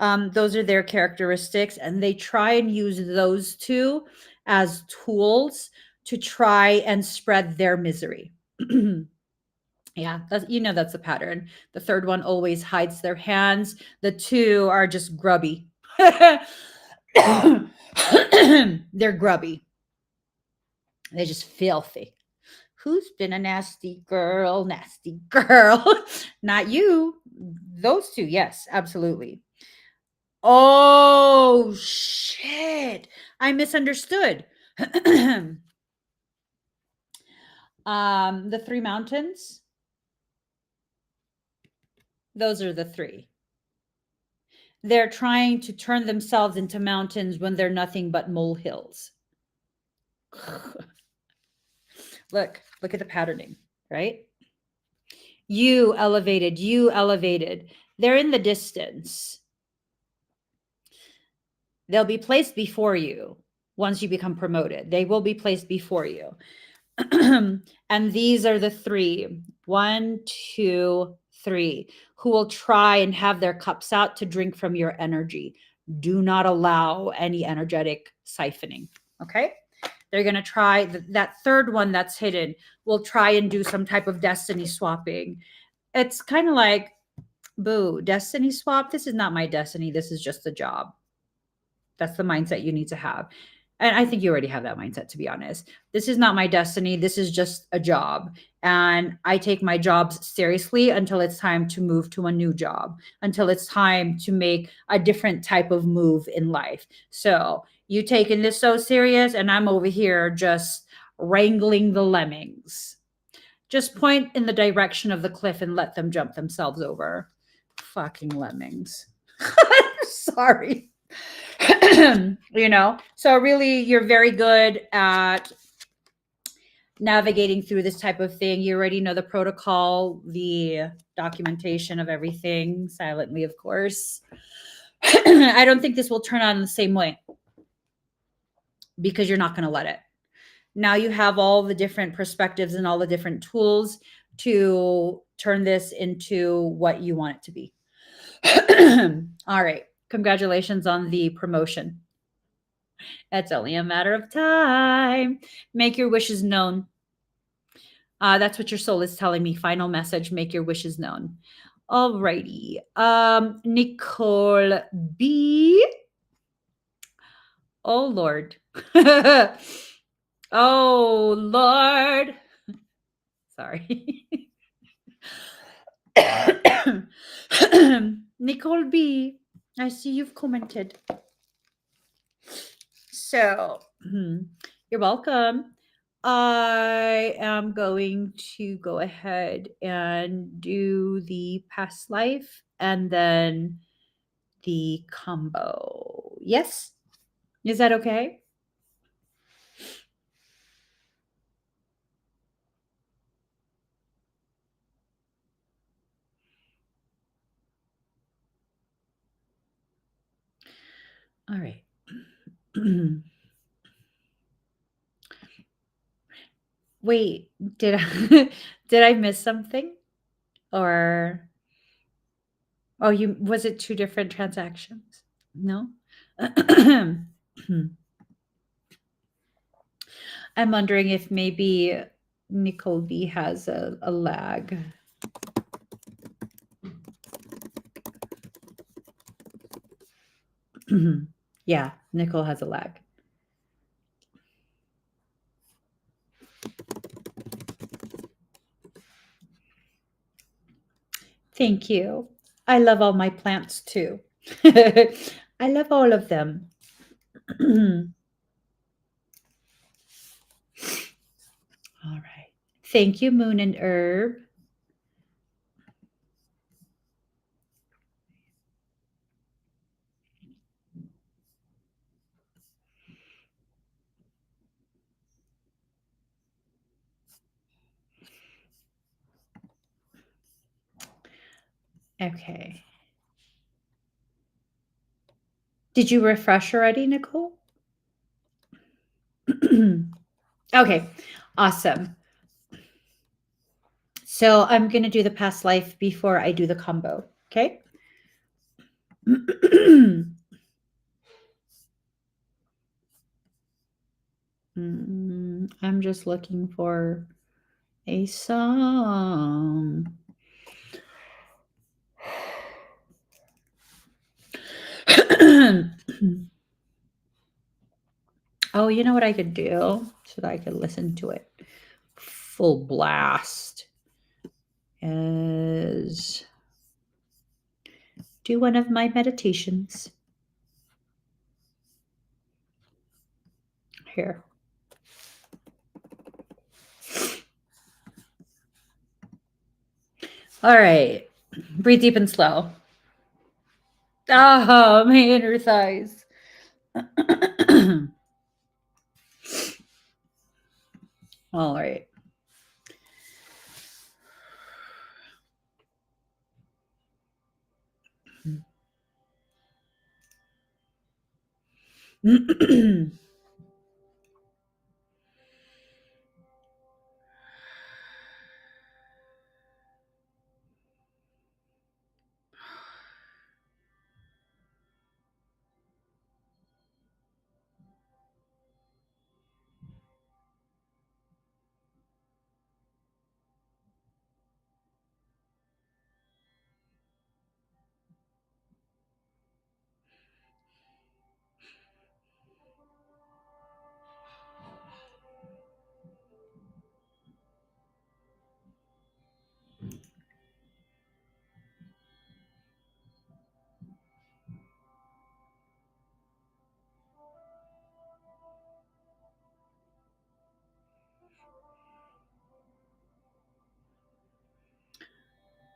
Those are their characteristics, and they try and use those 2 as tools to try and spread their misery. Yeah, that's the pattern. The third one always hides their hands. The 2 are just grubby. They're grubby. They're just filthy. Who's been a nasty girl? Nasty girl. Not you. Those 2, yes, absolutely. Oh, shit. I misunderstood. The 3 mountains, those are the 3. They're trying to turn themselves into mountains when they're nothing but molehills. Look at the patterning, right? You elevated. They're in the distance. They'll be placed before you. once you become promoted. They will be placed before you. And these are the 3, 1, 2, 3, who will try and have their cups out to drink from your energy. Do not allow any energetic siphoning. Okay. They're going to try that third one that's hidden will try and do some type of destiny swapping. It's kind of like, boo, destiny swap. This is not my destiny. This is just a job. That's the mindset you need to have. And I think you already have that mindset, to be honest. This is not my destiny. This is just a job. And I take my jobs seriously until it's time to move to a new job, until it's time to make a different type of move in life. So you taking this so serious, and I'm over here just wrangling the lemmings. Just point in the direction of the cliff and let them jump themselves over. Fucking lemmings. Sorry. You know, so really you're very good at navigating through this type of thing. You already know the protocol, the documentation of everything, silently, of course. I don't think this will turn on the same way because you're not going to let it. Now you have all the different perspectives and all the different tools to turn this into what you want it to be. All right. Congratulations on the promotion. It's only a matter of time. Make your wishes known. That's what your soul is telling me. Final message, make your wishes known. All righty. Nicole B. Oh, Lord. Oh, Lord. Sorry. Nicole B. I see you've commented. So, you're welcome. I am going to go ahead and do the past life and then the combo. Yes? Is that okay? All right. Wait, did I did I miss something? Or you was it 2 different transactions? No? I'm wondering if maybe Nicole B has a lag. Yeah, Nicole has a lag. Thank you. I love all my plants too. I love all of them. All right. Thank you, Moon and Herb. Okay. Did you refresh already, Nicole? Okay, awesome. So I'm going to do the past life before I do the combo. Okay. I'm just looking for a song. Oh, you know what I could do so that I could listen to it full blast is do one of my meditations. Here. All right. Breathe deep and slow. Oh, my inner thighs. All right.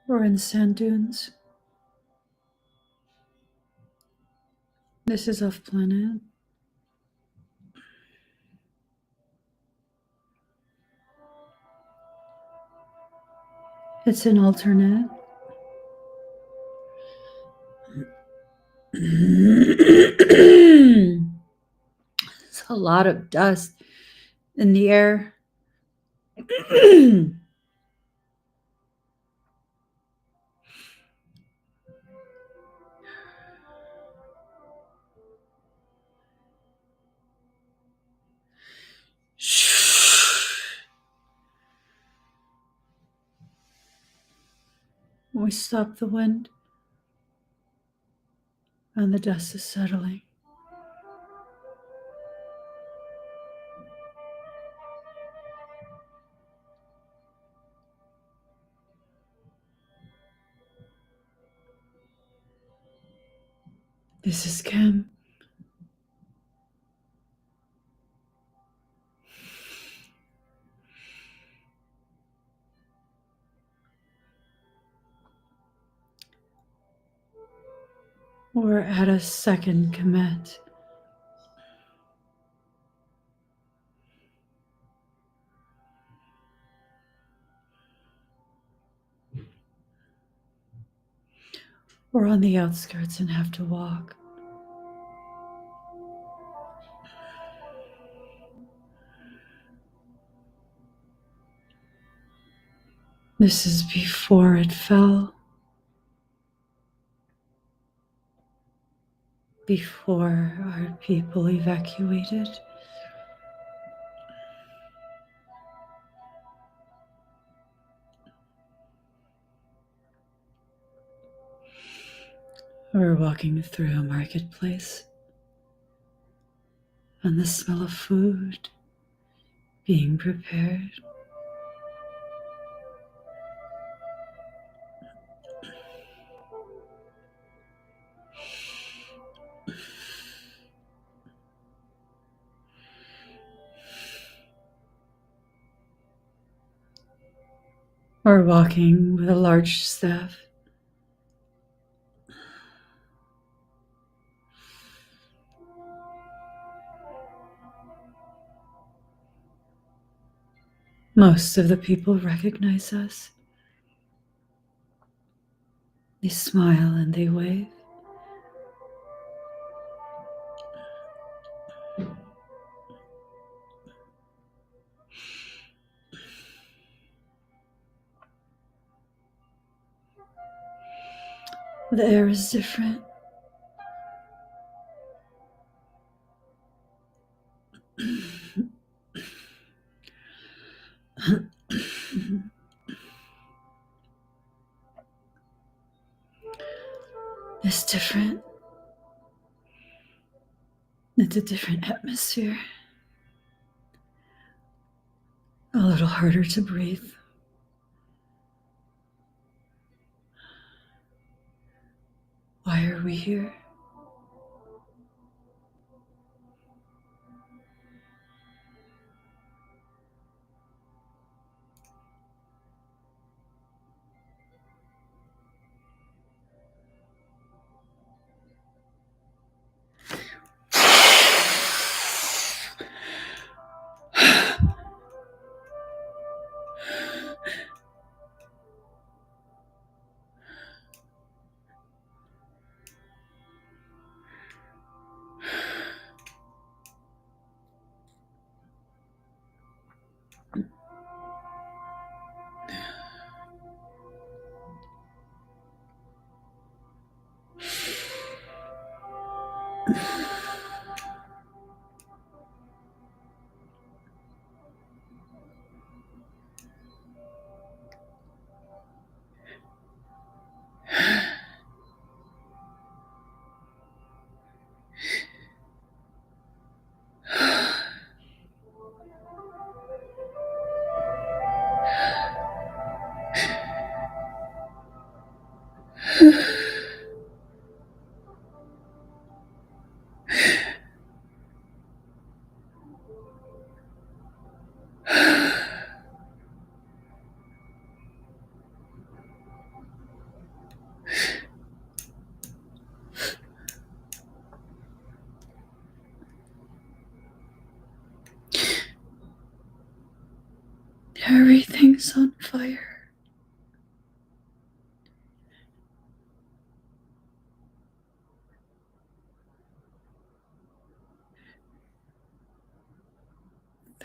We're in sand dunes. This is off planet. It's an alternate. There's a lot of dust in the air. We stop the wind, and the dust is settling. This is Kim. We're at a second commit. We're on the outskirts and have to walk. This is before it fell. Before our people evacuated. We're walking through a marketplace, and the smell of food being prepared. We're walking with a large staff. Most of the people recognize us. They smile and they wave. The air is different. It's different. It's a different atmosphere. A little harder to breathe. Why are we here? Everything's on fire.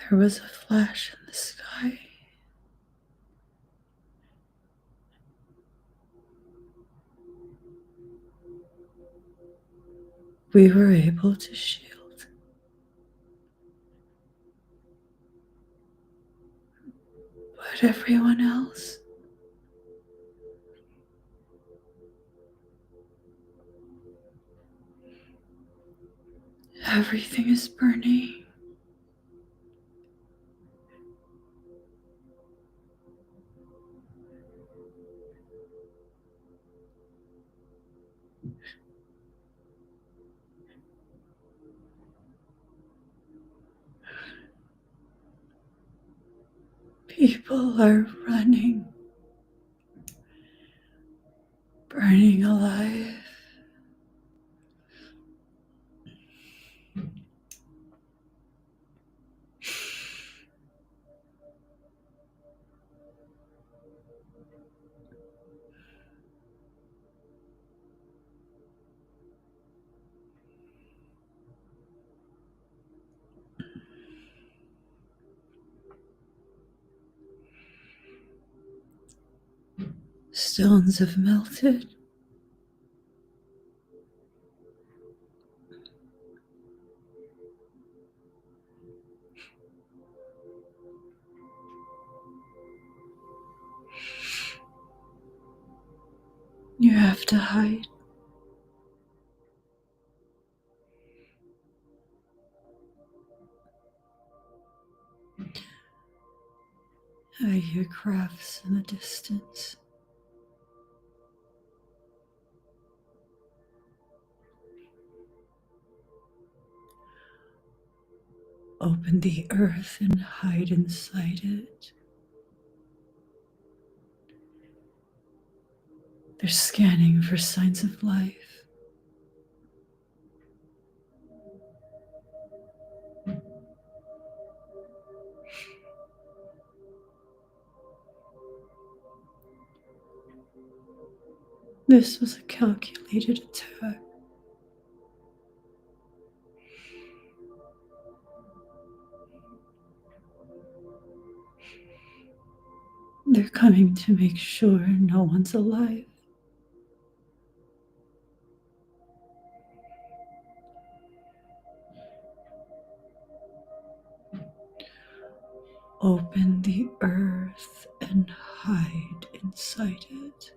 There was a flash in the sky. We were able to shield. But everyone else, everything is burning. People are running, burning alive. Stones have melted. You have to hide. I hear crafts in the distance. Open the earth and hide inside it. They're scanning for signs of life. This was a calculated attack. They're coming to make sure no one's alive. Open the earth and hide inside it.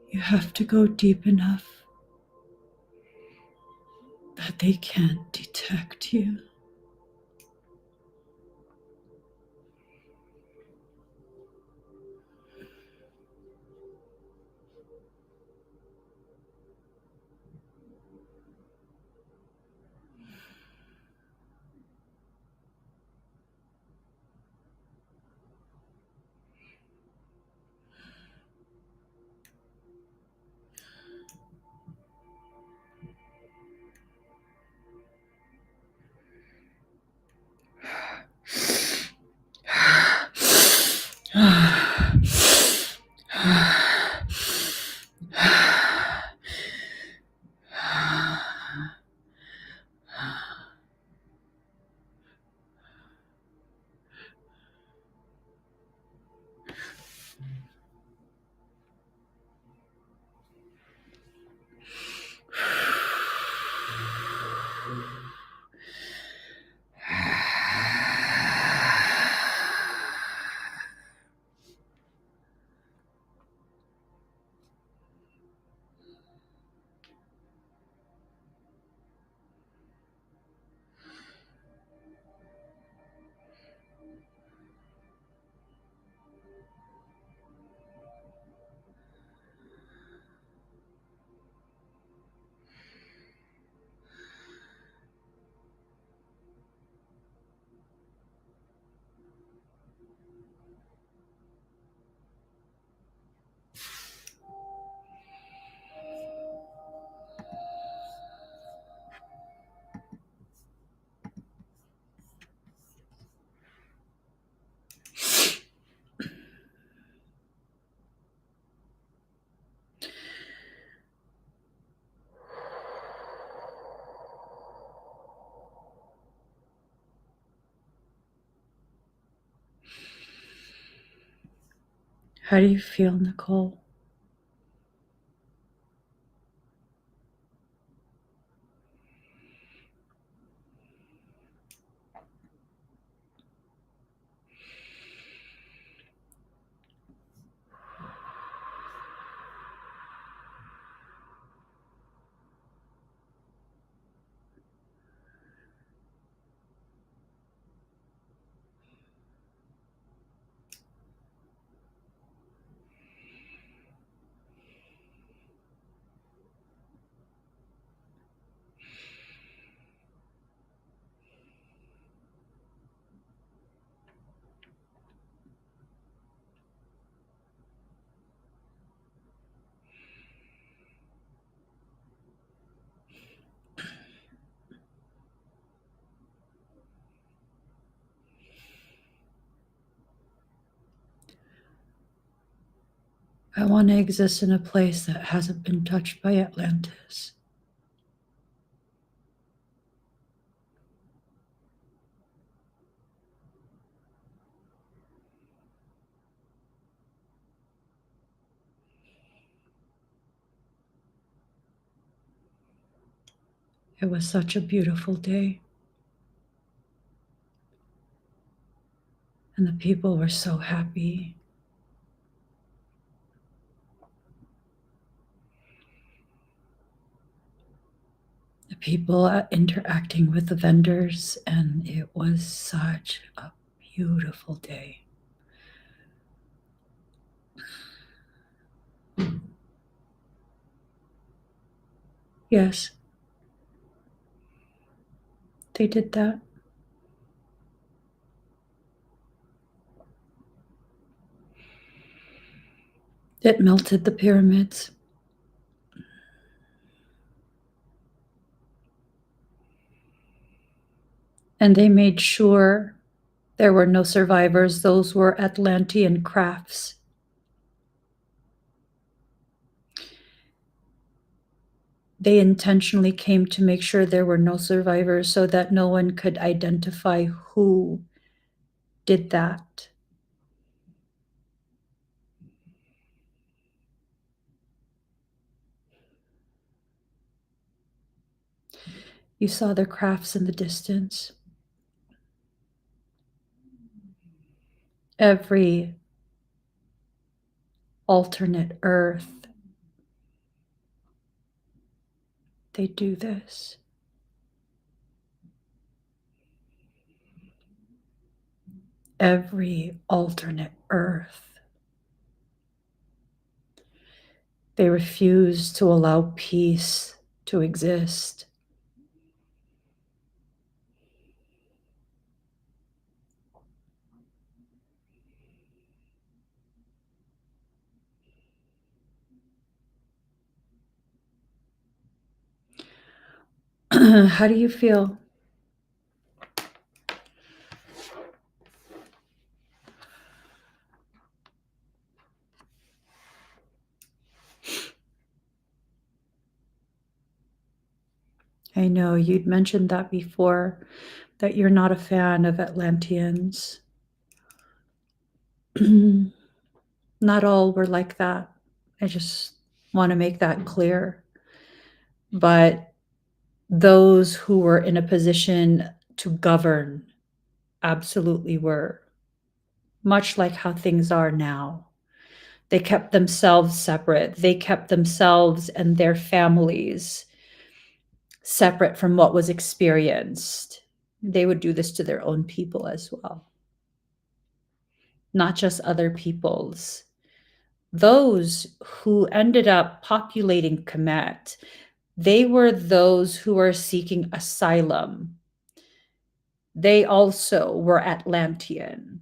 You have to go deep enough that they can't detect you. How do you feel, Nicole? I want to exist in a place that hasn't been touched by Atlantis. It was such a beautiful day. And the people were so happy. The people interacting with the vendors, and it was such a beautiful day. Yes, they did that. It melted the pyramids. And they made sure there were no survivors. Those were Atlantean crafts. They intentionally came to make sure there were no survivors so that no one could identify who did that. You saw their crafts in the distance. Every alternate Earth, they do this. Every alternate Earth. They refuse to allow peace to exist. How do you feel? I know you'd mentioned that before, that you're not a fan of Atlanteans. Not all were like that. I just want to make that clear. But those who were in a position to govern absolutely were, much like how things are now. They kept themselves separate. They kept themselves and their families separate from what was experienced. They would do this to their own people as well, not just other people's. Those who ended up populating Kemet, they were those who were seeking asylum. They also were Atlantean.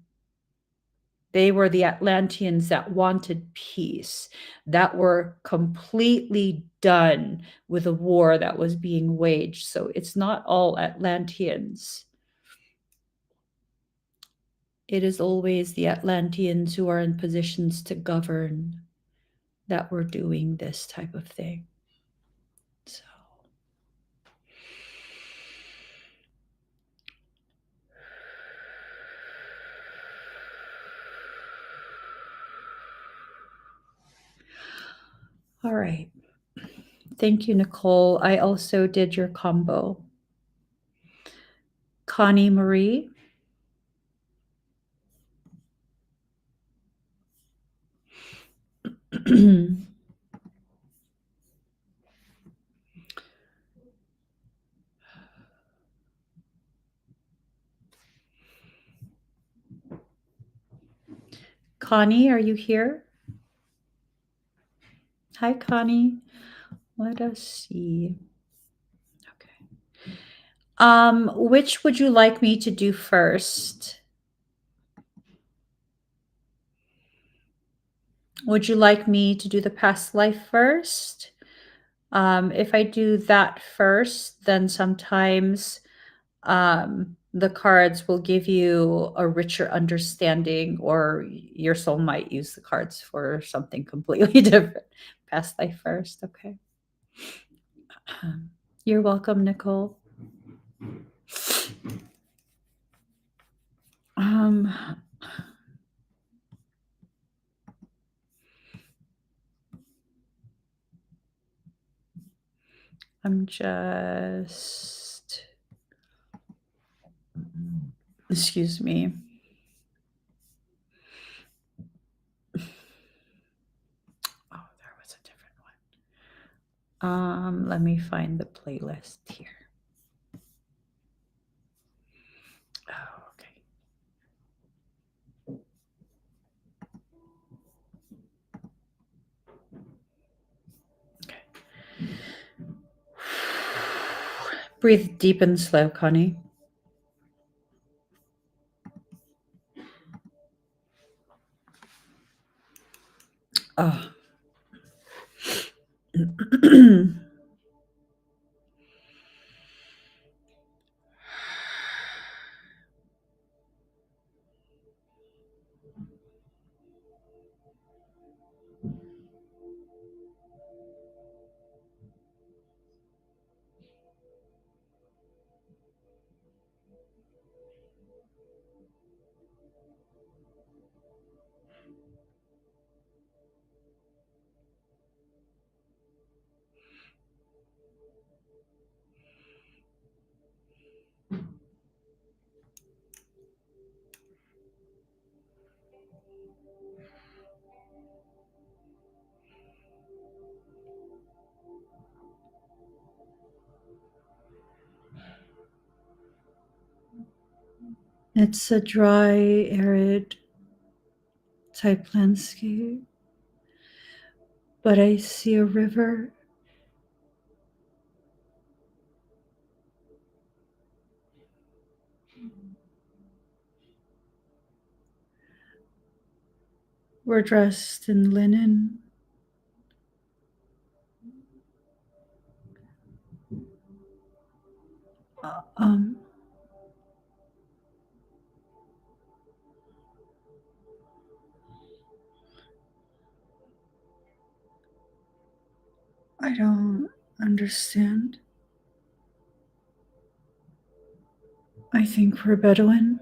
They were the Atlanteans that wanted peace, that were completely done with a war that was being waged. So it's not all Atlanteans. It is always the Atlanteans who are in positions to govern that were doing this type of thing. So All right. Thank you, Nicole. I also did your combo. Connie Marie. Connie, are you here? Hi, Connie. Let us see. Okay. Which would you like me to do first? Would you like me to do the past life first? If I do that first, then sometimes the cards will give you a richer understanding, or your soul might use the cards for something completely different. Past life first, okay. You're welcome, Nicole. I'm just, excuse me. Oh, there was a different one. Let me find the playlist here. Oh, okay. Okay. Breathe deep and slow, Connie. Oh. It's a dry, arid type landscape, but I see a river. We're dressed in linen. Uh, um, I don't understand. I think we're Bedouin.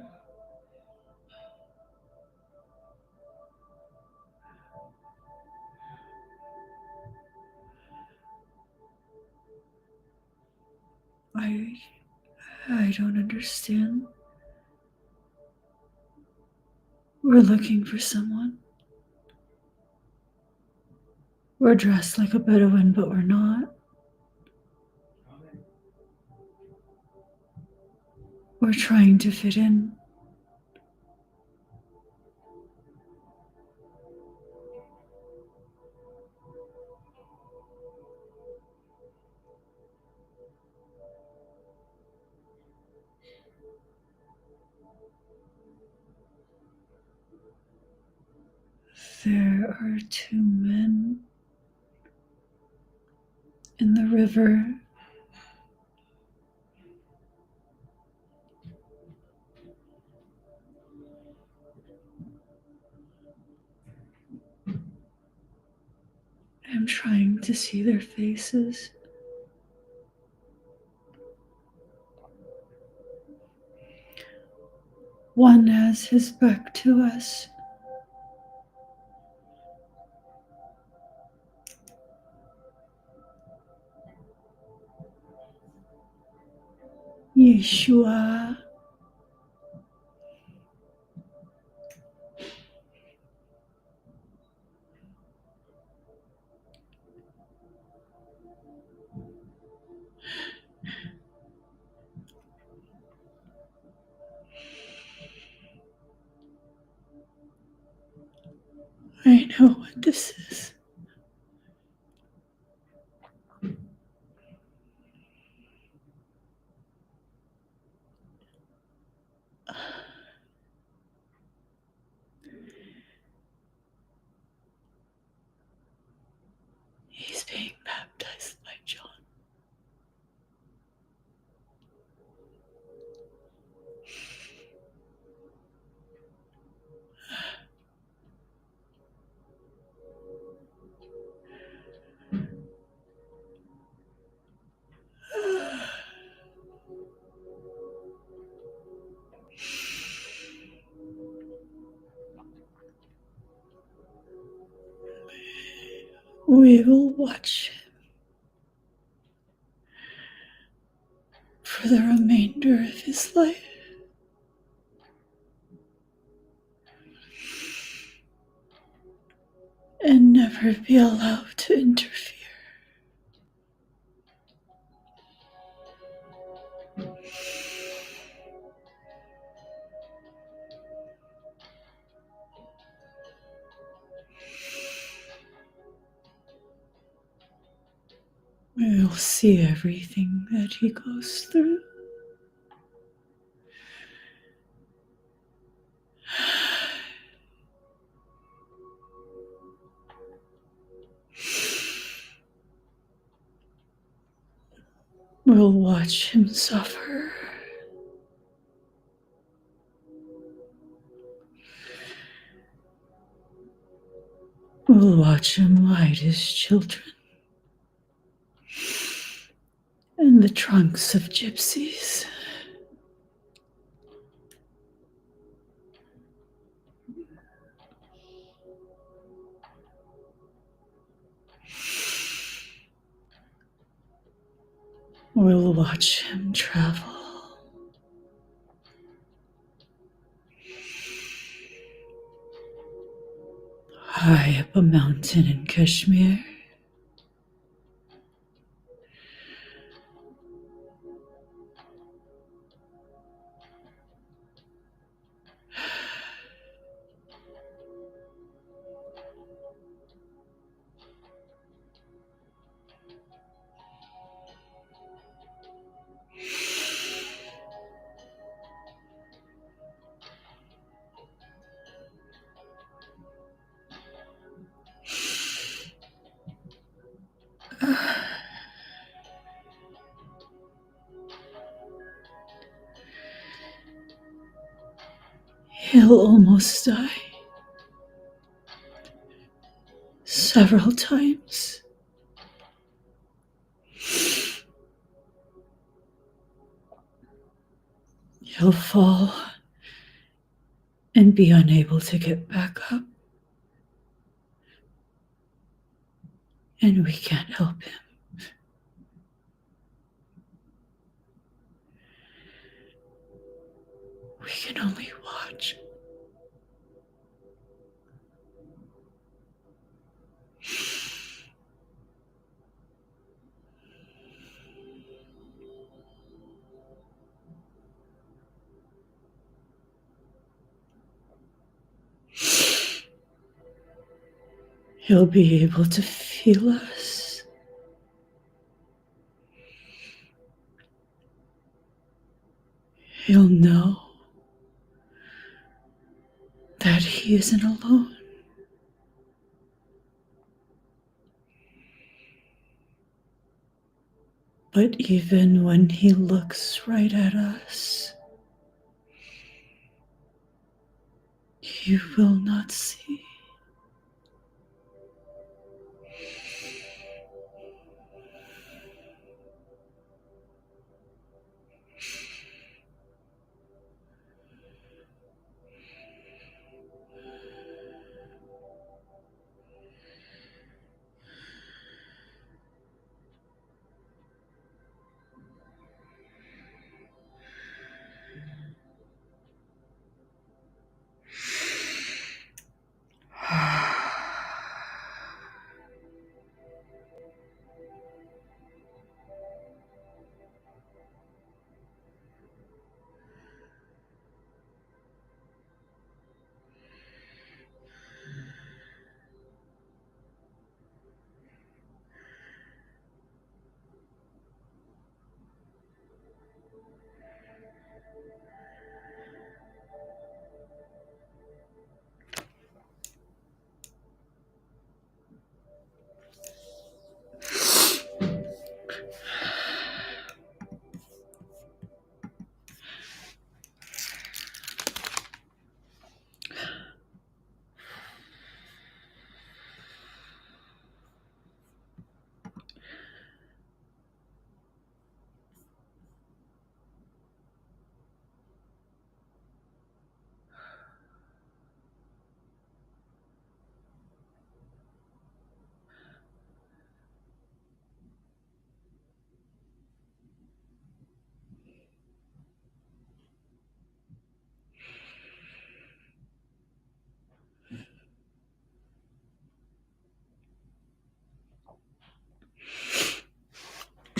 I don't understand. We're looking for someone. We're dressed like a Bedouin, but we're not. We're trying to fit in. There are two men in the river. I'm trying to see their faces. One has his back to us. Yeshua. I know what this is. He's being baptized by John. We will watch him for the remainder of his life. And never be allowed to interfere. We will see everything that he goes through. We'll watch him suffer. We'll watch him hide his children in the trunks of gypsies. We'll watch him travel high up a mountain in Kashmir. He'll almost die several times. He'll fall and be unable to get back up. And we can't help him. We can only watch. He'll be able to feel us. He'll know that he isn't alone. But even when he looks right at us, you will not see.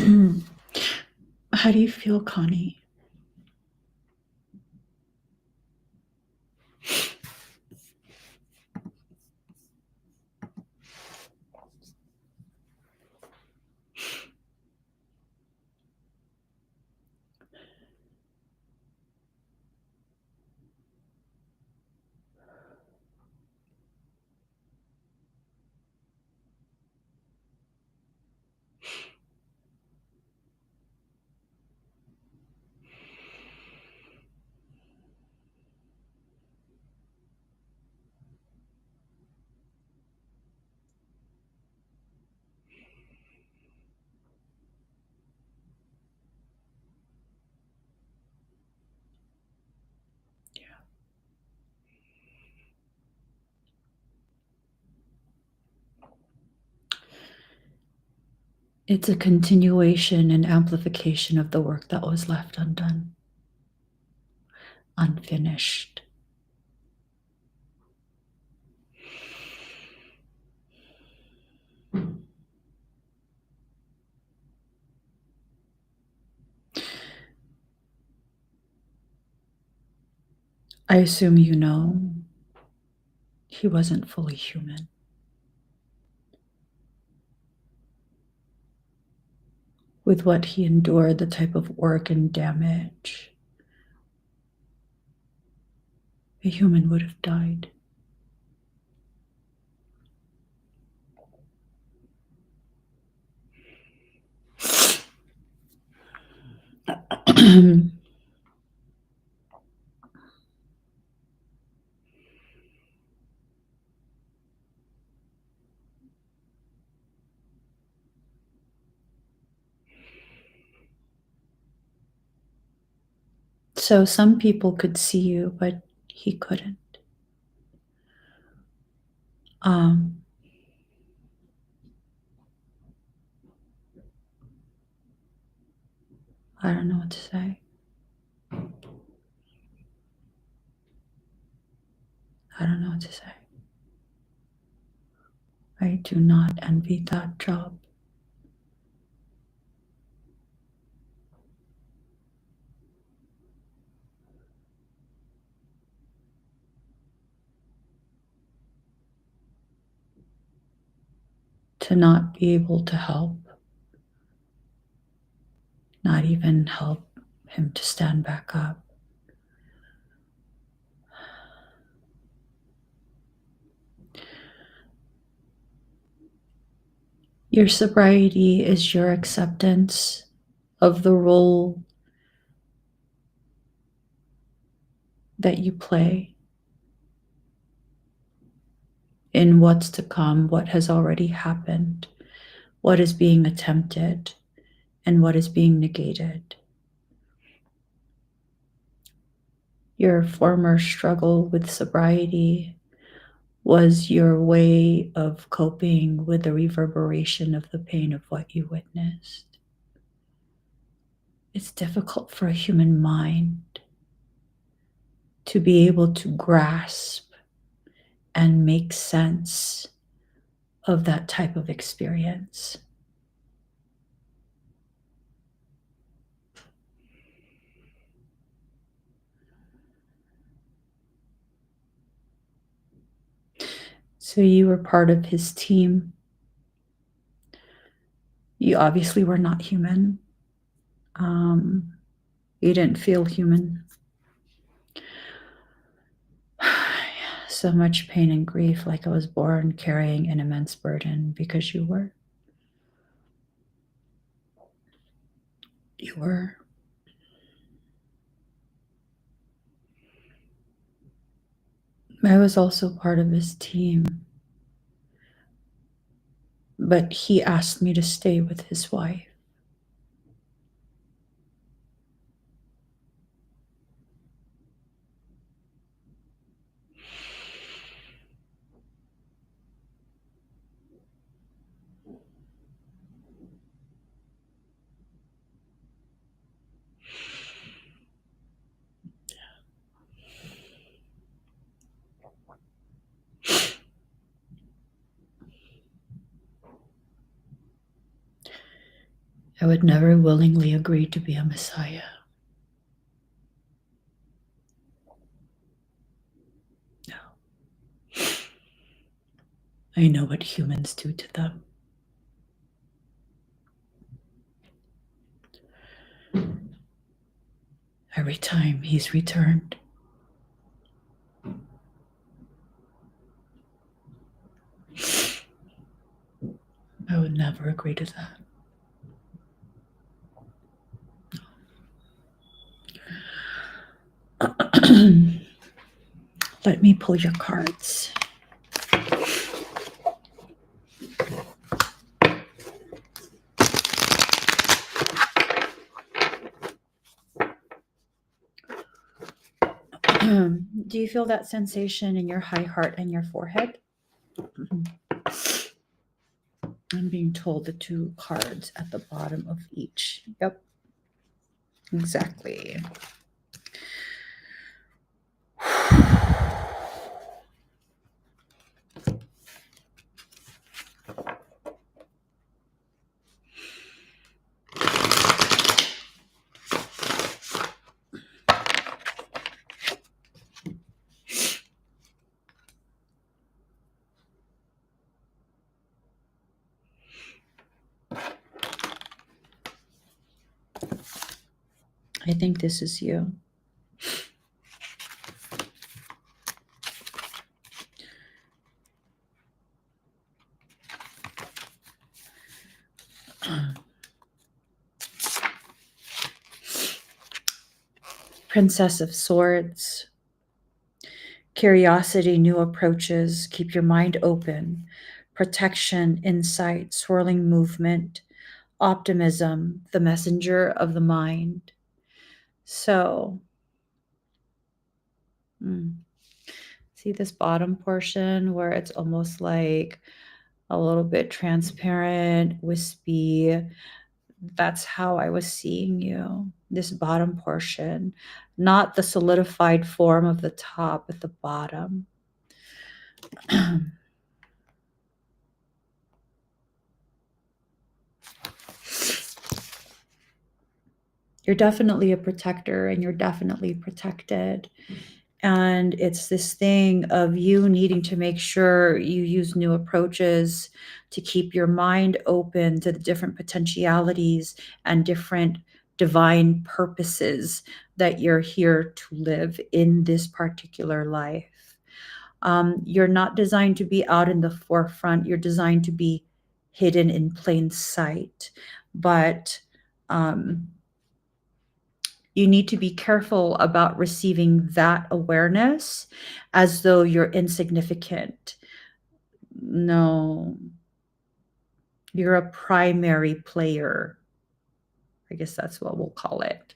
How do you feel, Connie? It's a continuation and amplification of the work that was left undone, unfinished. I assume you know he wasn't fully human. With what he endured, the type of work and damage, a human would have died. So some people could see you, but he couldn't. Um, I don't know what to say. I don't know what to say. I do not envy that job. To not be able to help, not even help him to stand back up. Your sobriety is your acceptance of the role that you play in what's to come, what has already happened, what is being attempted, and what is being negated. Your former struggle with sobriety was your way of coping with the reverberation of the pain of what you witnessed. It's difficult for a human mind to be able to grasp and make sense of that type of experience. So you were part of his team. You obviously were not human. You didn't feel human. So much pain and grief, like I was born carrying an immense burden because you were. You were. I was also part of his team, but he asked me to stay with his wife. I would never willingly agree to be a messiah. No. I know what humans do to them. Every time he's returned. I would never agree to that. Let me pull your cards. Do you feel that sensation in your high heart and your forehead? I'm being told the two cards at the bottom of each. Yep. Exactly. I think this is you. Princess of Swords. Curiosity, new approaches, keep your mind open. Protection, insight, swirling movement, optimism, the messenger of the mind. So, see this bottom portion where it's almost like a little bit transparent, wispy. That's how I was seeing you. This bottom portion, not the solidified form of the top at the bottom. You're definitely a protector and you're definitely protected. And it's this thing of you needing to make sure you use new approaches to keep your mind open to the different potentialities and different divine purposes that you're here to live in this particular life. You're not designed to be out in the forefront. You're designed to be hidden in plain sight. But you need to be careful about receiving that awareness as though you're insignificant. No, you're a primary player. I guess that's what we'll call it.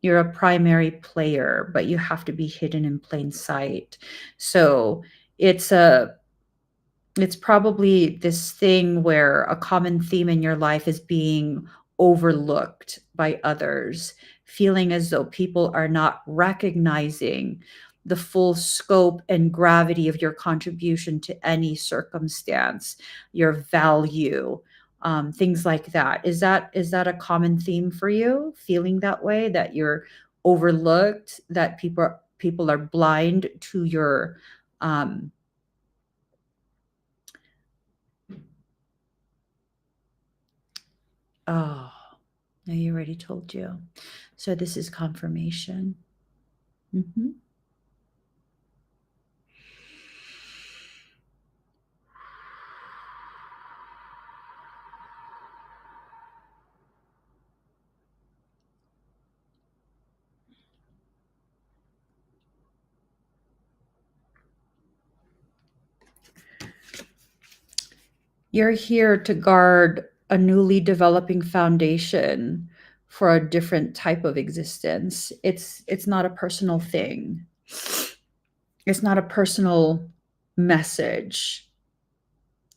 You're a primary player, but you have to be hidden in plain sight. So it's probably this thing where a common theme in your life is being overlooked by others, feeling as though people are not recognizing the full scope and gravity of your contribution to any circumstance, your value, things like that. Is that a common theme for you? Feeling that way, that you're overlooked, that people are blind to your oh, no, you already told you. So this is confirmation. You're here to guard a newly developing foundation for a different type of existence. It's not a personal thing. It's not a personal message.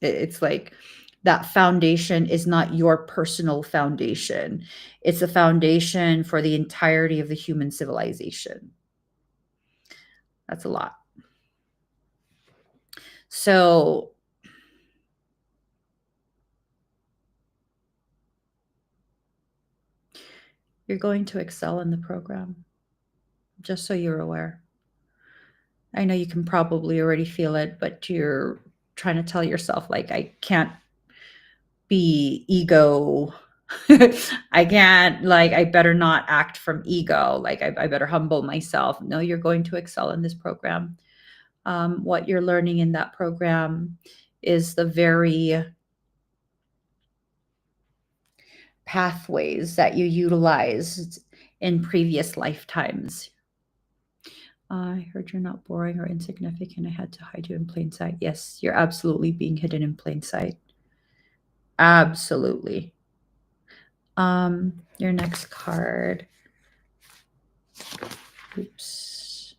It's like that foundation is not your personal foundation. It's a foundation for the entirety of the human civilization. That's a lot. So You're going to excel in the program, just so you're aware. I know you can probably already feel it, but you're trying to tell yourself, like, I can't be ego. I can't, like, I better not act from ego. Like, I better humble myself. No, you're going to excel in this program. What you're learning in that program is the very pathways that you utilized in previous lifetimes. I heard you're not boring or insignificant. I had to hide you in plain sight. Yes, you're absolutely being hidden in plain sight. Absolutely. Your next card. Oops.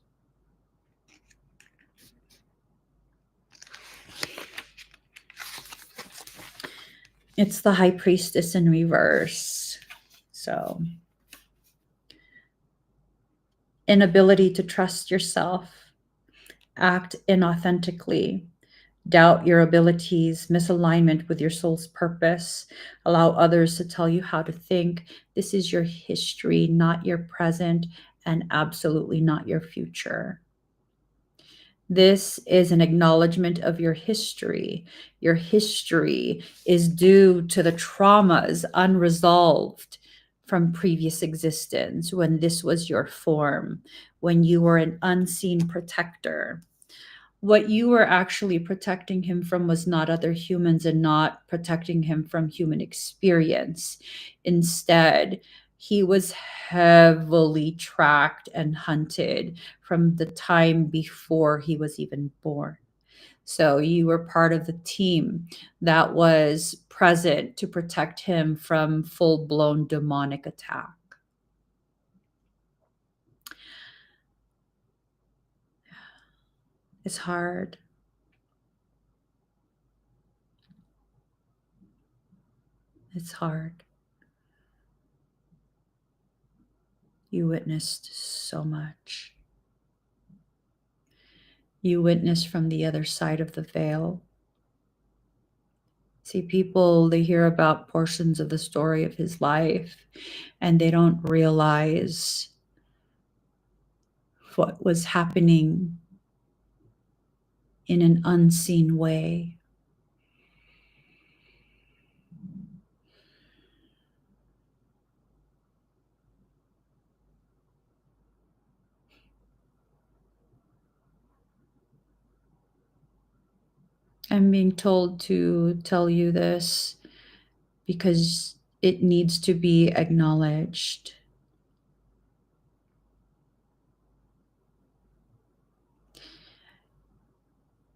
It's the High Priestess in reverse. So, inability to trust yourself, act inauthentically, doubt your abilities, misalignment with your soul's purpose, allow others to tell you how to think. This is your history, not your present, and absolutely not your future. This is an acknowledgement of your history. Your history is due to the traumas unresolved from previous existence, when this was your form, when you were an unseen protector. What you were actually protecting him from was not other humans and not protecting him from human experience. Instead, he was heavily tracked and hunted from the time before he was even born. So you were part of the team that was present to protect him from full-blown demonic attack. It's hard. It's hard. You witnessed so much. You witnessed from the other side of the veil. See, people, they hear about portions of the story of his life and they don't realize what was happening in an unseen way. I'm being told to tell you this because it needs to be acknowledged.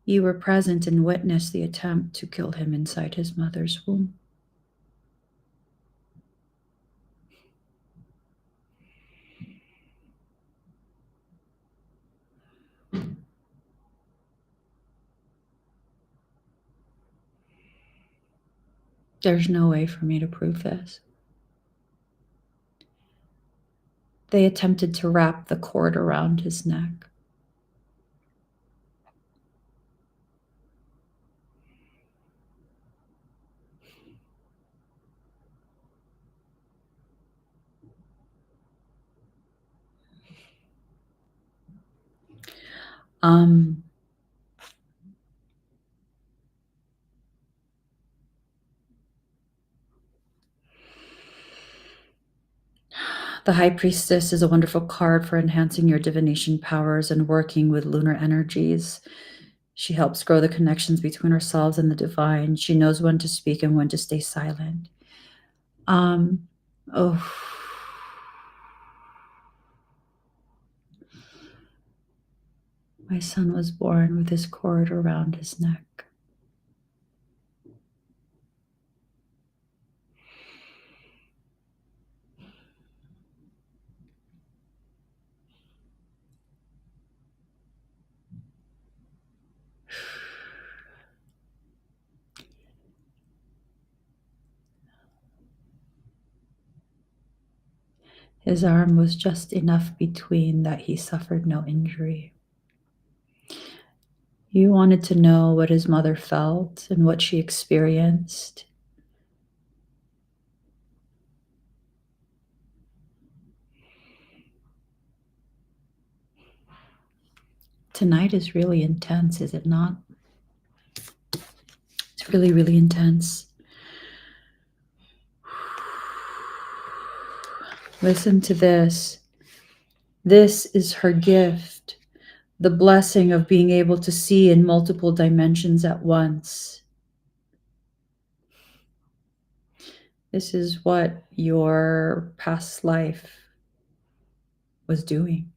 You were present and witnessed the attempt to kill him inside his mother's womb. There's no way for me to prove this. They attempted to wrap the cord around his neck. The High Priestess is a wonderful card for enhancing your divination powers and working with lunar energies. She helps grow the connections between ourselves and the divine. She knows when to speak and when to stay silent. Oh, my son was born with his cord around his neck. His arm was just enough between that he suffered no injury. You wanted to know what his mother felt and what she experienced. Tonight is really intense, is it not? It's really, really intense. Listen to this. This is her gift, the blessing of being able to see in multiple dimensions at once. This is what your past life was doing.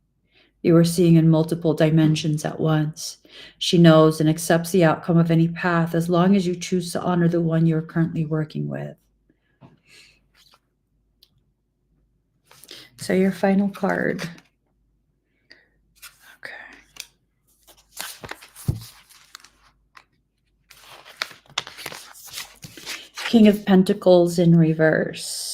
You were seeing in multiple dimensions at once. She knows and accepts the outcome of any path as long as you choose to honor the one you're currently working with. So your final card. Okay. King of Pentacles in reverse.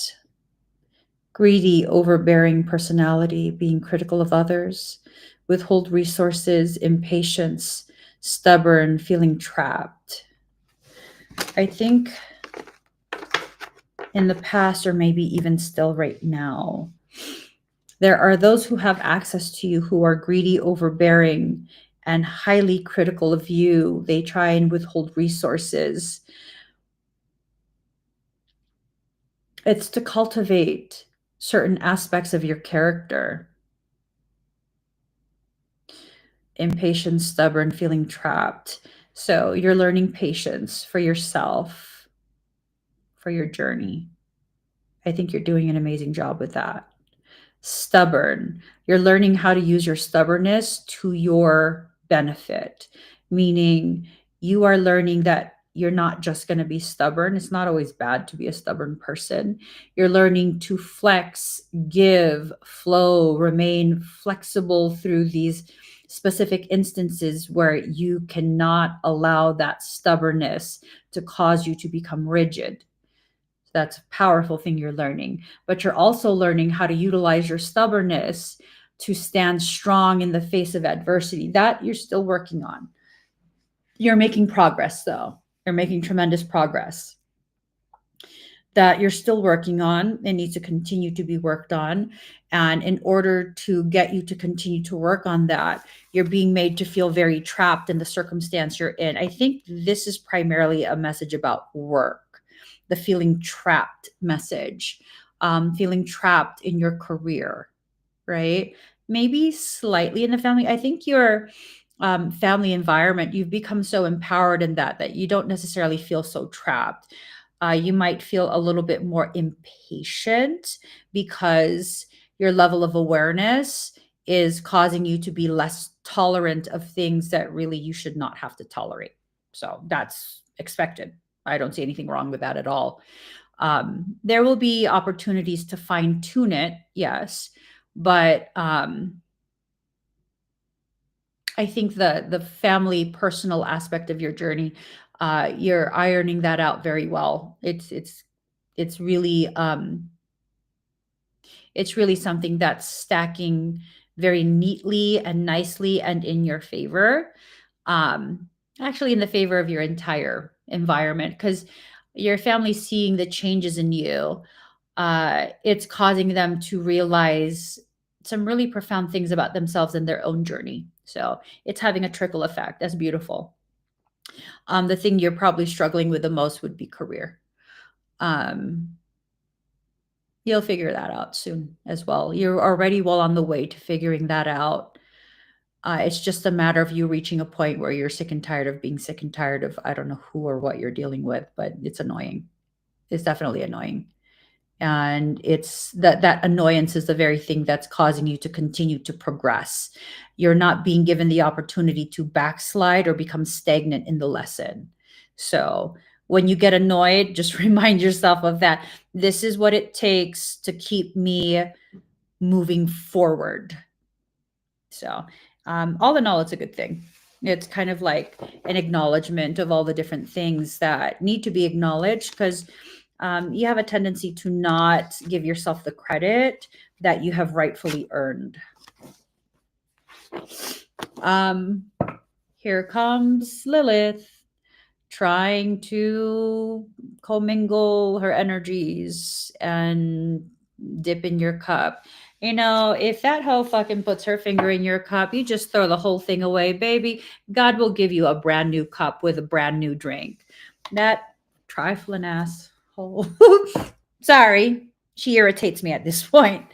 Greedy, overbearing personality, being critical of others, withhold resources, impatience, stubborn, feeling trapped. I think in the past, or maybe even still right now, there are those who have access to you who are greedy, overbearing, and highly critical of you. They try and withhold resources. It's to cultivate certain aspects of your character. Impatient, stubborn, feeling trapped. So you're learning patience for yourself, for your journey. I think you're doing an amazing job with that. Stubborn. You're learning how to use your stubbornness to your benefit, meaning you are learning that you're not just going to be stubborn. It's not always bad to be a stubborn person. You're learning to flex, give, flow, remain flexible through these specific instances where you cannot allow that stubbornness to cause you to become rigid. That's a powerful thing you're learning, but you're also learning how to utilize your stubbornness to stand strong in the face of adversity. That you're still working on. You're making progress, though. You're making tremendous progress. That you're still working on. It needs to continue to be worked on. And in order to get you to continue to work on that, you're being made to feel very trapped in the circumstance you're in. I think this is primarily a message about work, the feeling trapped message, feeling trapped in your career, right? Maybe slightly in the family. I think your family environment, you've become so empowered in that you don't necessarily feel so trapped. You might feel a little bit more impatient because your level of awareness is causing you to be less tolerant of things that really you should not have to tolerate. So that's expected. I don't see anything wrong with that at all. There will be opportunities to fine tune it, yes, but I think the family personal aspect of your journey, you're ironing that out very well. It's really it's really something that's stacking very neatly and nicely and in your favor. Um, Actually, in the favor of your entire environment, because your family seeing the changes in you, it's causing them to realize some really profound things about themselves and their own journey. So it's having a trickle effect. That's beautiful. The thing you're probably struggling with the most would be career. Um, you'll figure that out soon as well. You're already well on the way to figuring that out. It's just a matter of you reaching a point where you're sick and tired of being sick and tired of, I don't know who or what you're dealing with, but it's annoying. It's definitely annoying. And it's that annoyance is the very thing that's causing you to continue to progress. You're not being given the opportunity to backslide or become stagnant in the lesson. So when you get annoyed, just remind yourself of that. This is what it takes to keep me moving forward. So all in all, it's a good thing. It's kind of like an acknowledgement of all the different things that need to be acknowledged, because you have a tendency to not give yourself the credit that you have rightfully earned. Here comes Lilith trying to commingle her energies and dip in your cup. You know, if that hoe fucking puts her finger in your cup, you just throw the whole thing away, baby. God will give you a brand new cup with a brand new drink. That trifling ass hole. Sorry, she irritates me at this point.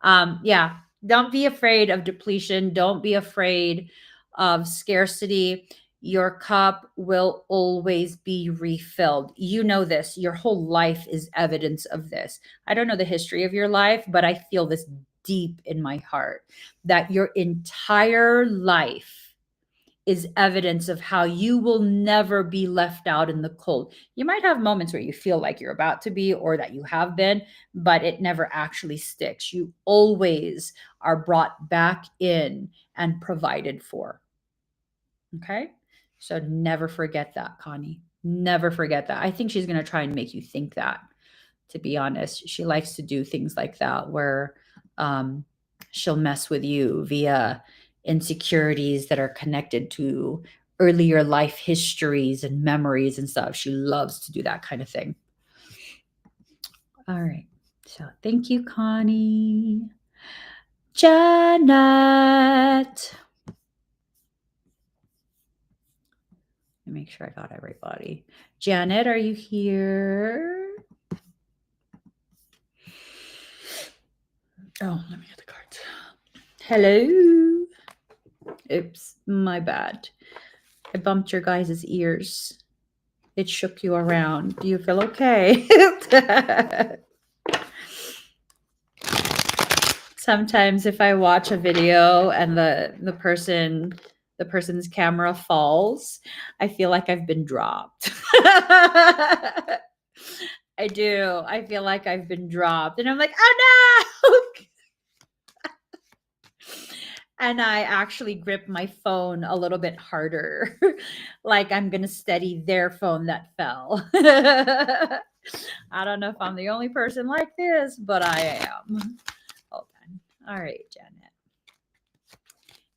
Yeah, don't be afraid of depletion. Don't be afraid of scarcity. Your cup will always be refilled. You know this. Your whole life is evidence of this. I don't know the history of your life, but I feel this deep in my heart that your entire life is evidence of how you will never be left out in the cold. You might have moments where you feel like you're about to be or that you have been, but it never actually sticks. You always are brought back in and provided for. Okay? So never forget that, Connie. Never forget that. I think she's going to try and make you think that, to be honest. She likes to do things like that where she'll mess with you via insecurities that are connected to earlier life histories and memories and stuff. She loves to do that kind of thing. All right. So thank you, Connie. Janet. Let me make sure I got everybody. Janet, are you here? Oh, let me get the cards. Hello. Oops, my bad. I bumped your guys' ears. It shook you around. Do you feel okay? Sometimes if I watch a video and the person's camera falls, I feel like I've been dropped. I do. I feel like I've been dropped and I'm like, "Oh no!" And I actually grip my phone a little bit harder, like I'm going to steady their phone that fell. I don't know if I'm the only person like this, but I am. Hold on. All right, Janet.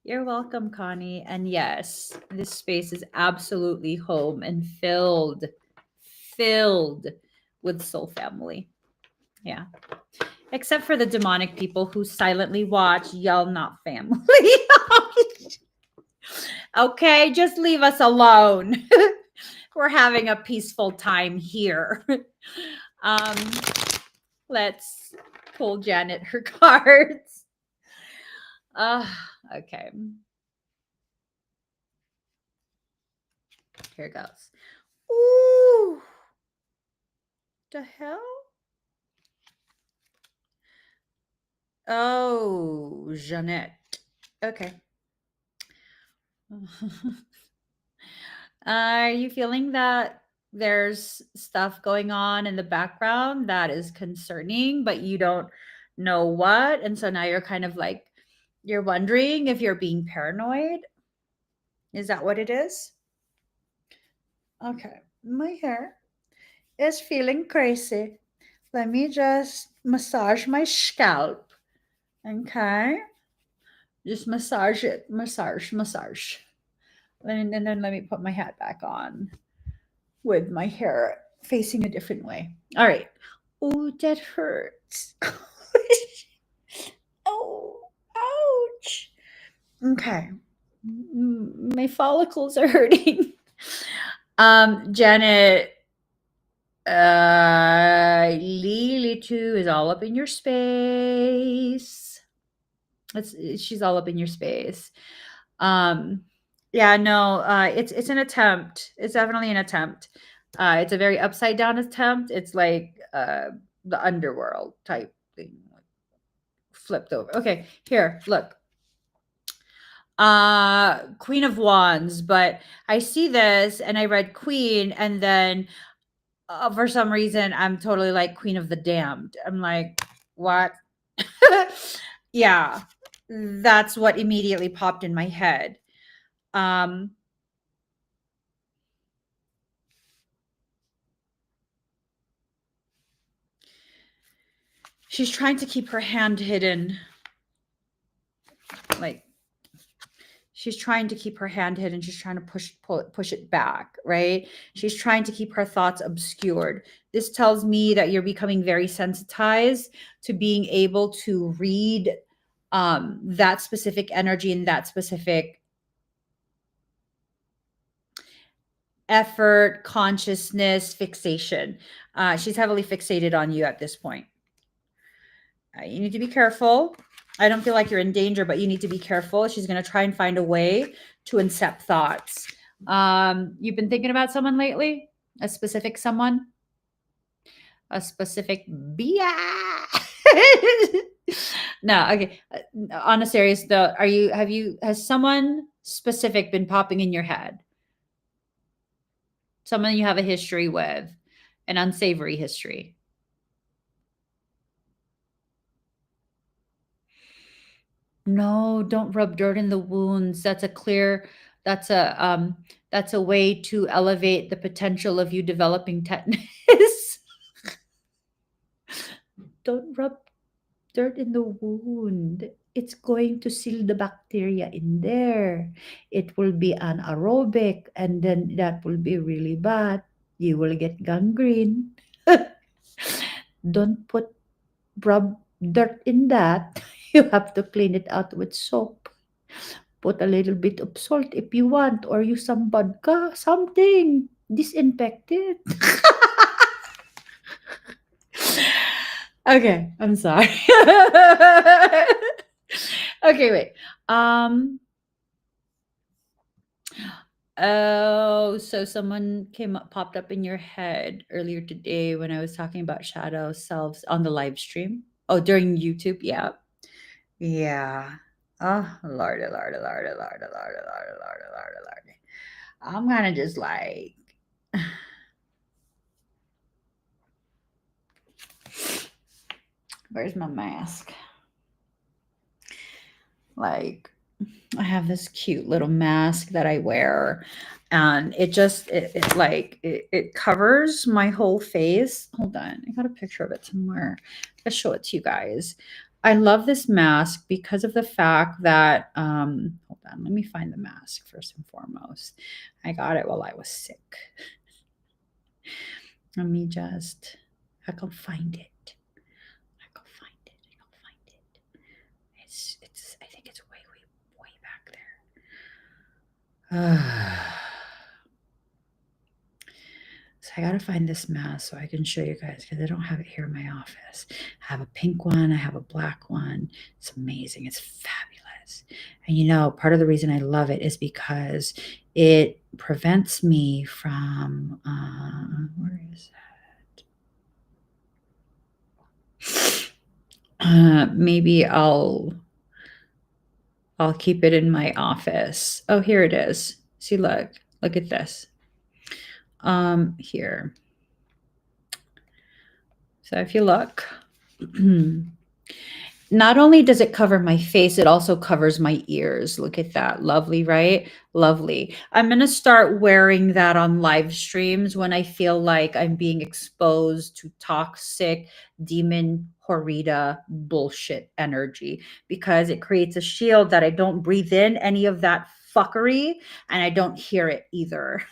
You're welcome, Connie. And yes, this space is absolutely home and filled with soul family. Yeah. Except for the demonic people who silently watch, y'all not family. Okay, just leave us alone. We're having a peaceful time here. um, let's pull Janet her cards. Okay. Here goes. Ooh. The hell? Oh, Jeanette. Okay. Are you feeling that there's stuff going on in the background that is concerning, but you don't know what? And so now you're kind of like, you're wondering if you're being paranoid? Is that what it is? Okay. My hair is feeling crazy. Let me just massage my scalp. Okay. Just massage it. Massage. And then let me put my hat back on with my hair facing a different way. All right. Oh, that hurts. Oh, ouch. Okay. My follicles are hurting. Janet, Lily too is all up in your space. She's all up in your space. Yeah, no, it's an attempt. It's definitely an attempt. It's a very upside down attempt. It's like the underworld type thing, like flipped over. Okay, here, look. Queen of Wands, but I see this and I read Queen, and then for some reason I'm totally like Queen of the Damned. I'm like, what? Yeah, that's what immediately popped in my head. Um, she's trying to keep her hand hidden. Like, She's trying to keep her hand hidden. She's trying to push it back, right? She's trying to keep her thoughts obscured. This tells me that you're becoming very sensitized to being able to read that specific energy and that specific effort, consciousness, fixation. She's heavily fixated on you at this point. You need to be careful. I don't feel like you're in danger, but you need to be careful. She's going to try and find a way to incept thoughts. You've been thinking about someone lately? A specific someone? A specific Bia? No, okay. On a serious though, has someone specific been popping in your head? Someone you have a history with, an unsavory history. No, don't rub dirt in the wounds. That's a way to elevate the potential of you developing tetanus. Don't rub dirt in the wound. It's going to seal the bacteria in there. It will be anaerobic, and then that will be really bad. You will get gangrene. Don't rub dirt in that. You have to clean it out with soap. Put a little bit of salt if you want, or use some vodka, something. Disinfect it. Okay, I'm sorry. Okay, wait. Oh, so someone popped up in your head earlier today when I was talking about shadow selves on the live stream. Oh, during YouTube, yeah. Yeah. Oh, Lordy, Lordy, Lordy, Lordy, Lordy, Lordy, Lordy, Lordy, Lordy. I'm gonna just like where's my mask? Like I have this cute little mask that I wear, and it covers my whole face. Hold on, I got a picture of it somewhere. I'll show it to you guys. I love this mask because of the fact that hold on, let me find the mask first and foremost. I got it while I was sick. Let me just I can find it. I can find it. I can find it. It's I think it's way, way, way back there. So I gotta find this mask so I can show you guys because I don't have it here in my office. I have a pink one, I have a black one. It's amazing, it's fabulous. And you know, part of the reason I love it is because it prevents me from where is that? Maybe I'll keep it in my office. Oh, here it is. See, look at this. Here. So if you look, not only does it cover my face, it also covers my ears. Look at that. Lovely, right? Lovely. I'm going to start wearing that on live streams when I feel like I'm being exposed to toxic demon horrida bullshit energy, because it creates a shield that I don't breathe in any of that fuckery and I don't hear it either.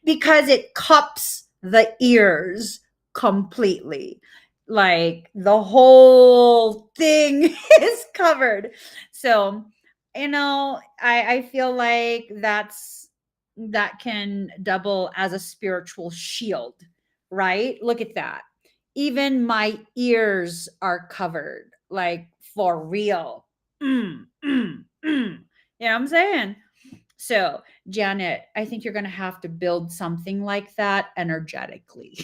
Because it cups the ears completely. Like the whole thing is covered. So, you know, I feel like that can double as a spiritual shield, right? Look at that. Even my ears are covered, like for real. You know what I'm saying? So, Janet, I think you're going to have to build something like that energetically.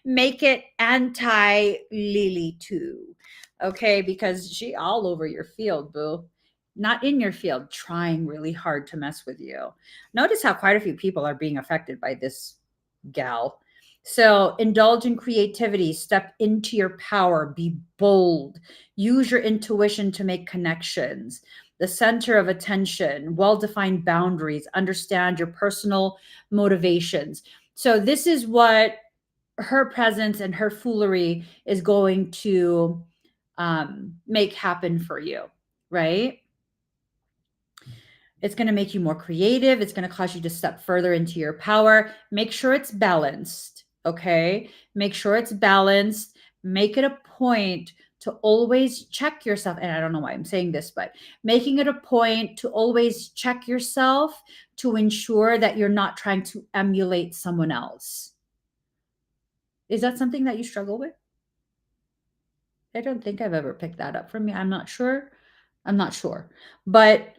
Make it anti Lily too. Okay, because she all over your field, boo. Not in your field, trying really hard to mess with you. Notice how quite a few people are being affected by this gal. So, indulge in creativity, step into your power, be bold, use your intuition to make connections. The center of attention, well defined boundaries, understand your personal motivations. So, this is what her presence and her foolery is going to make happen for you. right? It's going to make you more creative. It's going to cause you to step further into your power. Make sure it's balanced, okay? Make sure it's balanced. Make it a point to always check yourself. And I don't know why I'm saying this, but making it a point to always check yourself to ensure that you're not trying to emulate someone else. Is that something that you struggle with? I don't think I've ever picked that up from you. I'm not sure. I'm not sure. But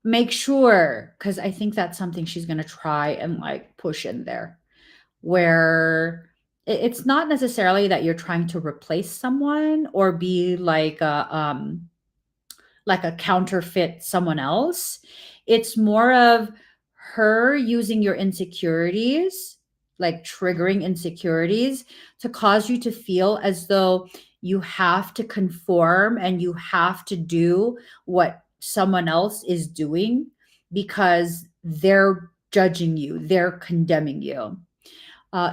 make sure, because I think that's something she's going to try and like push in there, where it's not necessarily that you're trying to replace someone or be like a counterfeit someone else. It's more of her using your insecurities, like triggering insecurities to cause you to feel as though you have to conform and you have to do what someone else is doing because they're judging you, they're condemning you.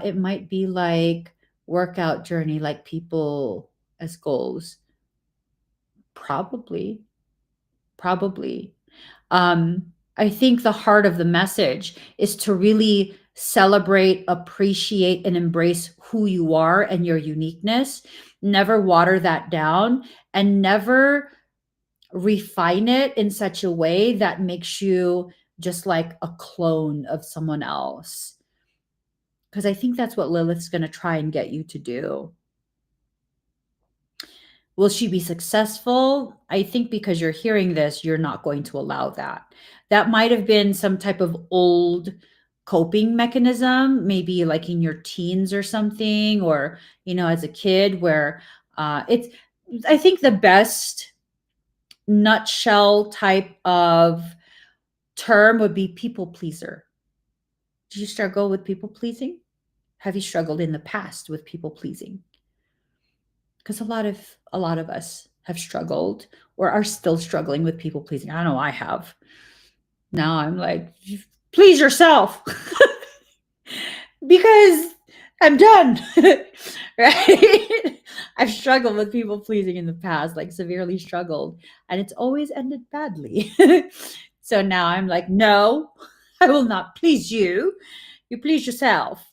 It might be like workout journey, like people as goals. Probably, probably. I think the heart of the message is to really celebrate, appreciate, and embrace who you are and your uniqueness. Never water that down and never refine it in such a way that makes you just like a clone of someone else. Because I think that's what Lilith's going to try and get you to do. Will she be successful? I think because you're hearing this, you're not going to allow that. That might have been some type of old coping mechanism, maybe like in your teens or something, or, as a kid, where I think the best nutshell type of term would be people pleaser. Did you struggle with people pleasing? Have you struggled in the past with people pleasing? Because a lot of us have struggled or are still struggling with people pleasing. I know I have. Now I'm like, please yourself because I'm done. Right? I've struggled with people pleasing in the past, like severely struggled, and it's always ended badly. So now I'm like, no, I will not please you. You please yourself.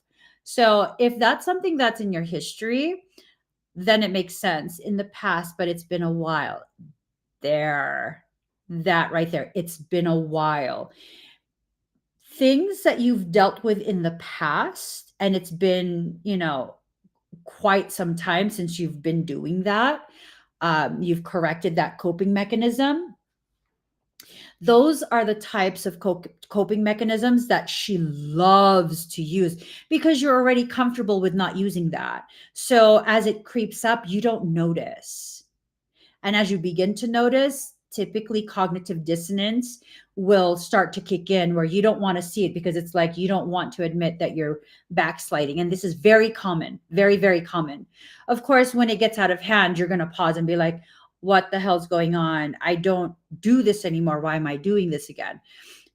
So if that's something that's in your history, then it makes sense in the past, but it's been a while. That right there, it's been a while. Things that you've dealt with in the past, and it's been, quite some time since you've been doing that. You've corrected that coping mechanism. Those are the types of coping mechanisms that she loves to use because you're already comfortable with not using that. So as it creeps up, you don't notice. And as you begin to notice, typically cognitive dissonance will start to kick in where you don't want to see it because it's like you don't want to admit that you're backsliding. And this is very common, very, very common. Of course, when it gets out of hand, you're going to pause and be like, what the hell's going on? I don't do this anymore. Why am I doing this again?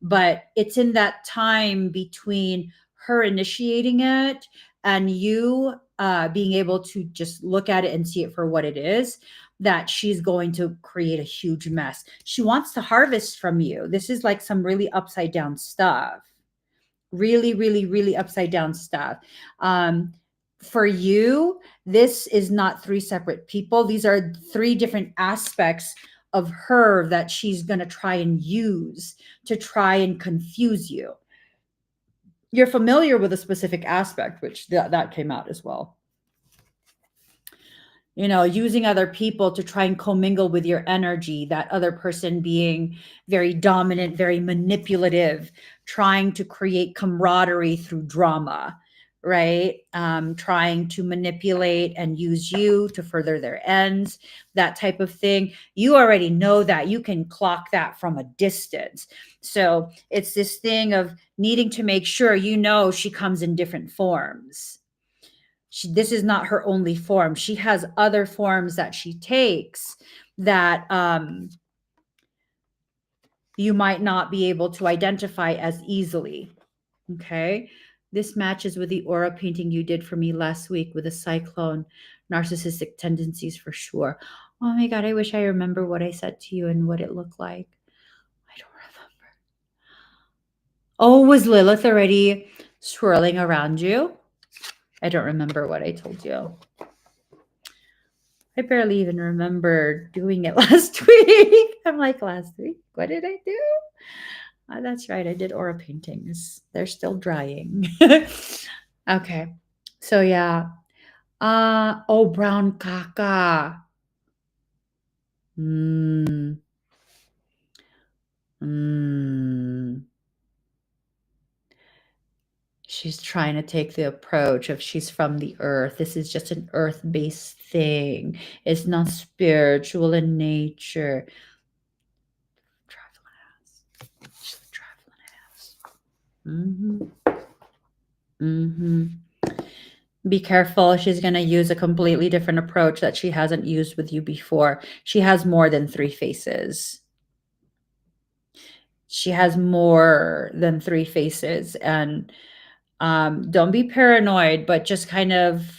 But it's in that time between her initiating it and you being able to just look at it and see it for what it is that she's going to create a huge mess. She wants to harvest from you. This is like some really upside down stuff. Really, really, really upside down stuff. For you, this is not three separate people. These are three different aspects of her that she's going to try and use to try and confuse you. You're familiar with a specific aspect, which that came out as well. Using other people to try and commingle with your energy, that other person being very dominant, very manipulative, trying to create camaraderie through drama, right? Trying to manipulate and use you to further their ends, that type of thing. You already know that. You can clock that from a distance. So it's this thing of needing to make sure she comes in different forms. This is not her only form. She has other forms that she takes that you might not be able to identify as easily. Okay. This matches with the aura painting you did for me last week with a cyclone, narcissistic tendencies for sure. Oh my God, I wish I remember what I said to you and what it looked like. I don't remember. Oh, was Lilith already swirling around you? I don't remember what I told you. I barely even remember doing it last week. I'm like, last week? What did I do? That's right. I did aura paintings. They're still drying. Okay. So yeah. Oh, brown caca. Mm. Mm. She's trying to take the approach of she's from the earth. This is just an earth-based thing. It's not spiritual in nature. Traveling ass. She's a traveling ass. Be careful. She's going to use a completely different approach that she hasn't used with you before. She has more than 3 faces. She has more than 3 faces. And don't be paranoid, but just kind of,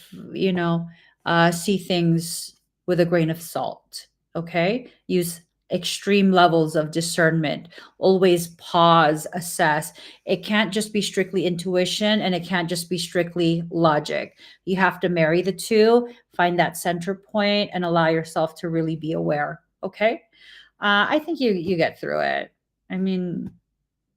see things with a grain of salt. Okay. Use extreme levels of discernment. Always pause, assess. It can't just be strictly intuition and it can't just be strictly logic. You have to marry the two, find that center point, and allow yourself to really be aware. Okay. I think you get through it. I mean,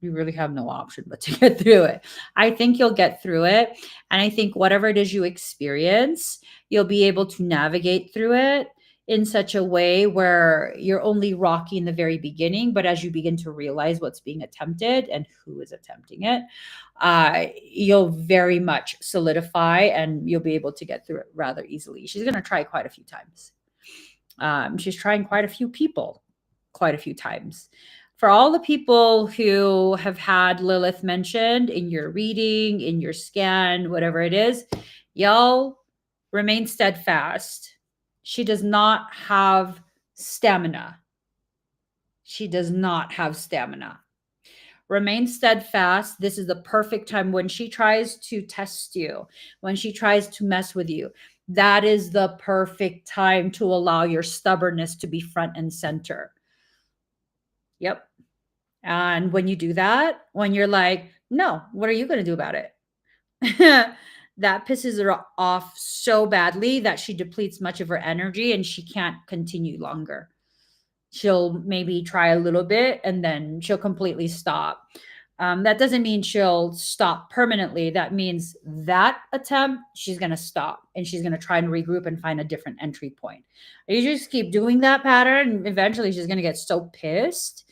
you really have no option but to get through it. I think you'll get through it. And I think whatever it is you experience, you'll be able to navigate through it in such a way where you're only rocky in the very beginning. But as you begin to realize what's being attempted and who is attempting it, you'll very much solidify and you'll be able to get through it rather easily. She's going to try quite a few times. She's trying quite a few people quite a few times. For all the people who have had Lilith mentioned in your reading, in your scan, whatever it is, y'all remain steadfast. She does not have stamina. She does not have stamina. Remain steadfast. This is the perfect time when she tries to test you, when she tries to mess with you. That is the perfect time to allow your stubbornness to be front and center. Yep. And when you do that, when you're like, no, what are you going to do about it? That pisses her off so badly that she depletes much of her energy and she can't continue longer. She'll maybe try a little bit and then she'll completely stop. That doesn't mean she'll stop permanently. That means that attempt, she's going to stop and she's going to try and regroup and find a different entry point. You just keep doing that pattern, and eventually she's going to get so pissed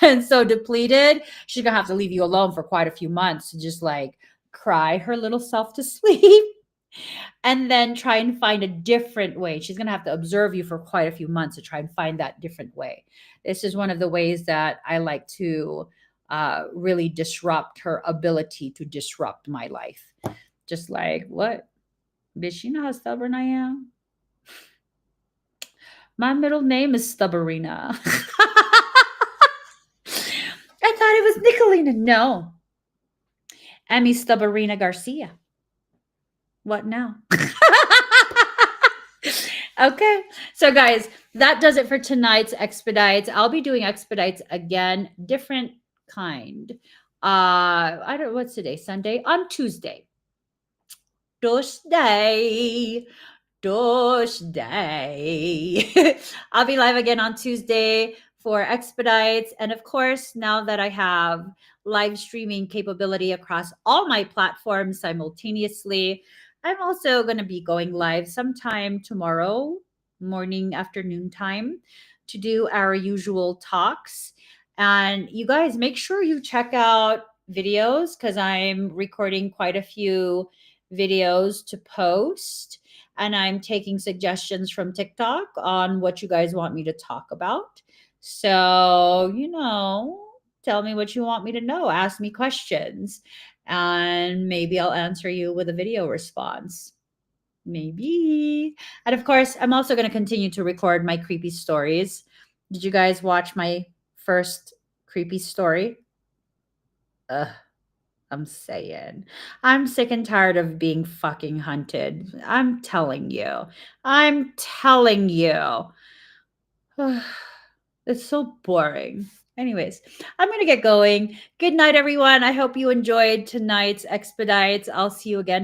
and so depleted. She's going to have to leave you alone for quite a few months to just like cry her little self to sleep and then try and find a different way. She's going to have to observe you for quite a few months to try and find that different way. This is one of the ways that I like to really disrupt her ability to disrupt my life. Just like, what? Bitch, you know how stubborn I am? My middle name is Stubborina. I thought it was Nicolina. No. Emmy Stubborina Garcia. What now? Okay. So guys, that does it for tonight's expedites. I'll be doing expedites again, different kind. I don't know what's today, Sunday, on Tuesday. Tuesday. I'll be live again on Tuesday for expedites. And of course, now that I have live streaming capability across all my platforms simultaneously, I'm also going to be going live sometime tomorrow morning, afternoon time to do our usual talks. And you guys make sure you check out videos because I'm recording quite a few videos to post. And I'm taking suggestions from TikTok on what you guys want me to talk about. So, tell me what you want me to know. Ask me questions. And maybe I'll answer you with a video response. Maybe. And of course, I'm also going to continue to record my creepy stories. Did you guys watch my first creepy story? Ugh. I'm saying. I'm sick and tired of being fucking hunted. I'm telling you. I'm telling you. It's so boring. Anyways, I'm going to get going. Good night, everyone. I hope you enjoyed tonight's Expedites. I'll see you again